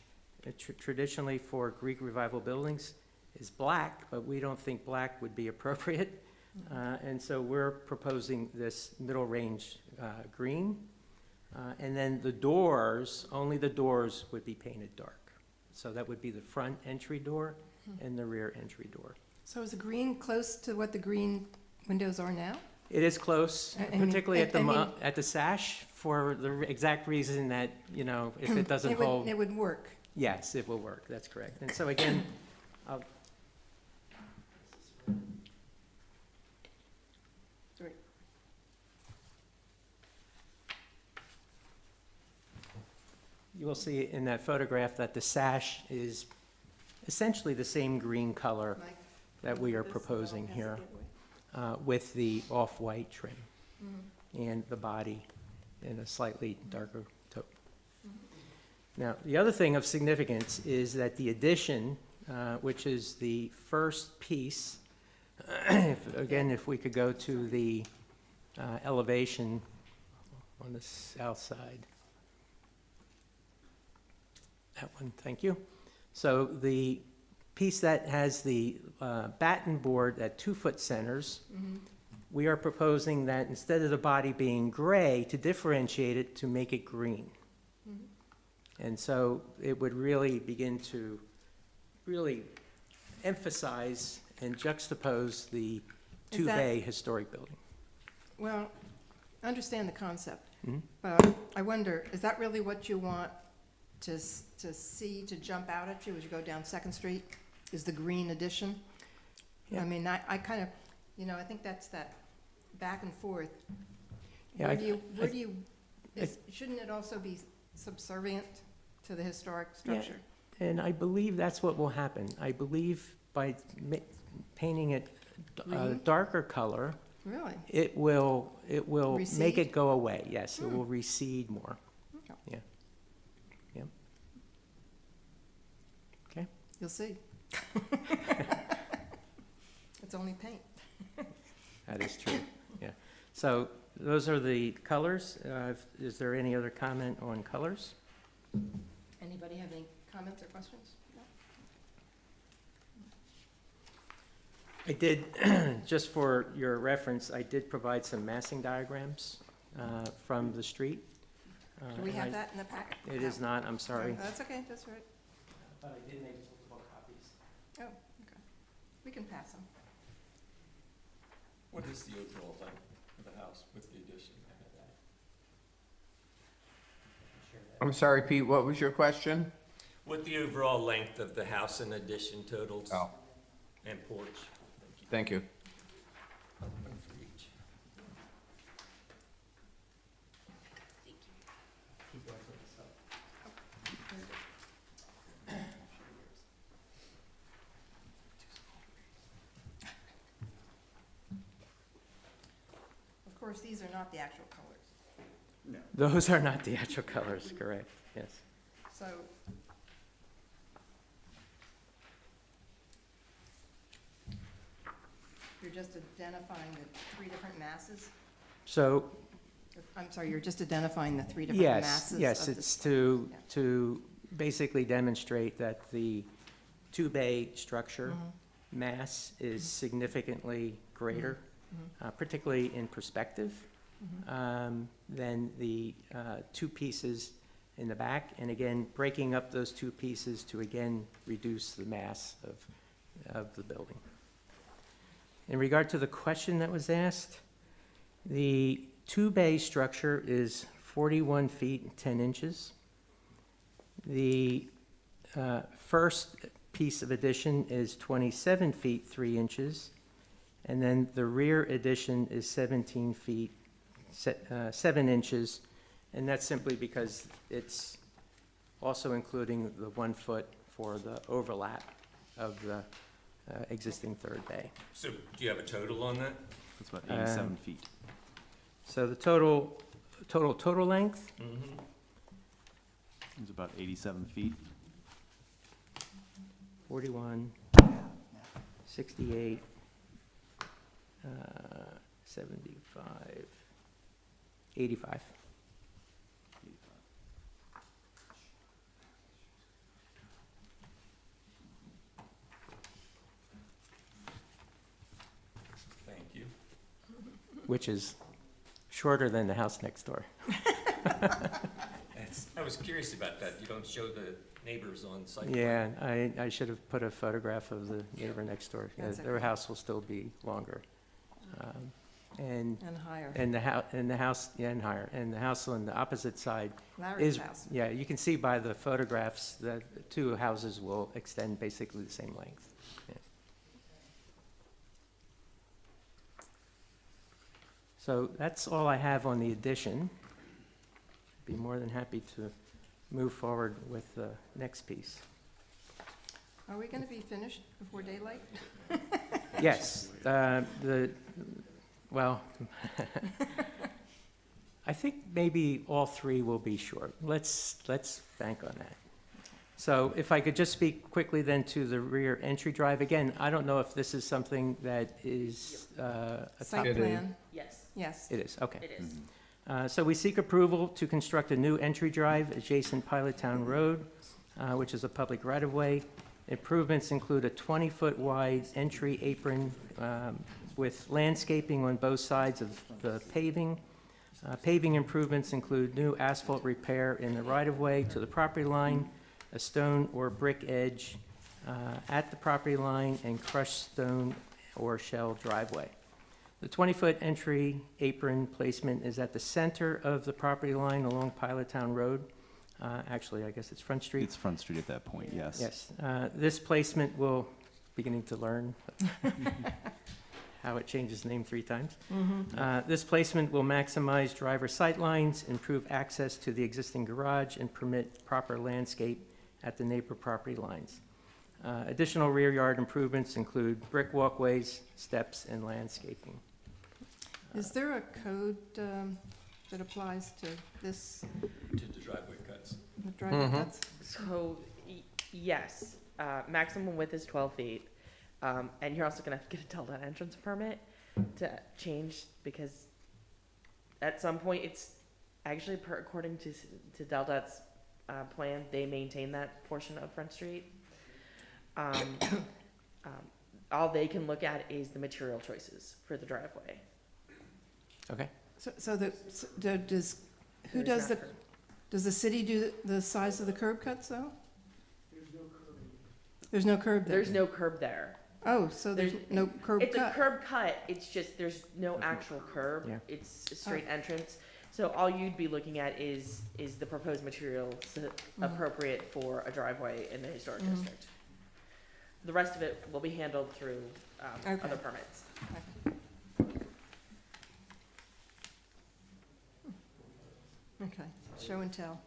traditionally for Greek Revival buildings, is black, but we don't think black would be appropriate. And so we're proposing this middle range green. And then the doors, only the doors would be painted dark. So that would be the front entry door and the rear entry door. So is the green close to what the green windows are now? It is close, I mean, particularly at the, I mean- at the sash, for the exact reason that, you know, if it doesn't hold. It would work. Yes, it will work, that's correct. And so again, I'll, Sorry. you will see in that photograph that the sash is essentially the same green color Mike, that we are this proposing has to here, get away. with the off-white trim Mhm. and the body in a slightly darker taupe. Now, the other thing of significance is that the addition, which is the first piece, if we could go to the elevation on the south side. That one, thank you. So the piece that has the batten board at 2-foot centers, we are proposing that instead of the body being gray, to differentiate it, to make it green. And so it would really begin to really emphasize and juxtapose the Is that- two-bay historic building. Well, I understand the concept, Mhm. but I wonder, is that really what you want to see, to jump out at you as you go down Second Street? Is the green addition? Yeah. I mean, I kind of, you know, I think that's that back and forth. Yeah, Where do you, shouldn't it also be subservient to the historic structure? Yeah, and I believe that's what will happen. I believe by painting it a Green? darker color, Really? it will make Recede? it go away. Yes, it will recede more. Okay. Yeah. Yep. Okay. You'll see. It's only paint. That is true. Yeah. So those are the colors. Is there any other comment on colors? Anybody have any comments or questions? No? I did, just for your reference, I did provide some massing diagrams from the street. Do we and have that in the packet? It is No. not, I'm sorry. That's okay, that's all right. But I did make multiple copies. Oh, okay. We can pass them. What is the overall length of the house with the addition? I'm sorry, Pete, what was your question? What the overall length of the house and addition totals? Oh. And porch? Thank you. One for each. Of course, these are not the actual colors. Those are not the actual colors, correct, yes. So, you're just identifying the three different masses? So, I'm sorry, you're just identifying the three different yes, masses? yes, of the it's s- yeah. to basically demonstrate that the two-bay structure mass is significantly greater, particularly in perspective, than the two pieces in the back. And again, breaking up those two pieces to again reduce the mass of the building. In regard to the question that was asked, the two-bay structure is 41 feet and 10 inches. The first piece of addition is 27 feet 3 inches, and then the rear addition is 17 feet 7 inches, and that's simply because it's also including the 1 foot for the overlap of the existing third bay. So do you have a total on that? It's about 87 feet. So the total length, Mm-hmm. It's about 87 feet. 41, 68, 75, 85. Thank you. Which is shorter than the house next door. I was curious about that. You don't show the neighbors on site. plan. Yeah, I should have put a photograph of the neighbor next door. Yeah, That's their okay. house will still be longer. And higher. and the house, yeah, and higher, and the house on the opposite side Larry's is, house. yeah, you can see by the photographs that the two houses will extend basically the same length. Yeah. So that's all I have on the addition. Be more than happy to move forward with the next piece. Are we gonna be finished before daylight? Yes, well, I think maybe all three will be short. Let's bank on that. So if I could just speak quickly then to the rear entry drive. Again, I don't know if this is something that is a top. Site plan? Yes. Yes. It is, okay. It is. So we seek approval to construct a new entry drive adjacent Pilot Town Road, which is a public right-of-way. Improvements include a 20-foot wide entry apron with landscaping on both sides of the paving. Paving improvements include new asphalt repair in the right-of-way to the property line, a stone or brick edge at the property line, and crushed stone or shell driveway. The 20-foot entry apron placement is at the center of the property line along Pilot Town Road. Actually, I guess it's Front Street. It's Front Street at that point, yes. Yes. This placement will, beginning to learn how it changes name 3 times. This placement will maximize driver sight lines, improve access to the existing garage, and permit proper landscape at the neighbor property lines. Additional rear yard improvements include brick walkways, steps, and landscaping. Is there a code that applies to this? To the driveway cuts. The driveway cuts? So, yes, maximum width is 12 feet. And you're also gonna have to get a Delta entrance permit to change, because at some point, it's actually according to Delta's plan, they maintain that portion of Front Street. All they can look at is the material choices for the driveway. Okay. Does the city do the size of the curb cuts though? There's no curb there? There's no curb there. Oh, so there's no curb cut? It's a curb cut, it's just, there's no actual curb. Yeah. It's a straight entrance. So all you'd be looking at is the proposed materials appropriate for a driveway in the historic district. The rest of it will be handled through other permits. Okay, show and tell.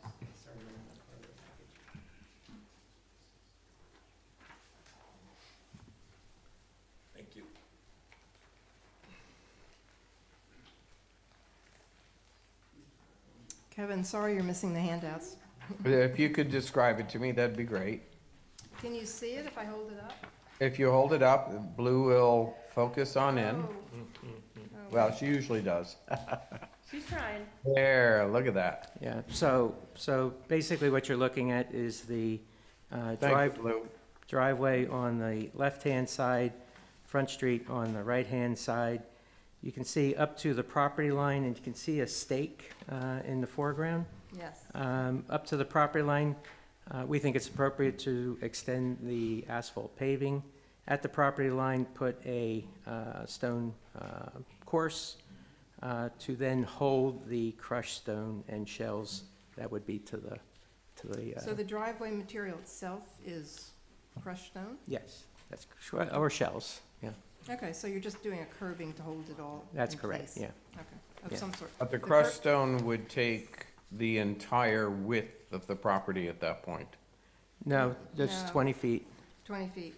Thank you. Kevin, sorry you're missing the handouts. If you could describe it to me, that'd be great. Can you see it if I hold it up? If you hold it up, the blue will focus on in. Well, she usually does. She's trying. There, look at that. Yeah, so basically what you're looking at is the Thank you, Lou. driveway on the left-hand side, Front Street on the right-hand side. You can see up to the property line, and you can see a stake in the foreground. Yes. Up to the property line, we think it's appropriate to extend the asphalt paving. At the property line, put a stone course to then hold the crushed stone and shells that would be to the. So the driveway material itself is crushed stone? Yes, that's, or shells, yeah. Okay, so you're just doing a curbing to hold it all That's in correct, place? yeah. Okay, of Yeah. some sort. But the crushed stone would take the entire width of the property at that point. No, just No. 20 feet. 20 feet.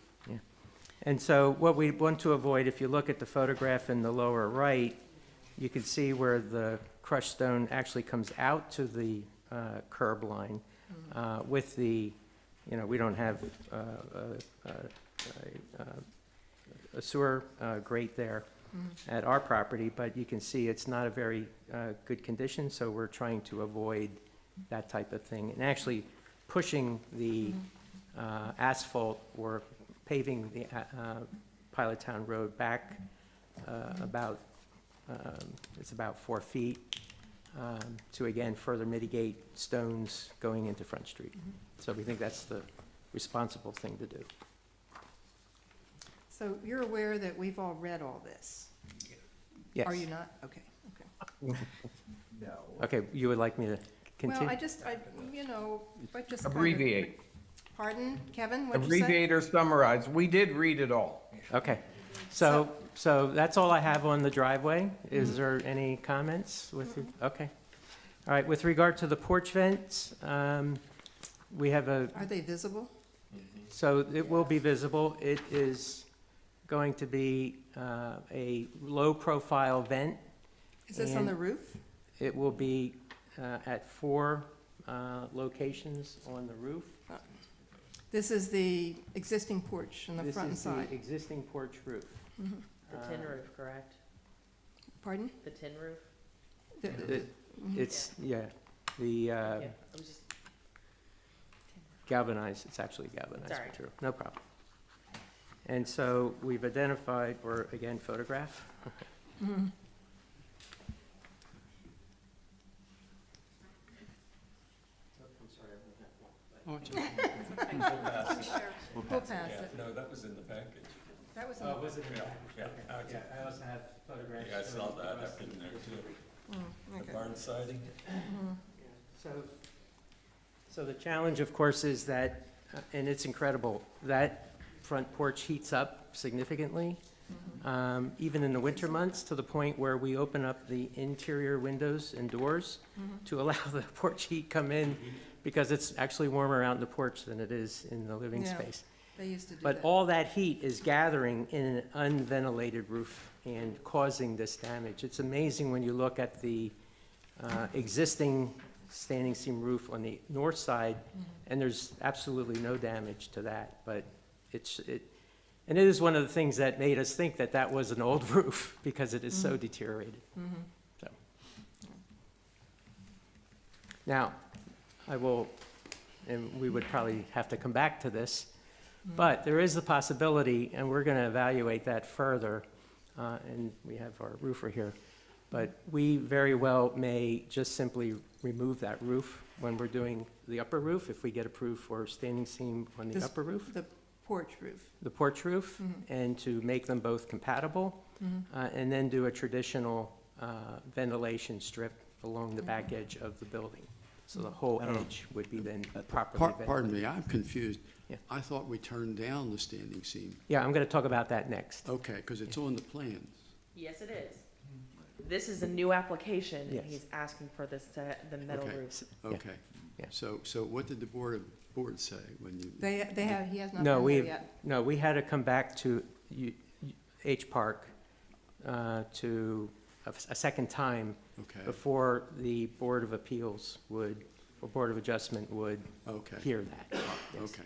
And so what we want to avoid, if you look at the photograph in the lower right, you can see where the crushed stone actually comes out to the curb line with the, we don't have a sewer grate there at our property, but you can see it's not a very good condition, so we're trying to avoid that type of thing. And actually pushing the asphalt or paving the Pilot Town Road back about, it's about 4 feet to again further mitigate stones going into Front Street. So we think that's the responsible thing to do. So you're aware that we've all read all this? Yes. Are you not? Okay, okay. Okay, you would like me to continue? Well, I just. Abbreviate. Pardon, Kevin, what'd you say? Abbreviate or summarize. We did read it all. Okay, so that's all I have on the driveway. Is there any comments with, okay. All right, with regard to the porch vents, we have Are they visible? so it will be visible. It is going to be a low-profile vent. Is this on the and roof? It will be at 4 locations on the roof. This is the existing porch on the front and side. This is the existing porch roof. The tin roof, correct? Pardon? The tin roof? It's, the Yeah, it was just, galvanized, it's actually galvanized Sorry. material, no problem. And so we've identified, or again, photograph. We'll pass We'll pass it. No, that was in the package. That was in the. was it in the back? Yeah, Okay. okay. I also have photographs. Yeah, I saw that up in there too. The Okay. barn siding. So the challenge, of course, is that, and it's incredible, that front porch heats up significantly, even in the winter months, to the point where we open up the interior windows and doors to allow the porch heat come in, because it's actually warmer out in the porch than it is in the living Yeah. space. They used to do But that. all that heat is gathering in an unventilated roof and causing this damage. It's amazing when you look at the existing standing seam roof on the north side, and there's absolutely no damage to that, but and it is one of the things that made us think that that was an old roof, because it is so deteriorated. So. Now, I will, and we would probably have to come back to this, but there is a possibility, and we're gonna evaluate that further, and we have our roofer here, but we very well may just simply remove that roof when we're doing the upper roof, if we get approved for standing seam on the This- upper roof, The porch roof. the porch roof, and to make them both compatible, and then do a traditional ventilation strip along the back edge of the building. So the whole edge would be then properly ventilated. Pardon me, I'm confused. Yeah. I thought we turned down the standing seam. Yeah, I'm gonna talk about that next. Okay, because it's on the plans. yes, it is. This is a new application, and Yes. he's asking for this, the metal Okay. roof. Okay. Yeah. So what did the board say when you? They have, he has not No, been there yet. no, we had to come back to H Park to a second time Okay, before the Board of Appeals would, or Board of Adjustment would okay, hear that. Yes. okay.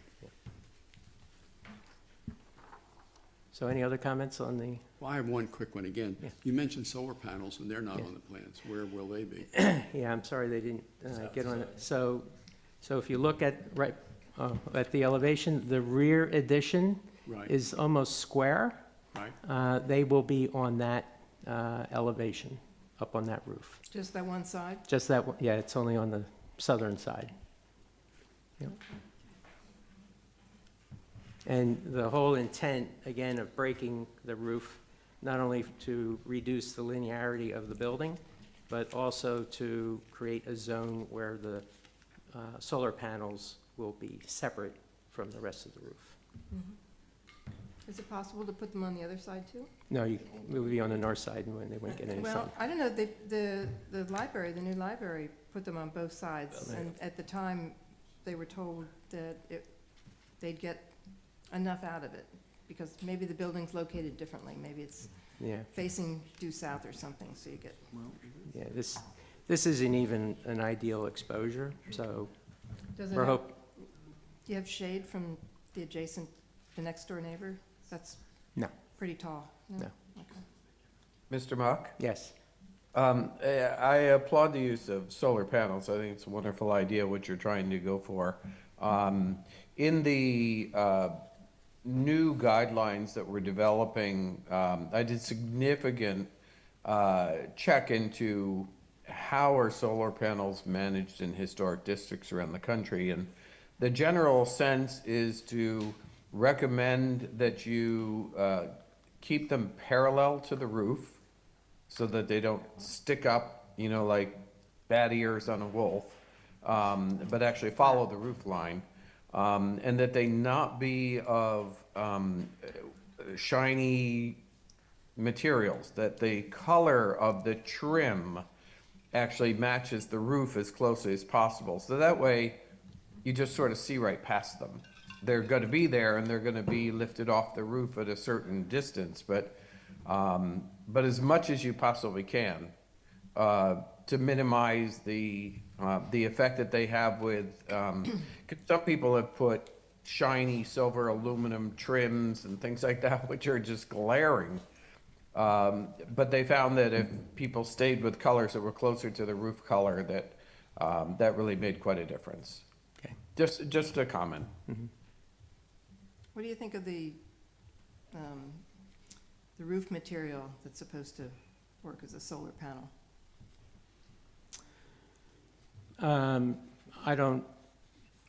So any other comments on the, Well, I have one quick one again. Yeah. You mentioned solar panels, and they're not Yeah. on the plans. Where will they be? yeah, I'm sorry they didn't get on it. So if you look at, at the elevation, the rear addition Right, is almost square. right? They will be on that elevation, up on that roof. Just that one side? Just that, one- yeah, it's only on the southern side. Yep. And the whole intent, again, of breaking the roof, not only to reduce the linearity of the building, but also to create a zone where the solar panels will be separate from the rest of the roof. Is it possible to put them on the other side too? No, it would be on the north side, and they wouldn't get any sun. Well, I don't know, the library, the new library, put them on both sides, and at the time, they were told that they'd get enough out of it, because maybe the building's located differently, maybe it's Yeah, facing due south or something, so you get. yeah, this isn't even an ideal exposure, so Does it we're have, hope, do you have shade from the next door neighbor? That's No. pretty tall. No. Okay. Mr. Mock? yes. I applaud the use of solar panels. I think it's a wonderful idea what you're trying to go for. In the new guidelines that we're developing, I did significant check into how are solar panels managed in historic districts around the country. And the general sense is to recommend that you keep them parallel to the roof, so that they don't stick up, you know, like bat ears on a wolf, but actually follow the roof line. And that they not be of shiny materials, that the color of the trim actually matches the roof as closely as possible. So that way, you just sort of see right past them. They're going to be there, and they're going to be lifted off the roof at a certain distance, but as much as you possibly can to minimize the effect that they have with. Some people have put shiny silver aluminum trims and things like that, which are just glaring. But they found that if people stayed with colors that were closer to the roof color, that really made quite a difference. Okay. Just a comment. Mm-hmm. What do you think of the roof material that's supposed to work as a solar panel? I don't.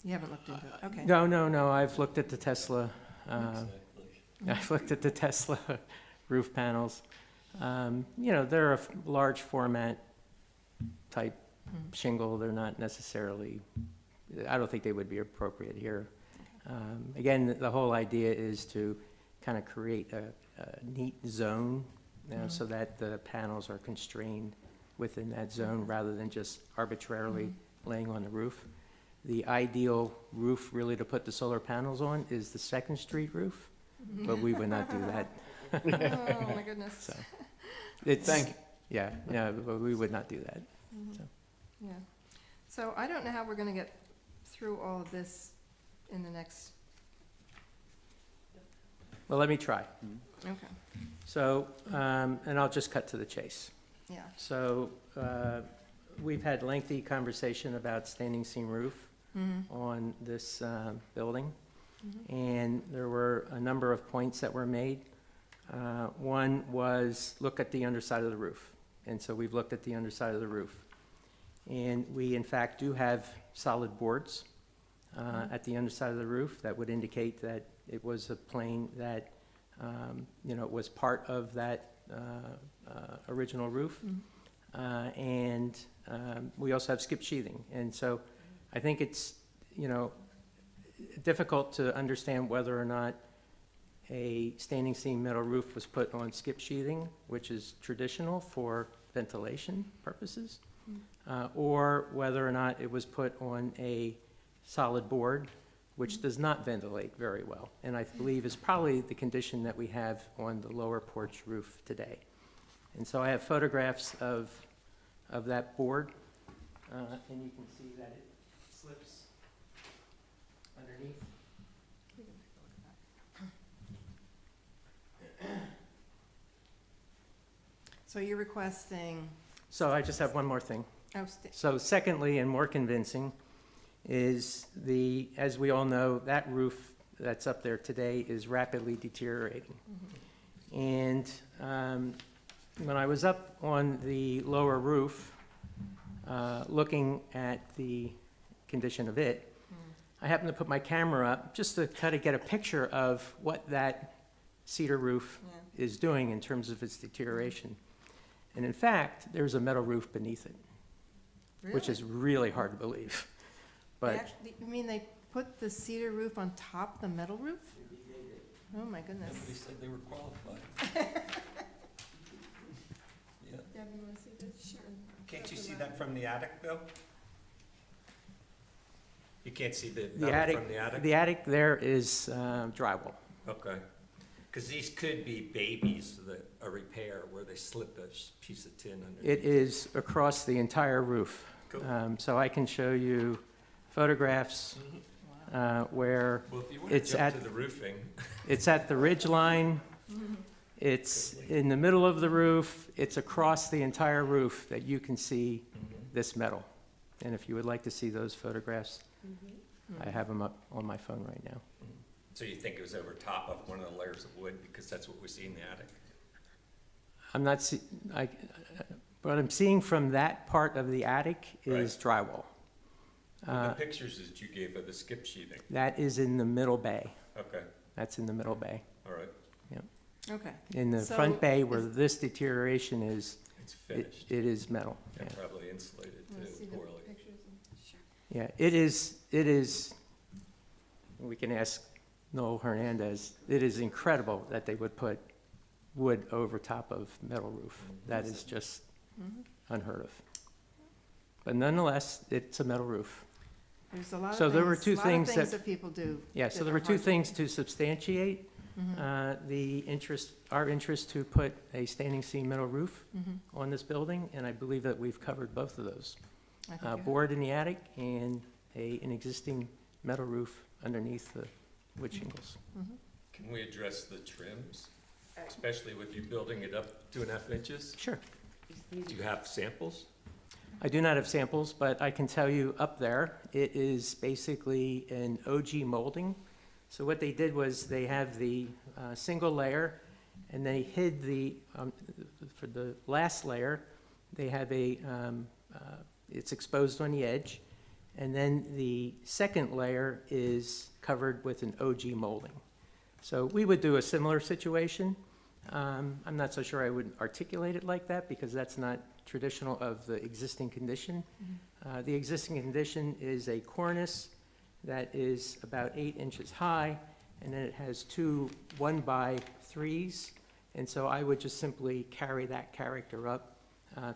You haven't looked into it, okay. No, I've looked at the Tesla, I've looked at the Tesla roof panels. You know, they're a large format type shingle. They're not necessarily, I don't think they would be appropriate here. Again, the whole idea is to kind of create a neat zone, you know, so that the panels are constrained within that zone rather than just arbitrarily laying on the roof. The ideal roof really to put the solar panels on is the Second Street roof, but we would not do that. Oh, my goodness. So, it's, Thank you. Yeah, but we would not do that. So. Yeah. So I don't know how we're gonna get through all of this in the next, Well, let me try. okay, So, and I'll just cut to the chase. yeah. So, we've had lengthy conversation about standing seam roof on this building, and there were a number of points that were made. One was look at the underside of the roof, and so we've looked at the underside of the roof. And we, in fact, do have solid boards at the underside of the roof that would indicate that it was a plane that, you know, was part of that original roof. And we also have skip sheathing. And so I think it's, you know, difficult to understand whether or not a standing seam metal roof was put on skip sheathing, which is traditional for ventilation purposes, or whether or not it was put on a solid board, which does not ventilate very well, and I believe is probably the condition that we have on the lower porch roof today. And so I have photographs of that board, and you can see that it slips underneath. So you're requesting, So I just have one more thing. oh, So secondly, and more convincing, is as we all know, that roof that's up there today is rapidly deteriorating. And when I was up on the lower roof, looking at the condition of it, I happened to put my camera up just to kind of get a picture of what that cedar roof is doing in terms of its deterioration. And in fact, there's a metal roof beneath it, which is really hard to believe. But you mean they put the cedar roof on top of the metal roof? Oh, my goodness. Nobody said they were qualified. Yeah. Deb, you wanna see this? Sure. Can't you see that from the attic, Bill? You can't see the the metal attic, from the attic? the attic there is drywall. Okay. Because these could be babies, a repair where they slip a piece of tin underneath. It is across the entire roof. Cool. So I can show you photographs where Well, if you want to it's jump at, to the roofing. it's at the ridge line, it's in the middle of the roof, it's across the entire roof that you can see this metal. And if you would like to see those photographs, I have them up on my phone right now. So you think it was over top of one of the layers of wood because that's what we see in the attic? I'm not what I'm seeing from that part of the attic is drywall. The pictures that you gave of the skip sheathing. That is in the middle bay. Okay. That's in the middle bay. All right. Yep. Okay. In the So front bay where this deterioration is It's finished. It is metal, yeah. And probably insulated too, poorly. Yeah, it is, we can ask Noel Hernandez, it is incredible that they would put wood over top of metal roof. That is just unheard of. But nonetheless, it's a metal roof. There's a lot of So there were things- two lot of things things that. people do. Yeah, that so there are were two hard to things do. to substantiate the interest, our interest to put a standing seam metal roof on this building, and I believe that we've covered both of those. I think you have. Board in the attic and an existing metal roof underneath the wood shingles. Can we address the trims, especially with you building it up 2.5 inches? Sure. Do you have samples? I do not have samples, but I can tell you up there, it is basically an OG molding. So what they did was they have the single layer, and they hid for the last layer, they have it's exposed on the edge, and then the second layer is covered with an OG molding. So we would do a similar situation. I'm not so sure I would articulate it like that because that's not traditional of the existing condition. The existing condition is a cornice that is about 8 inches high, and then it has two 1x3s. And so I would just simply carry that character up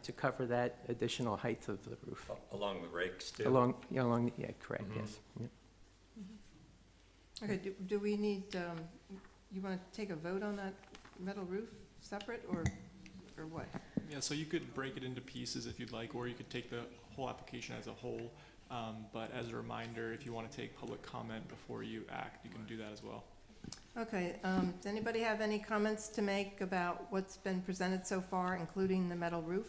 to cover that additional height of the roof. Along the rakes too? Yeah, correct, yes. Yep. Okay, do we need, you want to take a vote on that metal roof separate, or what? Yeah, so you could break it into pieces if you'd like, or you could take the whole application as a whole. But as a reminder, if you want to take public comment before you act, you can do that as well. Okay, does anybody have any comments to make about what's been presented so far, including the metal roof?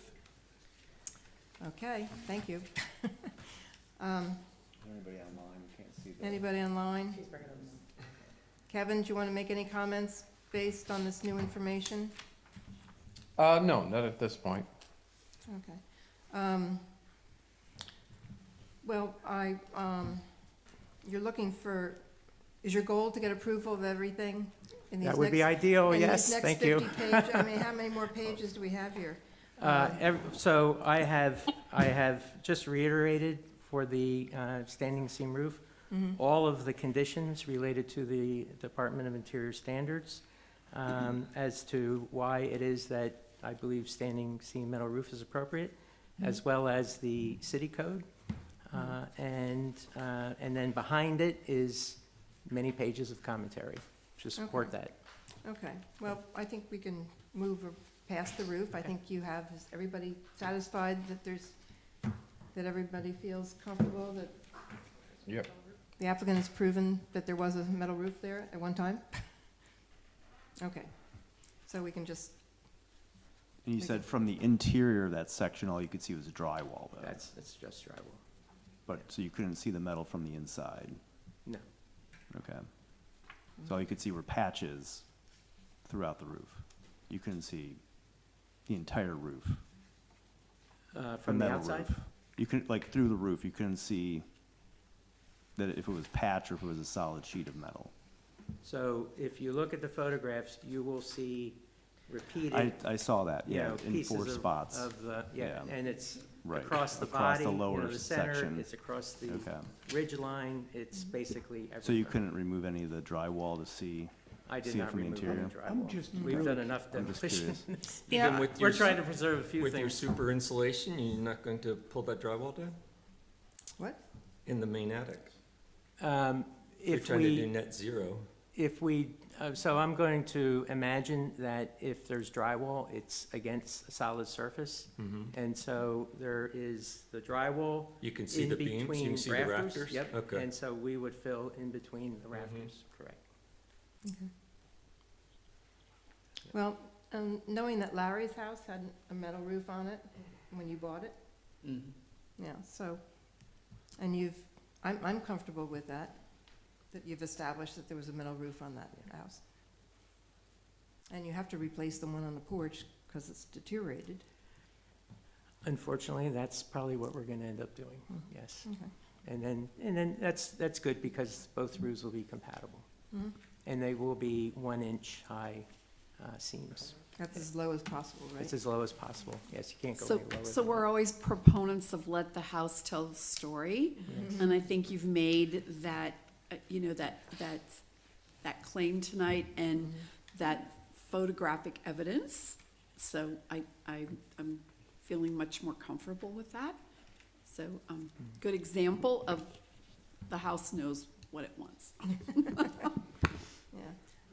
Okay, thank you. Anybody online? We can't see that. Anybody online? Kevin, do you want to make any comments based on this new information? No, not at this point. Okay. Well, you're looking for, is your goal to get approval of everything in these next? That would be ideal, in these yes, next thank you. 50 page, I mean, how many more pages do we have here? So I have just reiterated for the standing seam roof, all of the conditions related to the Department of Interior Standards as to why it is that I believe standing seam metal roof is appropriate, as well as the city code. And then behind it is many pages of commentary to support that. Okay, well, I think we can move past the roof. I think you have, is everybody satisfied that everybody feels comfortable that Yep. the applicant has proven that there was a metal roof there at one time? Okay, so we can just, And you said from the interior of that section, all you could see was drywall, though. That's just drywall. But, so you couldn't see the metal from the inside? No. Okay. So all you could see were patches throughout the roof. You couldn't see the entire roof. From the metal outside? roof. You couldn't, like, through the roof, you couldn't see that if it was patch or if it was a solid sheet of metal. So if you look at the photographs, you will see repeated. I saw that, you yeah, know, in pieces 4 spots. of the, yeah, and it's Right, across the across body, the you lower know, the center, section. it's across the Okay. ridge line, it's basically everywhere. So you couldn't remove any of the drywall to see? I did see it not from the remove any interior? drywall. We've done enough I'm just demolition. curious. Yeah, Even with We're your trying to preserve a few With your things. super insulation, you're not going to pull that drywall down what? in the main attic? You're If trying to do we, net zero. so I'm going to imagine that if there's drywall, it's against a solid surface. And so there is the drywall You can see in the beams, you between can see the rafters? Yep, Okay. and so we would fill in between the rafters, correct. Well, knowing that Larry's house had a metal roof on it when you bought it, yeah, so, and I'm comfortable with that you've established that there was a metal roof on that house. And you have to replace the one on the porch because it's deteriorated. Unfortunately, that's probably what we're gonna end up doing, yes. Okay. And then that's good because both roofs will be compatible. And they will be 1 inch high seams. That's as low as possible, right? It's as low as possible. Yes, you can't go So, any lower. so than we're that. always proponents of let the house tell the story. And I think you've made that, you know, that claim tonight and that photographic evidence. So I'm feeling much more comfortable with that. So, good example of the house knows what it wants. Yeah.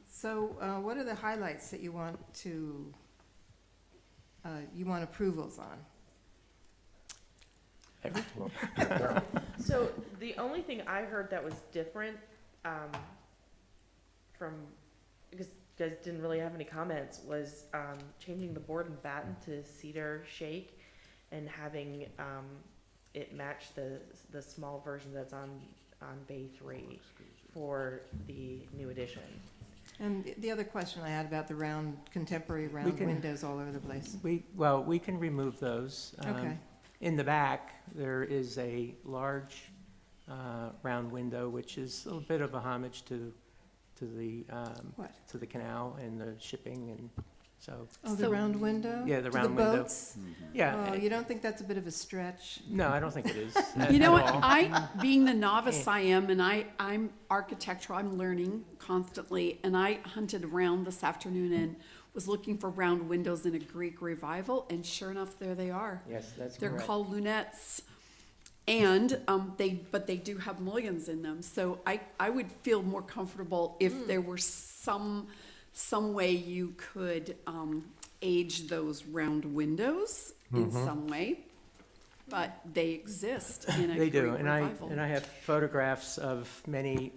So, what are the highlights that you want approvals on? So the only thing I heard that was different, because you guys didn't really have any comments, was changing the board and batten to cedar shake and having it match the small version that's on Bay 3 for the new addition. And the other question I had about the contemporary round windows all over the place. We can remove those. Okay. In the back, there is a large round window, which is a little bit of a homage to the canal and the shipping, and so. Oh, the round window? Yeah, the To round window. boats? Yeah. Oh, you don't think that's a bit of a stretch? No, I don't think it is. You know what, at all. I, being the novice I am, and I'm architectural, I'm learning constantly, and I hunted around this afternoon and was looking for round windows in a Greek revival, and sure enough, there they are. Yes, that's They're correct. called lunettes, and, but they do have mullions in them, so I would feel more comfortable if there were some way you could, age those round windows in some way, but they exist in a They Greek do, revival. and I have photographs of many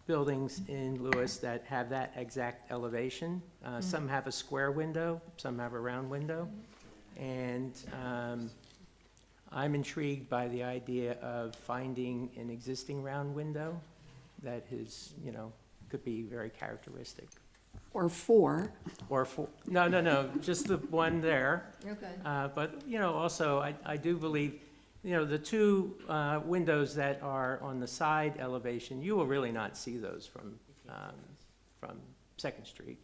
buildings in Lewis that have that exact elevation. Some have a square window, some have a round window, and I'm intrigued by the idea of finding an existing round window that is, could be very characteristic. Or four. Or four, no, just the one there. Okay. But, also, I do believe, the two windows that are on the side elevation, you will really not see those from Second Street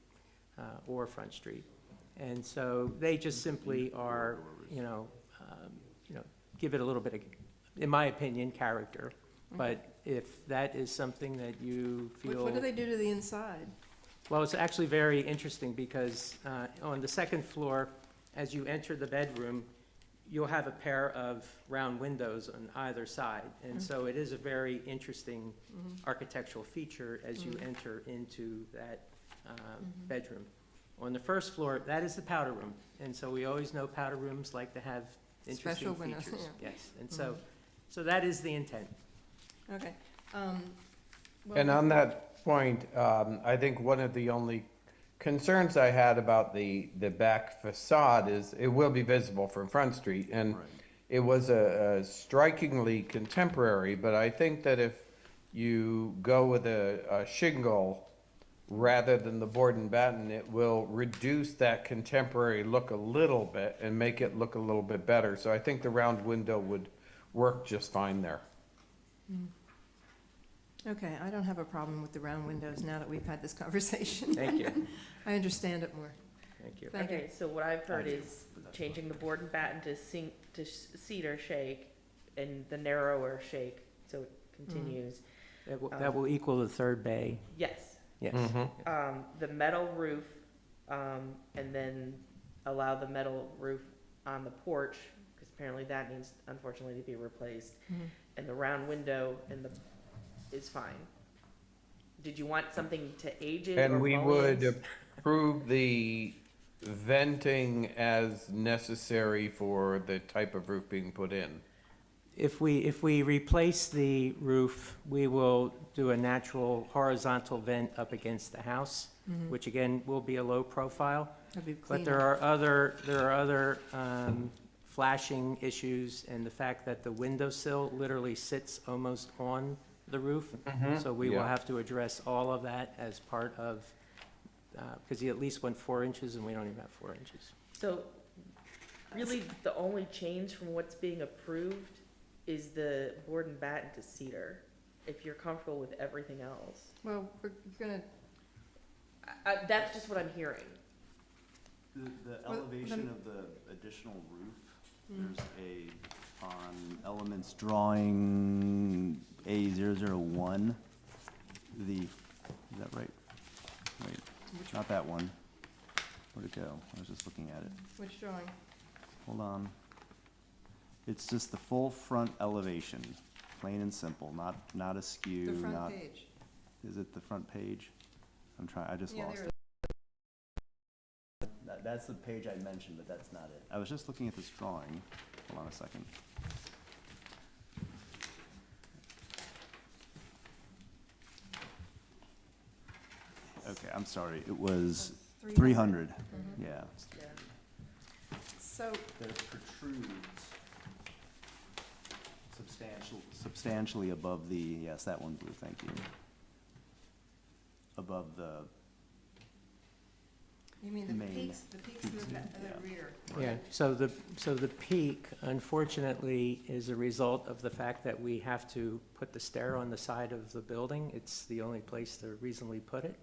or Front Street. And so they just simply are, give it a little bit of, in my opinion, character. But if that is something that you feel. What do they do to the inside? Well, it's actually very interesting because on the second floor, as you enter the bedroom, you'll have a pair of round windows on either side. And so it is a very interesting architectural feature as you enter into that bedroom. On the first floor, that is the powder room. And so we always know powder rooms like to have interesting Special windows, features. yeah. Yes, and so that is the intent. Okay. And on that point, I think one of the only concerns I had about the back facade is it will be visible from Front Street. And it was a strikingly contemporary, but I think that if you go with a shingle rather than the board and batten, it will reduce that contemporary look a little bit and make it look a little bit better. So I think the round window would work just fine there. Okay, I don't have a problem with the round windows now that we've had this conversation. Thank you. I understand it more. Thank you. Thank you. Okay, so what I've heard is changing the board and batten to cedar shake and the narrower shake, so it continues. That will equal the third bay. Yes. Yes. The metal roof, and then allow the metal roof on the porch, because apparently that needs, unfortunately, to be replaced. And the round window is fine. Did you want something to age it? And or we mullions? would approve the venting as necessary for the type of roof being put in. If we replace the roof, we will do a natural horizontal vent up against the house, which again will be a low profile. That'd be But there cleaner. are other flashing issues, and the fact that the windowsill literally sits almost on the roof. So we will Yeah. have to address all of that as part of, because he at least went 4 inches, and we don't even have 4 inches. So, really, the only change from what's being approved is the board and batten to cedar, if you're comfortable with everything else. Well, we're gonna, That's just what I'm hearing. The Well, elevation of the additional roof, there's on elements drawing A001, is that right? Wait, not that one. Where'd it go? I was just looking at it. Which drawing? Hold on. It's just the full front elevation, plain and simple, not askew, The not. front page. Is it the front page? I just Yeah, lost there it. That's the page I mentioned, but that's not it. I was just looking at this drawing. Hold on a second. Okay, I'm sorry. It was 300. Yeah. So, That it protrudes substantially above the, yes, that one blue, thank you. Above the you mean the main. peaks in the rear? Yeah, so the peak, unfortunately, is a result of the fact that we have to put the stair on the side of the building. It's the only place to reasonably put it.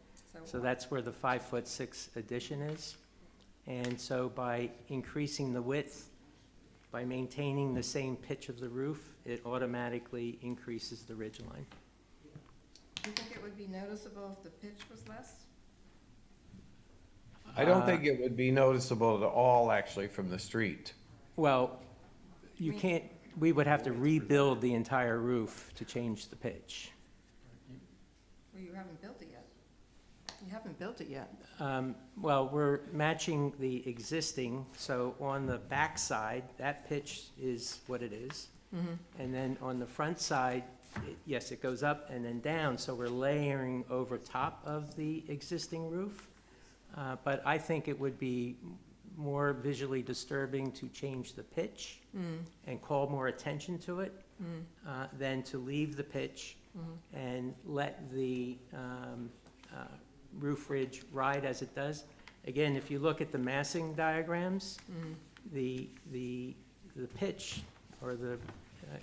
So that's where the 5'6" addition is. And so by increasing the width, by maintaining the same pitch of the roof, it automatically increases the ridge line. Do you think it would be noticeable if the pitch was less? I don't think it would be noticeable at all, actually, from the street. Well, you can't, we would have to rebuild the entire roof to change the pitch. Well, you haven't built it yet. You haven't built it yet. Well, we're matching the existing, so on the back side, that pitch is what it is. And then on the front side, yes, it goes up and then down, so we're layering over top of the existing roof. But I think it would be more visually disturbing to change the pitch and call more attention to it than to leave the pitch and let the roof ridge ride as it does. Again, if you look at the massing diagrams, the pitch or the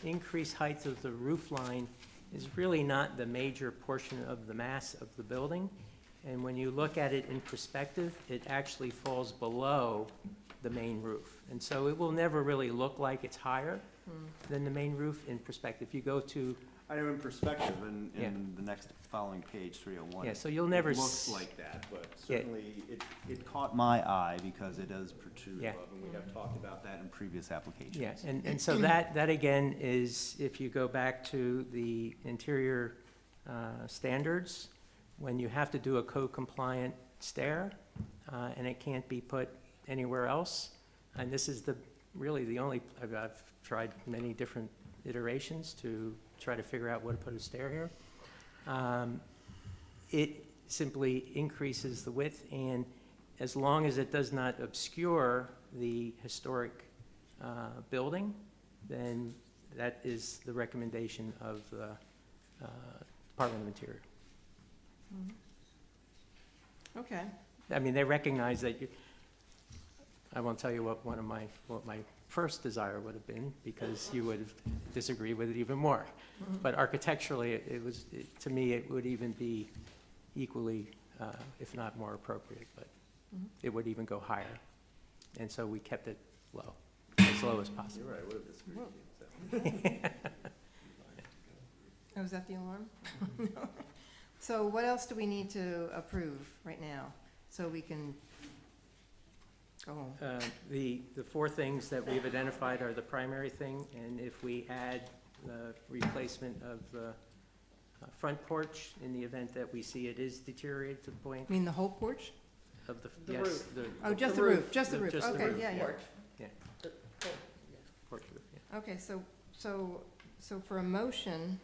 increased height of the roof line is really not the major portion of the mass of the building. And when you look at it in perspective, it actually falls below the main roof. And so it will never really look like it's higher than the main roof in perspective. You go to, I know in perspective, in Yeah. the next following page, 301. Yeah, so you'll never It looks s- like that, but Yeah. certainly it caught my eye because it does protrude Yeah. above, and we have talked about that in previous applications. yeah, and so that again is, if you go back to the interior standards, when you have to do a code-compliant stair, and it can't be put anywhere else, and this is really the only, I've tried many different iterations to try to figure out where to put a stair here. It simply increases the width, and as long as it does not obscure the historic building, then that is the recommendation of the Department of Interior. Okay. I mean, they recognize that I won't tell you what my first desire would have been, because you would have disagreed with it even more. But architecturally, to me, it would even be equally, if not more appropriate, but it would even go higher. And so we kept it low, as low as possible. You're right, I would have disagreed with you. Oh, is that the alarm? So what else do we need to approve right now, so we can go home? The four things that we've identified are the primary thing, and if we add the replacement of the front porch in the event that we see it is deteriorated to the point You mean the whole porch? of the, The yes. roof. Oh, just the roof. roof, just the roof, Just the okay, roof, yeah, yeah. Porch. Yeah, porch roof, yeah. Okay, so for a motion,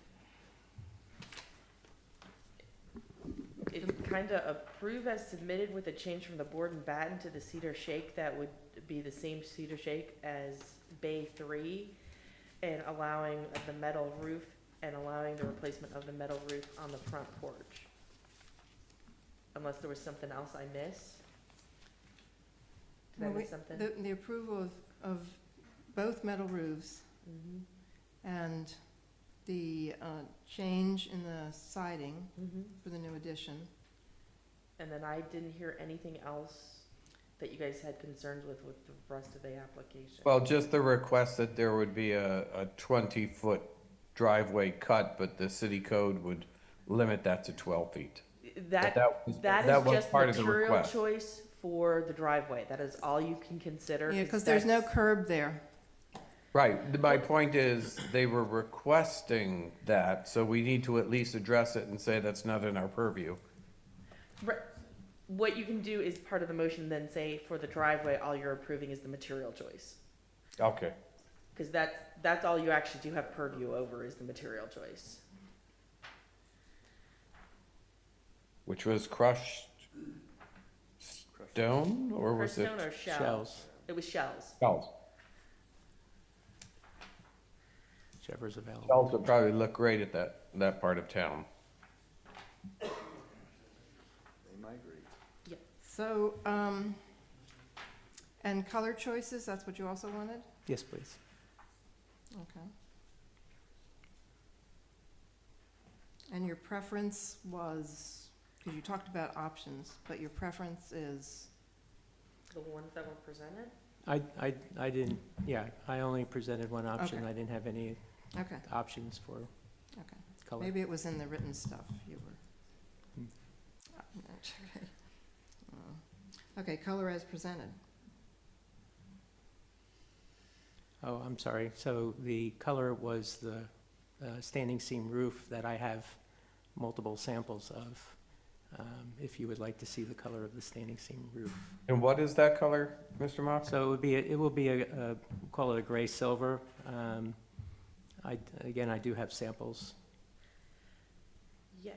It kind of approve as submitted with a change from the board and batten to the cedar shake that would be the same cedar shake as Bay 3, and allowing the metal roof and allowing the replacement of the metal roof on the front porch. Unless there was something else I missed. Did I miss something? the approval of both metal roofs Mhm. and the change in the siding Mhm. for the new addition, And then I didn't hear anything else that you guys had concerns with the rest of the application. Well, just the request that there would be a 20-foot driveway cut, but the city code would limit that to 12 feet. That was is just part of the material request. choice for the driveway. That is all you can consider. Yeah, because there's no curb there. Right, my point is, they were requesting that, so we need to at least address it and say that's not in our purview. Right. What you can do is part of the motion then say for the driveway, all you're approving is the material choice. Okay. Because that's all you actually do have purview over is the material choice. Which was crushed stone, or was Crushed it? stone or shells? Shells. It was shells. Shells. Whichever's available. Shells would probably look great at that part of town. They migrate. So, and color choices, that's what you also wanted? Yes, please. Okay. And your preference was, because you talked about options, but your preference is? The ones that were presented? I didn't, yeah, I only presented one option. Okay. I didn't have any Okay, options for okay. color. Maybe it was in the written stuff you were. Okay. Okay, color as presented. Oh, I'm sorry. So the color was the standing seam roof that I have multiple samples of. If you would like to see the color of the standing seam roof. And what is that color, Mr. Mock? So it will be a call it a gray silver. Again, I do have samples. Yes.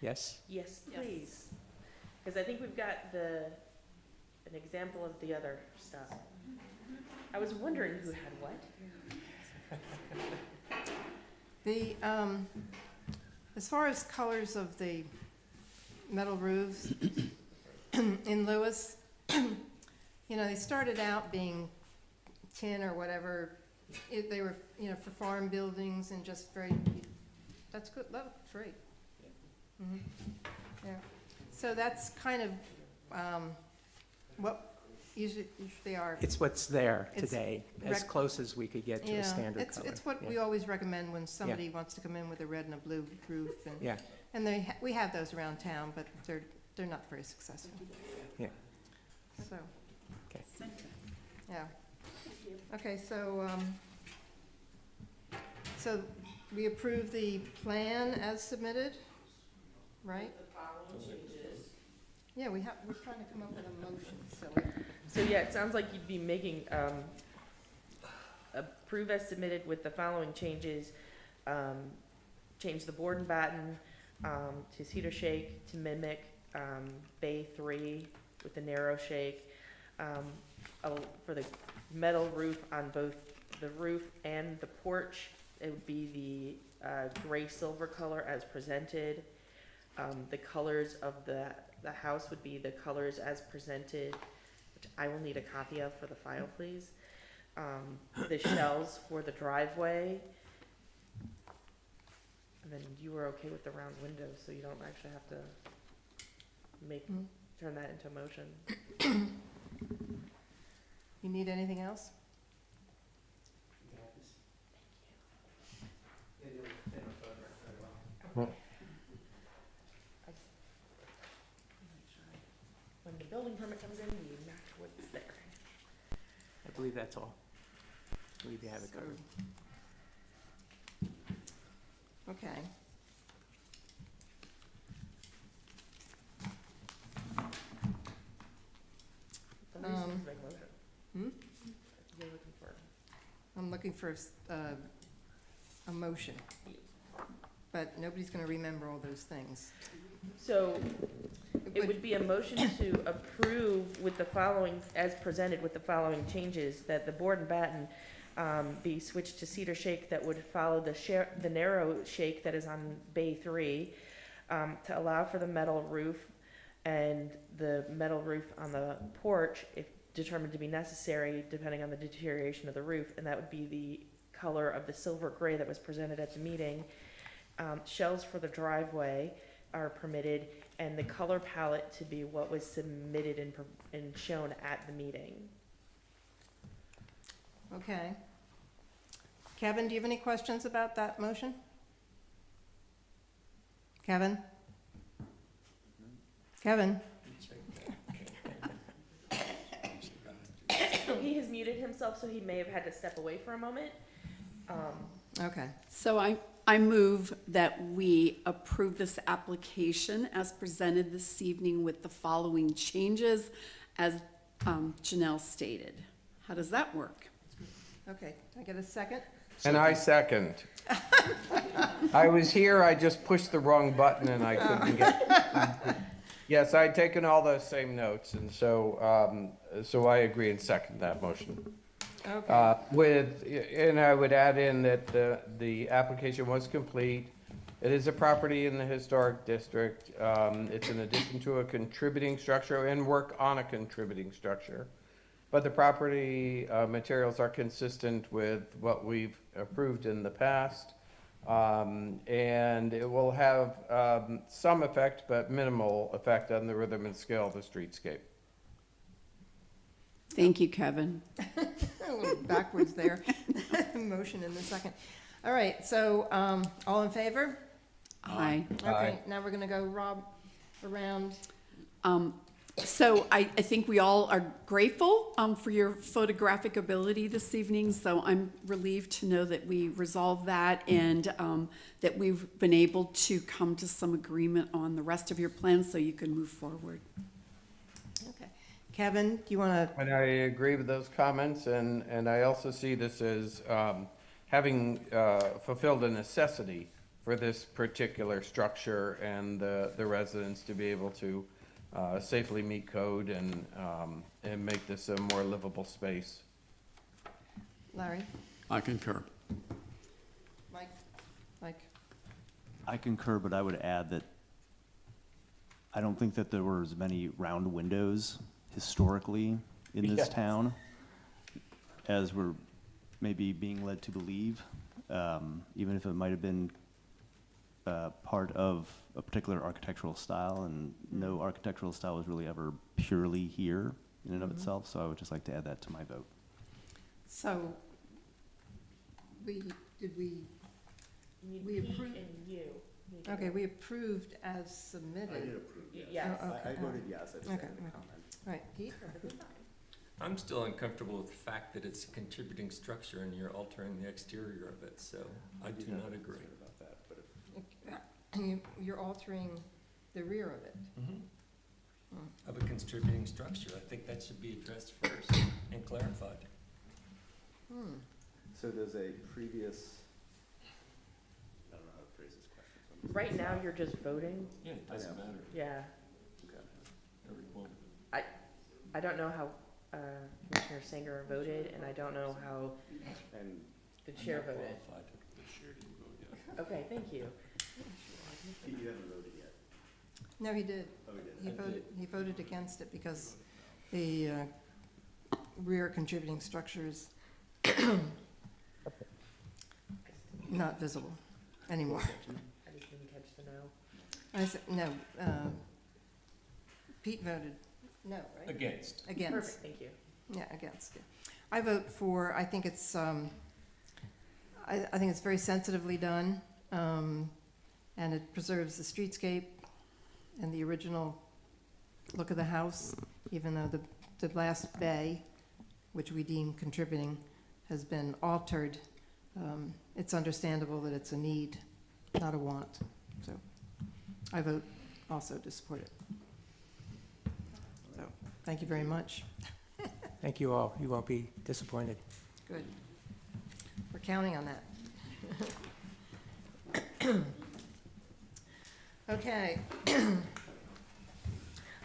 Yes? Yes, please. Because I think we've got an example of the other stuff. I was wondering who had what. The, as far as colors of the metal roofs in Lewis, you know, they started out being tin or whatever. They were, you know, for farm buildings and just very, that's good, that looks great. Mhm. Yeah. So that's kind of what usually are. It's what's there It's today, as close as we could get to a standard color. It's what Yeah. we always recommend when somebody wants to come in with a red and a blue roof, and Yeah. and we have those around town, but they're not very successful. Yeah. So. Okay. Yeah. Okay, so so we approve the plan as submitted, right? Yeah, we're trying to come up with a motion, so. So yeah, it sounds like you'd be making, approve as submitted with the following changes. Change the board and batten, to cedar shake to mimic, bay 3 with the narrow shake. For the metal roof on both the roof and the porch, it would be the, gray silver color as presented. The colors of the house would be the colors as presented, which I will need a copy of for the file, please. The shells for the driveway. And then you were okay with the round windows, so you don't actually have to turn that into a motion. You need anything else? When the building permit comes in, you match what's there. I believe that's all. I believe you have it covered. Okay. The reason is make motion. Hmm? You're looking for. I'm looking for a motion, but nobody's gonna remember all those things. So it would be a motion to approve with the following, as presented with the following changes, that the board and batten be switched to cedar shake that would follow the narrow shake that is on bay 3, to allow for the metal roof and the metal roof on the porch if determined to be necessary, depending on the deterioration of the roof, and that would be the color of the silver gray that was presented at the meeting. Shells for the driveway are permitted, and the color palette to be what was submitted and shown at the meeting. Okay. Kevin, do you have any questions about that motion? Kevin? Kevin? He has muted himself, so he may have had to step away for a moment. Okay. So I move that we approve this application as presented this evening with the following changes as Janelle stated. How does that work? Okay, can I get a second? And I second. I was here, I just pushed the wrong button and I couldn't get. Yes, I'd taken all those same notes, and so, so I agree and second that motion. Okay. And I would add in that the application was complete. It is a property in the historic district. It's in addition to a contributing structure and work on a contributing structure. But the property materials are consistent with what we've approved in the past. And it will have some effect, but minimal effect on the rhythm and scale of the streetscape. Thank you, Kevin. A little backwards there. Motion in the second. All right, so all in favor? Aye. Okay, now we're gonna go, Rob, around. So I think we all are grateful for your photographic ability this evening. So I'm relieved to know that we resolved that and that we've been able to come to some agreement on the rest of your plans so you can move forward. Okay. Kevin, do you wanna? And I agree with those comments, and I also see this as having fulfilled a necessity for this particular structure and the residents to be able to safely meet code and make this a more livable space. Larry? I concur. Mike? I concur, but I would add that I don't think that there were as many round windows historically in this Yes. town as we're maybe being led to believe, even if it might have been part of a particular architectural style, and no architectural style was really ever purely here in and of itself, so I would just like to add that to my vote. So, we approved? And you. Okay, we approved as submitted. Yes. Oh, okay. I voted yes, I just Okay, added a okay. comment. All right, Pete? I'm still uncomfortable with the fact that it's a contributing structure and you're altering the exterior of it, so I do not agree. About that, but You're altering the rear of it. Of a contributing structure, I think that should be addressed first and clarified. So there's a previous, I don't know how to phrase this question. So I'm just Right gonna now, say- you're just voting. Yeah, it doesn't matter. Yeah. Okay. I don't know how Commissioner Sanger voted, and I don't know how And the chair voted. Qualified. Okay, thank you. Pete, you haven't voted yet. No, he did. Oh, he did. He voted against it because the rear contributing structure is not visible anymore. I just didn't catch the no. I said, no, Pete voted no, right? Against. Against. Perfect, thank you. Yeah, against, yeah. I vote for, I think it's, I think it's very sensitively done, and it preserves the streetscape and the original look of the house, even though the last bay, which we deem contributing, has been altered. It's understandable that it's a need, not a want. So I vote also to support it. So, thank you very much. Thank you all. You won't be disappointed. Good. We're counting on that. Okay.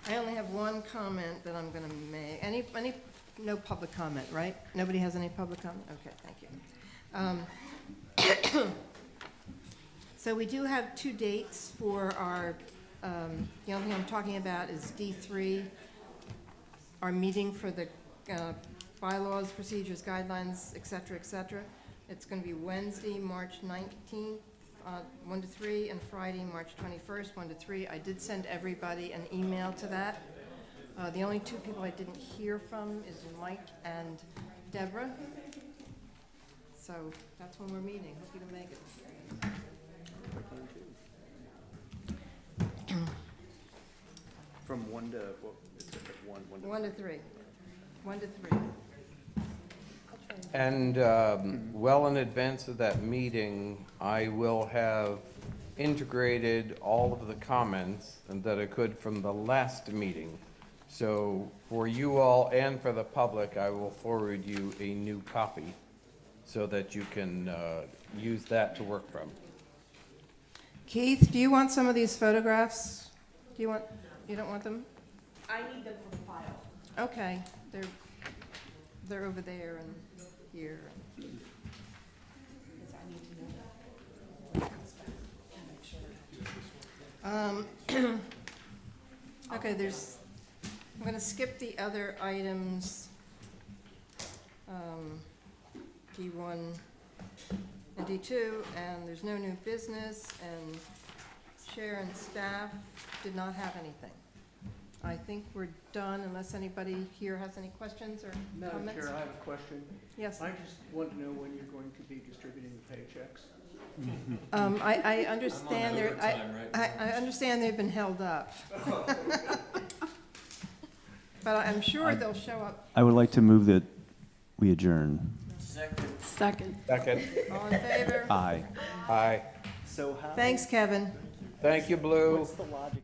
I only have one comment that I'm gonna make. No public comment, right? Nobody has any public comment? Okay, thank you. So we do have two dates for our, the only thing I'm talking about is D3, our meeting for the bylaws, procedures, guidelines, et cetera, et cetera. It's gonna be Wednesday, March 19th 1 to 3, and Friday, March 21st, 1 to 3. I did send everybody an email to that. The only two people I didn't hear from is Mike and Deborah. So that's when we're meeting. Hope you can make it. From 1 to, what, is it 1? 1 to 3. 1 to 3. And well in advance of that meeting, I will have integrated all of the comments that I could from the last meeting. So for you all and for the public, I will forward you a new copy so that you can use that to work from. Keith, do you want some of these photographs? You don't want them? I need them for the file. Okay, they're over there and here. Okay, I'm gonna skip the other items. D1 and D2, and there's no new business, and chair and staff did not have anything. I think we're done unless anybody here has any questions or Madam comments. Chair, I have a question. Yes. I just want to know when you're going to be distributing the paychecks. I understand I'm on overtime right now. I understand they've been held up. But I'm sure they'll show up. I would like to move that we adjourn. Second. All in favor? Aye. Aye. So how? Thanks, Kevin. Thank you, Blue. What's the logic?